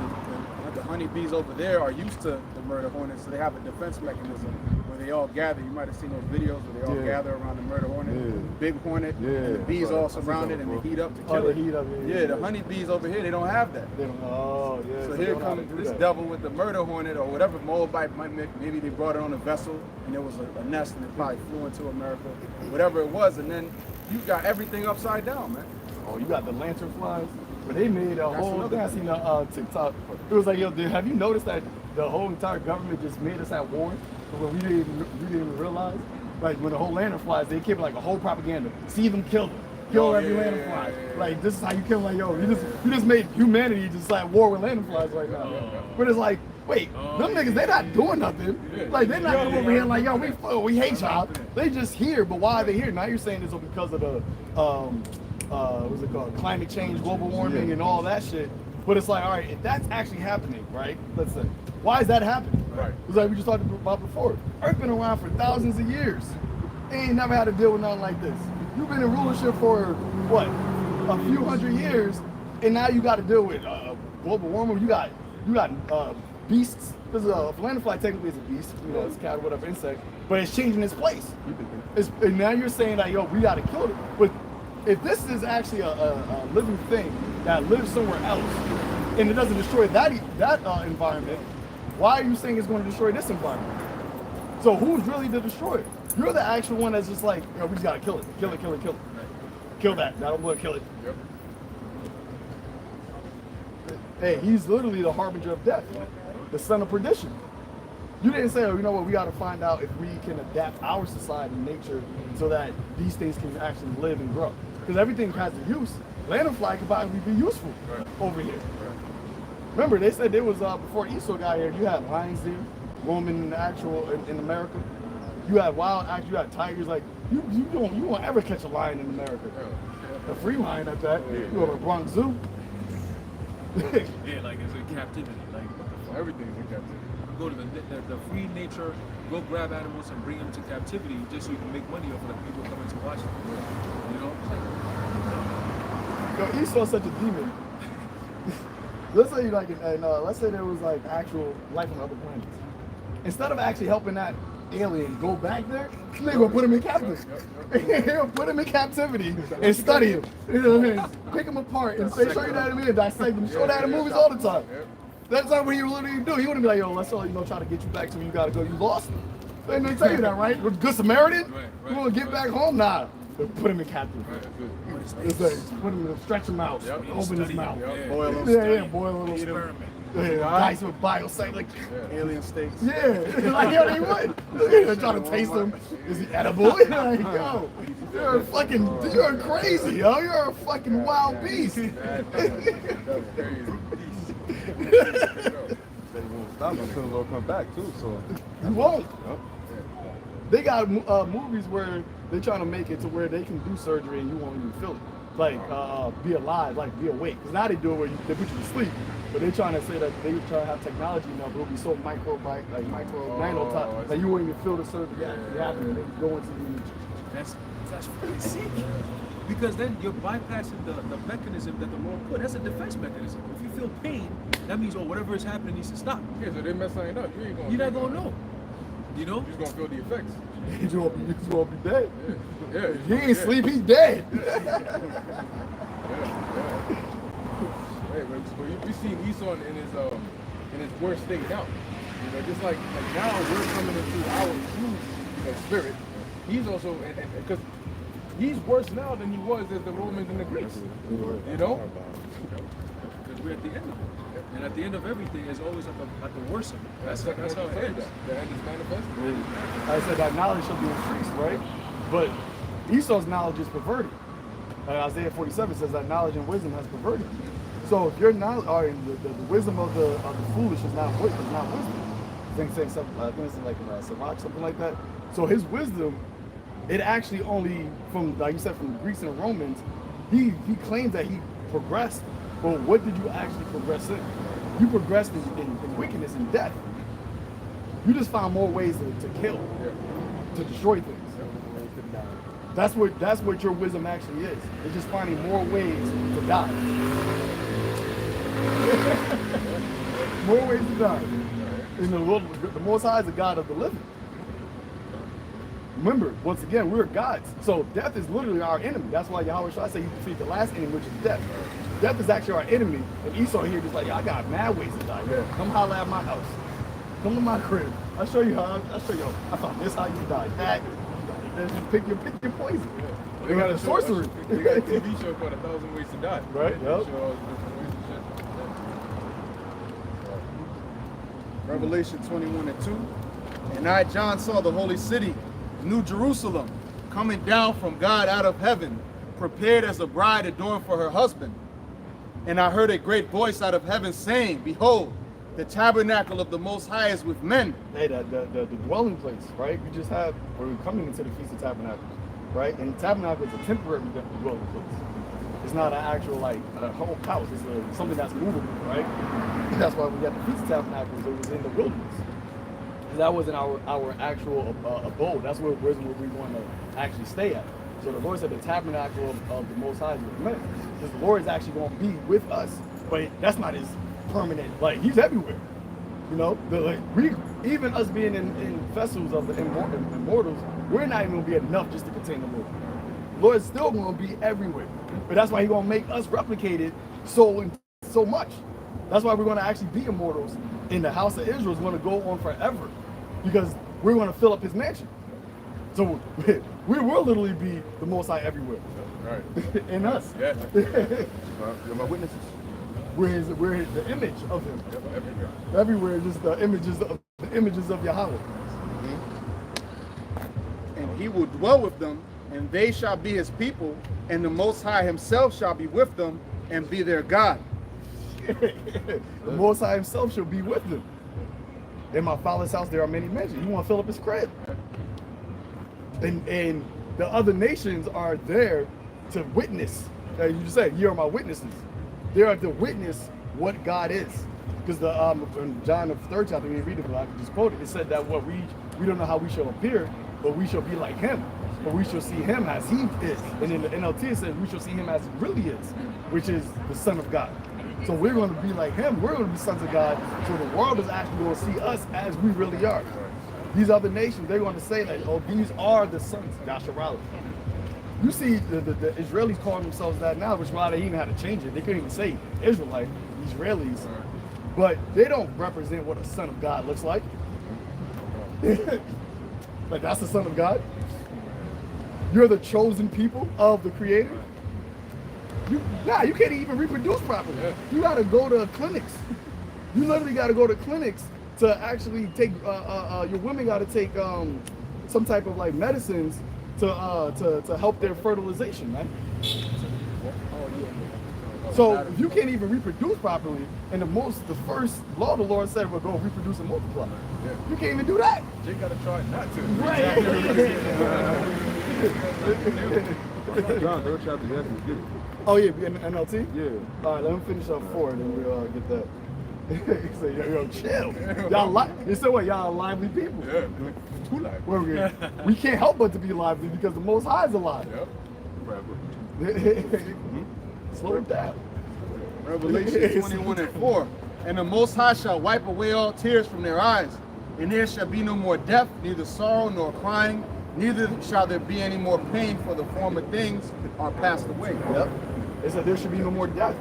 the honeybees over there are used to the murder hornets, so they have a defense mechanism where they all gather. You might have seen those videos where they all gather around the murder hornet, big hornet, and the bees all surrounded and they heat up to kill it. The honeybees over here, they don't have that. So here comes this devil with the murder hornet or whatever Moabite, maybe they brought it on a vessel and it was a nest and it probably flew into America, whatever it was, and then you got everything upside down, man. Oh, you got the lantern flies. But they made a whole thing. I seen a TikTok. It was like, yo, dude, have you noticed that the whole entire government just made us at war? When we didn't even realize. Like when the whole lantern flies, they keep like a whole propaganda. See them, kill them. Kill every lantern fly. Like this is how you kill like, yo, you just made humanity just like war with lantern flies right now. But it's like, wait, them niggas, they not doing nothing. Like they're not coming over here like, yo, we hate y'all. They just here, but why are they here? Now you're saying it's because of the what's it called? Climate change, global warming, and all that shit. But it's like, all right, if that's actually happening, right? Let's say, why is that happening? Right. It's like we just talked about before. Earth's been around for thousands of years. They ain't never had to deal with nothing like this. You've been in rulership for what, a few hundred years, and now you got to deal with global warming. You got beasts. Because a fly technically is a beast, it's a cat or whatever insect, but it's changing its place. And now you're saying that, yo, we got to kill it. But if this is actually a living thing that lives somewhere else, and it doesn't destroy that environment, why are you saying it's going to destroy this environment? So who's really the destroyer? You're the actual one that's just like, we just got to kill it. Kill it, kill it, kill it. Kill that. I don't want to kill it. Yep. Hey, he's literally the harbinger of death, the son of perdition. You didn't say, you know what, we got to find out if we can adapt our society and nature so that these things can actually live and grow. Because everything has a use. Lanternfly could probably be useful over here. Remember, they said there was, before Esau got here, you had lions there, roaming in America. You had wild actors, you had tigers. Like, you won't ever catch a lion in America. A free lion at that. You go to a Bronx Zoo. Yeah, like it's in captivity. Like Everything's in captivity. go to the free nature, go grab animals and bring them to captivity just so you can make money off of the people coming to watch them. You know? Yo, Esau's such a demon. Let's say let's say there was like actual life on other planets. Instead of actually helping that alien go back there, they gonna put him in captivity. They'll put him in captivity and study him. You know what I mean? Pick him apart and say, show you that in me and dissect him. Show that in movies all the time. That's not what he literally do. He wouldn't be like, yo, let's all try to get you back to where you gotta go. You lost. They didn't tell you that, right? With Good Samaritan? You wanna get back home? Nah. Put him in captivity. It's like, put him in, stretch him out, open his mouth. Boil them. Boil a little experiment. Dice with biosite, like Alien steaks. like yo, they would. They're trying to taste them. Is he edible? Like, yo, you're crazy, yo. You're a fucking wild beast. They won't stop until they'll come back too. So You won't. They got movies where they're trying to make it to where they can do surgery and you won't even feel it. Like be alive, like be awake. Because now they do it where they put you to sleep. But they're trying to say that they try to have technology now, but it'll be so micro nano type that you won't even feel the surgery actually happening. They go into the That's pretty sick. Because then you're bypassing the mechanism that the Lord put. That's a defense mechanism. If you feel pain, that means whatever is happening needs to stop. Yeah, so they mess something up. You're not gonna know. You know? You're just gonna feel the effects. he's gonna be dead. Yeah. He ain't sleep, he's dead. we seen Esau in his worst state now. You know, just like now we're coming into our true spirit. He's also because he's worse now than he was as the Romans and the Greeks. You know, Because we're at the end of it. And at the end of everything is always at the worst of it. That's how it ends. The end is manifest. I said that knowledge shall be increased, right? But Esau's knowledge is perverted. Isaiah 47 says that knowledge and wisdom has perverted. So if your knowledge, or the wisdom of the foolish is not wisdom. I think saying something like Sirach, something like that. So his wisdom, it actually only from, like you said, from the Greeks and the Romans, he claims that he progressed. But what did you actually progress in? You progressed in wickedness and death. You just found more ways to kill, to destroy things. That's what your wisdom actually is. It's just finding more ways to die. More ways to die. And the Most High is the God of the living. Remember, once again, we're gods. So death is literally our enemy. That's why YAHAWASHI say you defeat the last enemy, which is death. Death is actually our enemy. And Esau here just like, I got mad ways to die. Come holler at my house. Come to my crib. I'll show you how. I found this how you die. That. Then just pick your poison. They got a sorcery. They got a TV show called 1,000 Ways to Die. Right. Yep. Revelation 21:2. And I, John, saw the holy city, New Jerusalem, coming down from God out of heaven, prepared as a bride adorned for her husband. And I heard a great voice out of heaven saying, Behold, the tabernacle of the Most High is with men. Hey, the dwelling place, right? We just have, we're coming into the Feast of Tabernacles, right? And tabernacle is a temporary dwelling place. It's not an actual, like, a whole house. It's something that's movable, right? That's why we got the Feast of Tabernacles. It was in the wilderness. That wasn't our actual abode. That's where we want to actually stay at. So the Lord said the tabernacle of the Most High is with men. Because the Lord is actually going to be with us, but that's not his permanent, like, he's everywhere. You know, even us being in vessels of the immortals, we're not even going to be enough just to contain the Lord. The Lord is still going to be everywhere. But that's why he's going to make us replicate it so much. That's why we're going to actually be immortals. And the house of Israel is going to go on forever because we're going to fill up his mansion. So we will literally be the Most High everywhere. Right. In us. Yeah. You're my witnesses. We're the image of him. Everywhere. Everywhere, just the images of Yahweh. And he will dwell with them, and they shall be his people, and the Most High himself shall be with them and be their God. The Most High himself shall be with them. In my Father's house there are many mansions. You want to fill up his crib. And the other nations are there to witness. You just said, you are my witnesses. They are to witness what God is. Because in John the 3rd chapter, we read it, but I can just quote it. It said that what we don't know how we shall appear, but we shall be like him. But we shall see him as he is. And in the NLT it says we shall see him as he really is, which is the Son of God. So we're going to be like him. We're going to be sons of God. So the world is actually going to see us as we really are. These other nations, they're going to say that, oh, these are the sons of Yasharala. You see the Israelis calling themselves that now, which is why they even had to change it. They couldn't even say Israelite, Israelis. But they don't represent what a son of God looks like. Like, that's the son of God. You're the chosen people of the Creator. You can't even reproduce properly. You got to go to clinics. You literally got to go to clinics to actually take. Your women got to take some type of like medicines to help their fertilization, right? So if you can't even reproduce properly, and the first law the Lord said we're going to reproduce and multiply. You can't even do that. You got to try not to. Right. John, 3rd chapter, yes, we get it. Oh yeah, NLT? Yeah. All right, let me finish up 4 and then we'll get that. He said, yo, chill. Y'all y'all lively people. Yeah, too lively. Well, we can't help but to be lively because the Most High is alive. Yep. Slow it down. Revelation 21:4. And the Most High shall wipe away all tears from their eyes, and there shall be no more death, neither sorrow nor crying, neither shall there be any more pain, for the former things are passed away. Yep. It said there should be no more death.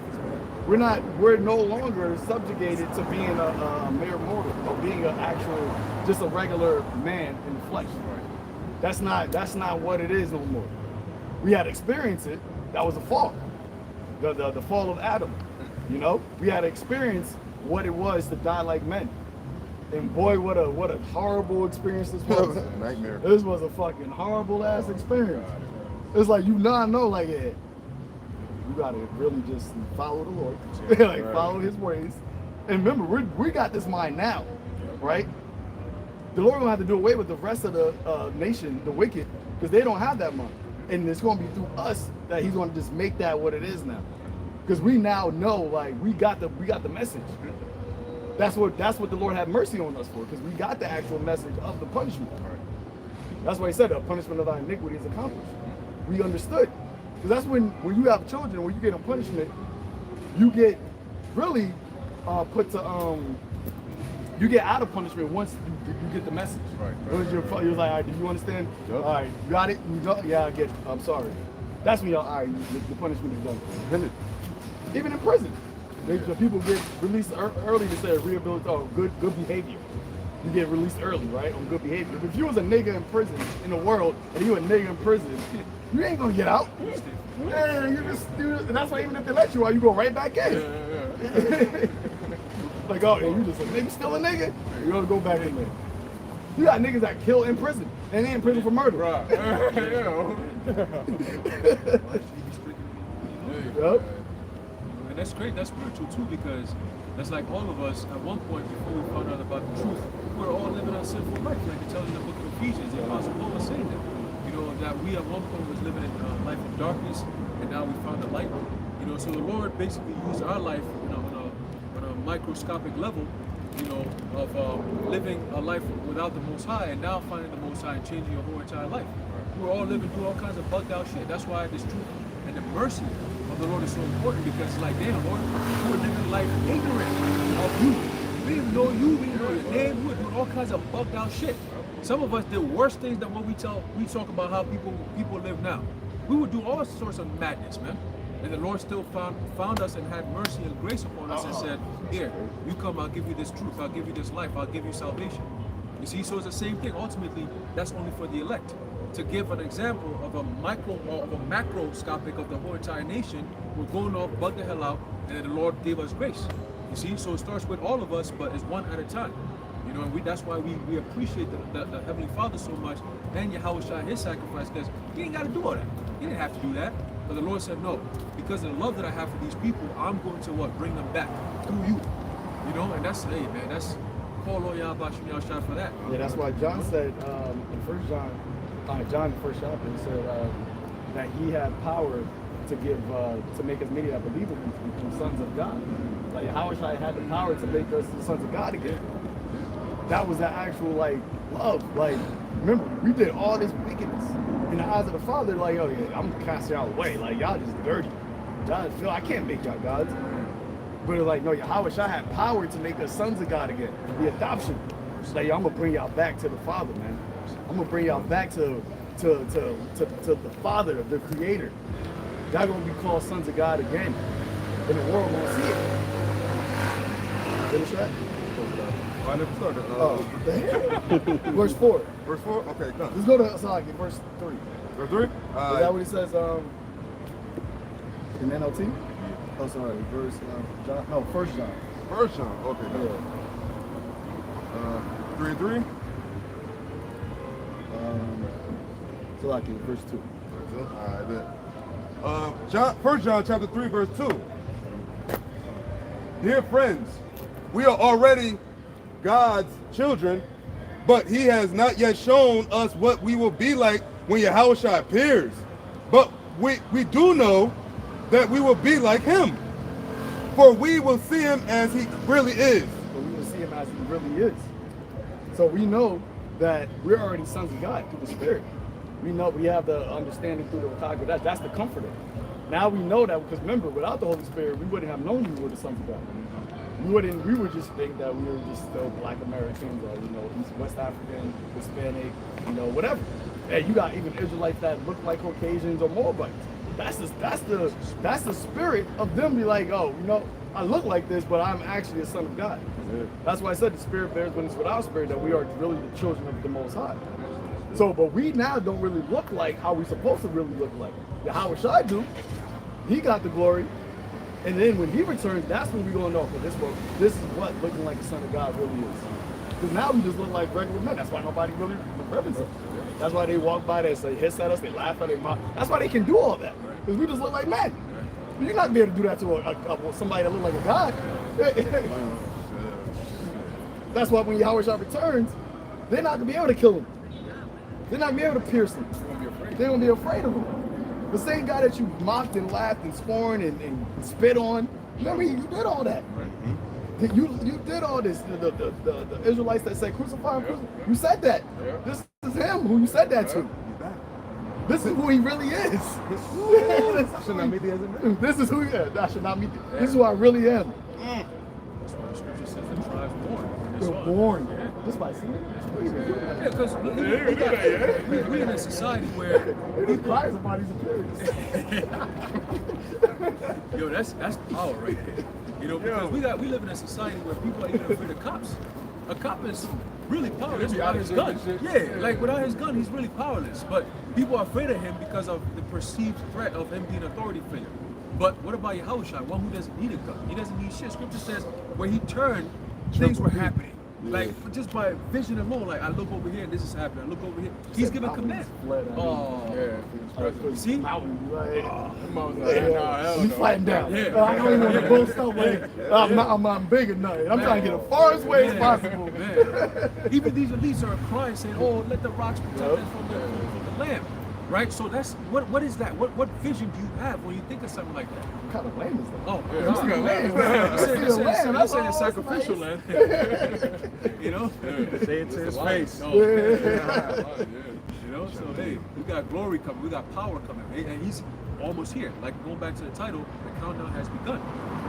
we're no longer subjugated to being a mere mortal or being an actual, just a regular man in the flesh. That's not what it is no more. We had experienced it. That was a fall. The fall of Adam. You know, we had to experience what it was to die like men. And boy, what a horrible experience this was. Nightmare. This was a fucking horrible ass experience. It's like you now know, like, yeah, you gotta really just follow the Lord, like follow His ways. And remember, we got this mind now, right? The Lord gonna have to do away with the rest of the nation, the wicked, because they don't have that mind. And it's gonna be through us that He's gonna just make that what it is now. Because we now know, like, we got the message. That's what the Lord had mercy on us for, because we got the actual message of the punishment. That's why He said the punishment of thy iniquity is accomplished. We understood. Because that's when you have children, when you get a punishment, you get really put to you get out of punishment once you get the message. You're like, all right, do you understand? Yep. All right, you got it? You go, yeah, I get it. I'm sorry. That's when all right, the punishment is done. Even in prison, the people get released early to say rehabilitate, good behavior. You get released early, right, on good behavior. If you was a nigga in prison in the world, and you a nigga in prison, you ain't gonna get out. Yeah, and that's why even if they let you out, you go right back in. Yeah. Like, oh, you just a nigga, still a nigga? You gonna go back in there. You got niggas that kill in prison, and they in prison for murder. Right. Yep. And that's great, that's spiritual too, because that's like all of us at one point before we found out about the truth, we were all living a sinful life. Like it tells in the book of Ephesians, the Apostle Paul was saying that. You know, that we at one point was living in a life of darkness, and now we found the light. You know, so the Lord basically used our life, you know, on a microscopic level, you know, of living a life without the Most High, and now finding the Most High and changing your whole entire life. We're all living through all kinds of bugged out shit. That's why this truth and the mercy of the Lord is so important, because it's like, damn, Lord, you were living life ignorant of you. We didn't know you, we didn't know your name, we were doing all kinds of bugged out shit. Some of us did worse things than what we talk about how people live now. We would do all sorts of madness, man. And the Lord still found us and had mercy and grace upon us and said, here, you come, I'll give you this truth, I'll give you this life, I'll give you salvation. You see, so it's the same thing. Ultimately, that's only for the elect. To give an example of a micro or of a macroscopic of the whole entire nation, we're going off, bug the hell out, and then the Lord gave us grace. You see, so it starts with all of us, but it's one at a time. You know, and that's why we appreciate the Heavenly Father so much, and YAHAWASHI, His sacrifice, because He ain't got to do all that. He didn't have to do that. But the Lord said, no, because of the love that I have for these people, I'm going to bring them back through you. You know, and that's, hey man, that's call on YAHAWASHI for that. Yeah, that's why John said in 1 John, John the first chapter, he said that He had power to give, to make as many that believe in Him become sons of God. Like YAHAWASHI had the power to make us the sons of God again. That was the actual like love. Like, remember, we did all this wickedness in the eyes of the Father. Like, oh yeah, I'm gonna cast y'all away. Like, y'all just dirty. Y'all feel I can't make y'all gods. But it's like, no, YAHAWASHI had power to make us sons of God again. The adoption. It's like, I'm gonna bring y'all back to the Father, man. I'm gonna bring y'all back to the Father, the Creator. Y'all gonna be called sons of God again. And the world gonna see it. Finish that? I never started. Verse 4. Verse 4? Okay, done. Let's go to verse 3. Verse 3? Is that what it says in NLT? Oh, sorry. Verse John. No, 1 John. 1 John. Okay, done. Yeah. 3 and 3? So like verse 2. Alright, then. 1 John chapter 3, verse 2. Dear friends, we are already God's children, but He has not yet shown us what we will be like when YAHAWASHI appears. But we do know that we will be like Him, for we will see Him as He really is. But we will see Him as He really is. So we know that we're already sons of God through the Spirit. We know we have the understanding through the Wakaka. That's the comforter. Now we know that, because remember, without the Holy Spirit, we wouldn't have known we were the sons of God. We would just think that we were just still Black Americans or, you know, East West African, Hispanic, you know, whatever. Hey, you got even Israelites that look like Caucasians or Moabites. that's the spirit of them be like, oh, you know, I look like this, but I'm actually a son of God. That's why I said the spirit bears witness with our spirit that we are really the children of the Most High. So, but we now don't really look like how we're supposed to really look like. YAHAWASHI do. He got the glory. And then when he returns, that's when we're going to know, okay, this is what looking like the Son of God really is. Because now we just look like regular men. That's why nobody really reverence us. That's why they walk by, they say, hiss at us, they laugh at their mouth. That's why they can do all that. Because we just look like men. You're not going to be able to do that to somebody that look like a God. That's why when YAHAWASHI returns, they're not going to be able to kill him. They're not going to be able to pierce him. They're going to be afraid of him. The same guy that you mocked and laughed and scorned and spit on, remember, you did all that. You did all this. The Israelites that say crucify him, you said that. This is him who you said that to. This is who he really is. This is who he is. I should not meet. This is who I really am. They're born. This might seem. Yeah, because we're in a society where he cries about his appearance. Yo, that's power right there. You know, because we live in a society where people are even afraid of cops. A cop is really powerless without his gun. Yeah, like without his gun, he's really powerless. But people are afraid of him because of the perceived threat of him being an authority figure. But what about YAHAWASHI, one who doesn't need a gun? He doesn't need shit. Scripture says where he turned, things were happening. Like just by vision alone, like I look over here, this is happening. I look over here, he's giving command. Oh, yeah. See? Mountain, like, he's fighting down. I don't even want to boast up like I'm big enough. I'm trying to get as far away as possible. Even these elites are crying, saying, "Oh, let the rocks protect us from the lamb." Right? So that's what is that? What vision do you have when you think of something like that? What kind of lamb is that? Oh, lamb. That's a sacrificial lamb. You know? Say it to his face. You know, so hey, we got glory coming, we got power coming, and he's almost here. Like going back to the title, the countdown has begun.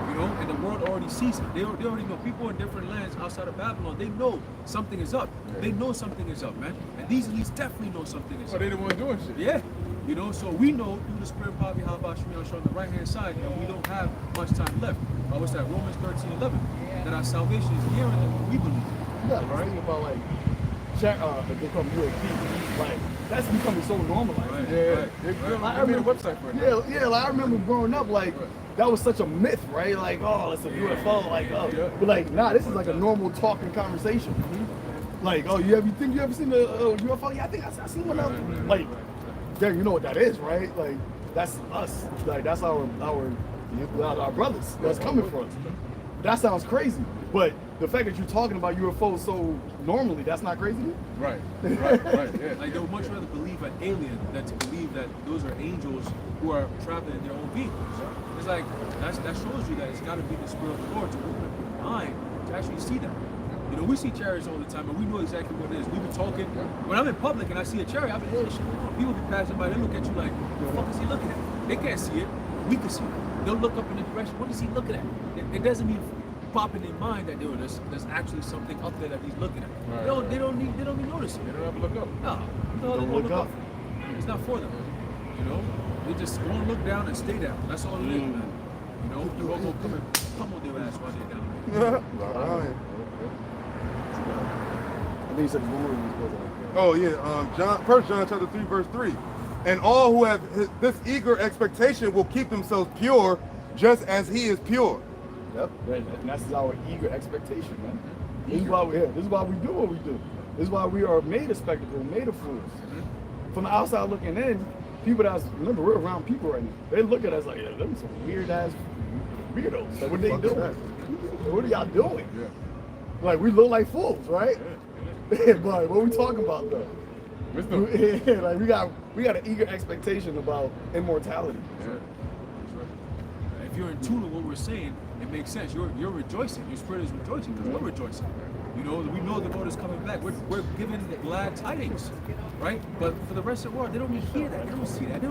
You know, and the world already sees it. They already know. People in different lands outside of Babylon, they know something is up. They know something is up, man. And these elites definitely know something is up. They the ones doing shit. Yeah. You know, so we know through the spirit of YAHAWASHI on the right hand side, and we don't have much time left. What's that? Romans 13:11. That our salvation is here and what we believe. Yeah, right? Think about like they come UAP. Like that's becoming so normalized. Right. I remember a website for it. Yeah, like I remember growing up, like that was such a myth, right? Like, oh, it's a UFO, like, oh, but like, nah, this is like a normal talking conversation. Like, oh, you ever seen a UFO? Yeah, I think I seen one of like, yeah, you know what that is, right? Like, that's us. Like, that's our brothers that's coming for us. That sounds crazy, but the fact that you're talking about UFOs so normally, that's not crazy to you? Right, yeah. Like they would much rather believe an alien than to believe that those are angels who are traveling in their own vehicles. It's like, that shows you that it's got to be the Spirit of the Lord to open up your mind to actually see that. You know, we see chariots all the time, and we know exactly what it is. We've been talking. When I'm in public and I see a chariot, I've been, hey, shit, people be passing by, they look at you like, what the fuck is he looking at? They can't see it. We can see it. They'll look up in the direction. What is he looking at? It doesn't mean pop in their mind that there's actually something up there that he's looking at. Right. They don't even notice it. They don't have to look up. No, they don't look up. It's not for them. You know, they just go and look down and stay down. That's all it is, man. You know, you all gonna come and pummel their ass while they're down. I think you said the movie was supposed to. Oh yeah, 1 John chapter 3 verse 3. And all who have this eager expectation will keep themselves pure, just as he is pure. Yep, and that's our eager expectation, man. This is why we're here. This is why we do what we do. This is why we are made a spectacle, made of fools. From the outside looking in, people remember we're around people right now. They look at us like, yeah, them some weird ass weirdos. Like, what they doing? What are y'all doing? Yeah. Like, we look like fools, right? But what we talking about though? Yeah, like we got an eager expectation about immortality. Yeah. If you're in tune with what we're saying, it makes sense. You're rejoicing. Your spirit is rejoicing because we're rejoicing. You know, we know the Lord is coming back. We're giving glad tidings, right? But for the rest of the world, they don't even hear that. They don't see that.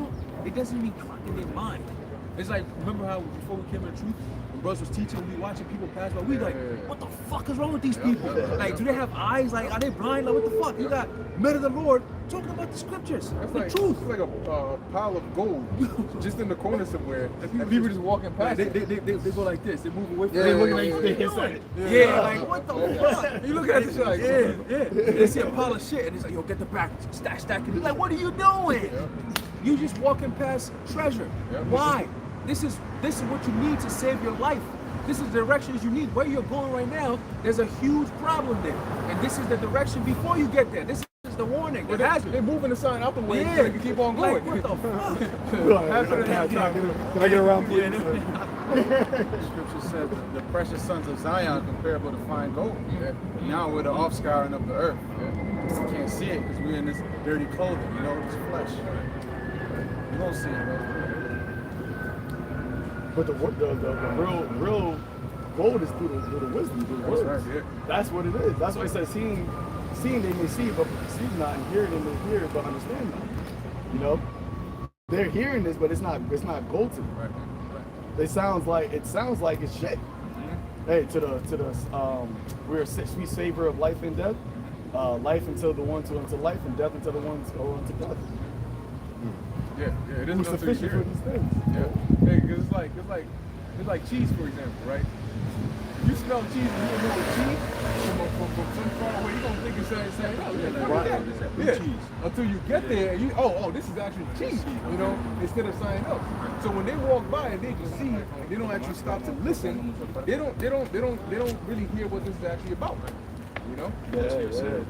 It doesn't even clock in their mind. It's like, remember how before we came in the truth, when Bruce was teaching, we watching people pass by, we like, what the fuck is wrong with these people? Like, do they have eyes? Like, are they blind? Like, what the fuck? You got men of the Lord talking about the scriptures, That's the like truth. it's like a pile of gold just in the corner somewhere, and people just walking past. They go like this. They move away from Yeah, it. They look yeah, like yeah, they yeah. inside it. Yeah, like what the fuck? You look at this shit like, yeah. They see a pile of shit and it's like, yo, get the back, stack it. Like, what are you doing? You just walking past treasure. Yeah. Why? This is what you need to save your life. This is the directions you need. Where you're going right now, there's a huge problem there. And this is the direction before you get there. This is the warning. It has they're moving the sign out the way Yeah. so they can keep on going. Like, what the fuck? Can I get around, please? Scripture said the precious sons of Zion comparable to fine gold. Now we're the offscouring of the earth. You can't see it because we're in this dirty clothing, you know, this flesh. You won't see it, though. But the real gold is through the wisdom, through the words. right, yeah. That's what it is. That's why it says seeing they may see, but perceive not, and hearing they may hear, but understand not. You know? They're hearing this, but it's not gold to them. Right. It sounds like it's shit. Hey, to the we're a sweet savor of life and death. Life until the one unto life, and death until the one unto death. Yeah, it isn't Who's until you sufficient hear for it. these things? Yeah, because it's like cheese, for example, right? You smell cheese and you don't know it's cheese from some far away, you're gonna think it's saying, oh, yeah, like, Right. cheese. Until you get there and you, oh, this is actually cheese, you know, instead of something else. So when they walk by and they just see, and they don't actually stop to listen, they don't really hear what this is actually about, you know? Yeah.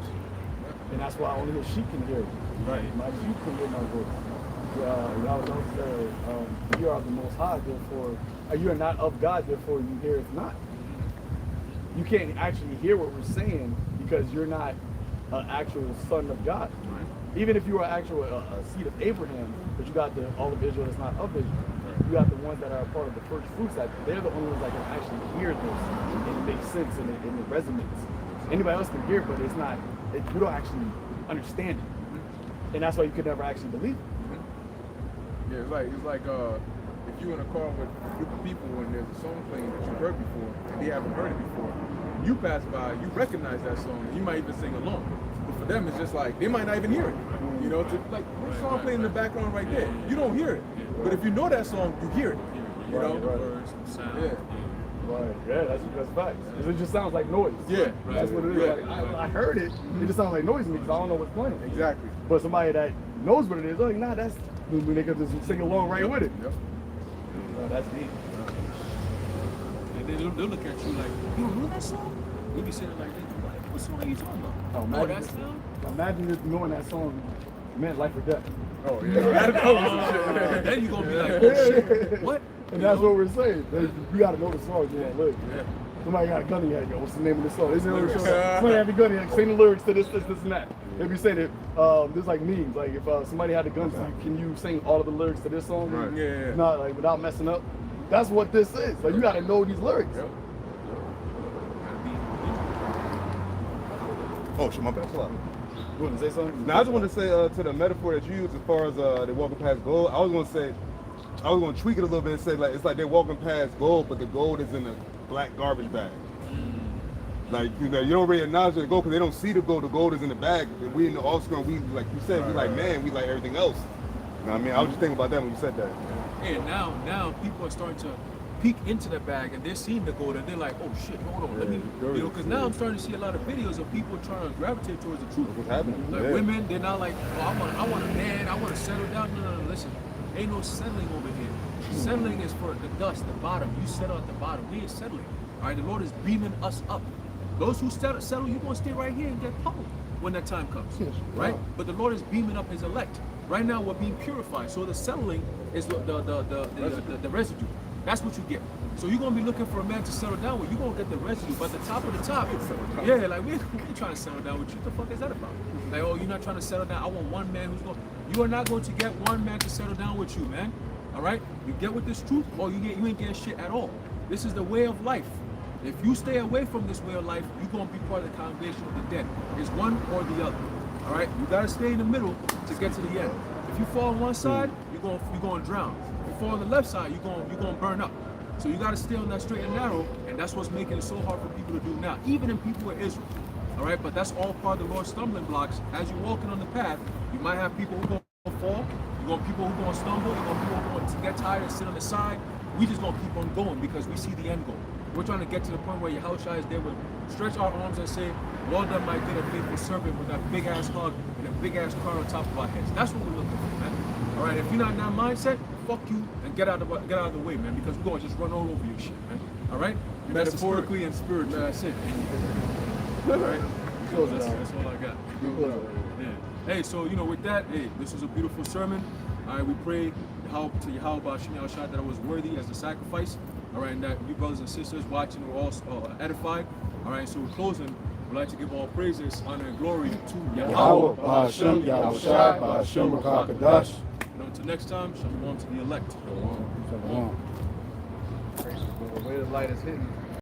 And that's why only the sheep can hear it. Right. My sheep can hear my voice. Y'all don't say, you are the Most High, therefore, you are not of God, therefore you hear it not. You can't actually hear what we're saying because you're not an actual son of God. Even if you are actual a seed of Abraham, but you got all of Israel that's not of Israel. You got the ones that are a part of the first fruits, that they're the only ones that can actually hear this and it makes sense and it resonates. Anybody else can hear it, but it's not, we don't actually understand it. And that's why you could never actually believe it. Yeah, it's like if you're in a car with a group of people and there's a song playing that you've heard before and they haven't heard it before, you pass by, you recognize that song, and you might even sing along. But for them, it's just like they might not even hear it. You know, like what song playing in the background right there? You don't hear it, but if you know that song, you hear it. You know, Words, sound. yeah. Right, yeah, that's facts. It just sounds like noise. Yeah, That's what it is. right. Like, I heard it, it just sounds like noise to me because I don't know what's playing. Exactly. But somebody that knows what it is, like, nah, that's, they could just sing along right with it. Yep. That's deep. And then they'll look at you like, you don't know that song? We be sitting like, what song are you talking about? Oh, that sound? Imagine just knowing that song meant life or death. Oh yeah. Then you gonna be like, oh shit, what? And that's what we're saying. You gotta know the song you want to live. Yeah. Somebody got a gun in your head, yo, what's the name of the song? Somebody have a gun in your head, sing the lyrics to this, and that. They be saying it, there's like memes, like if somebody had a gun to you, can you sing all of the lyrics to this song? Right. Yeah. Not like without messing up. That's what this is. Like you gotta know these lyrics. Yep. Oh shit, my bad. Chill out. You wanna say something? Now I just want to say to the metaphor that you used as far as they walking past gold. I was gonna tweak it a little bit and say like it's like they're walking past gold, but the gold is in a black garbage bag. Like you don't really acknowledge the gold because they don't see the gold. The gold is in the bag. And we in the offscreen, we like you said, we like man, we like everything else. You know what I mean? I was just thinking about that when you said that. And now people are starting to peek into the bag and they're seeing the gold and they're like, oh shit, hold on, let me, because now I'm starting to see a lot of videos of people trying to gravitate towards the truth. What's happening? Like women, they're not like, oh, I want a man, I want to settle down. No, listen, ain't no settling over here. Settling is for the dust, the bottom. You settle at the bottom. We ain't settling. All right, the Lord is beaming us up. Those who settle, you're going to stay right here and get pummeled when that time comes, right? But the Lord is beaming up his elect. Right now, we're being purified. So the settling is the residue. That's what you get. So you're going to be looking for a man to settle down with. You're going to get the residue. But the top of the top, yeah, like we ain't trying to settle down with you. What the fuck is that about? Like, oh, you're not trying to settle down. I want one man who's going. You are not going to get one man to settle down with you, man. All right? You get with this truth, or you ain't getting shit at all. This is the way of life. If you stay away from this way of life, you're going to be part of the congregation of the dead. It's one or the other. All right? You got to stay in the middle to get to the end. If you fall on one side, you're going to drown. If you fall on the left side, you're going to burn up. So you got to stay on that straight and narrow, and that's what's making it so hard for people to do now, even in people in Israel. All right, but that's all part of the Lord's stumbling blocks. As you're walking on the path, you might have people who gonna fall, you're gonna people who gonna stumble, you're gonna people who gonna get tired and sit on the side. We just gonna keep on going because we see the end goal. We're trying to get to the point where Yahawashi is there with stretch our arms and say, well done, my good and faithful servant, with that big ass hug and a big ass crown on top of our heads. That's what we're looking for, man. All right, if you're not in that mindset, fuck you and get out of the way, man, because we're gonna just run all over your shit, man. All right, metaphorically and spiritually. That's it. All right, that's all I got. Yeah. Hey, so with that, hey, this was a beautiful sermon. All right, we pray to YAHAWASHI that I was worthy as a sacrifice. All right, and that you brothers and sisters watching were all edified. All right, so we're closing. We'd like to give all praises, honor, and glory to Yahweh. Ba'ashem, Yahawashi, Ba'ashem, Rakakadash. And until next time, shalom to the elect. Shalom. The way the light is hitting.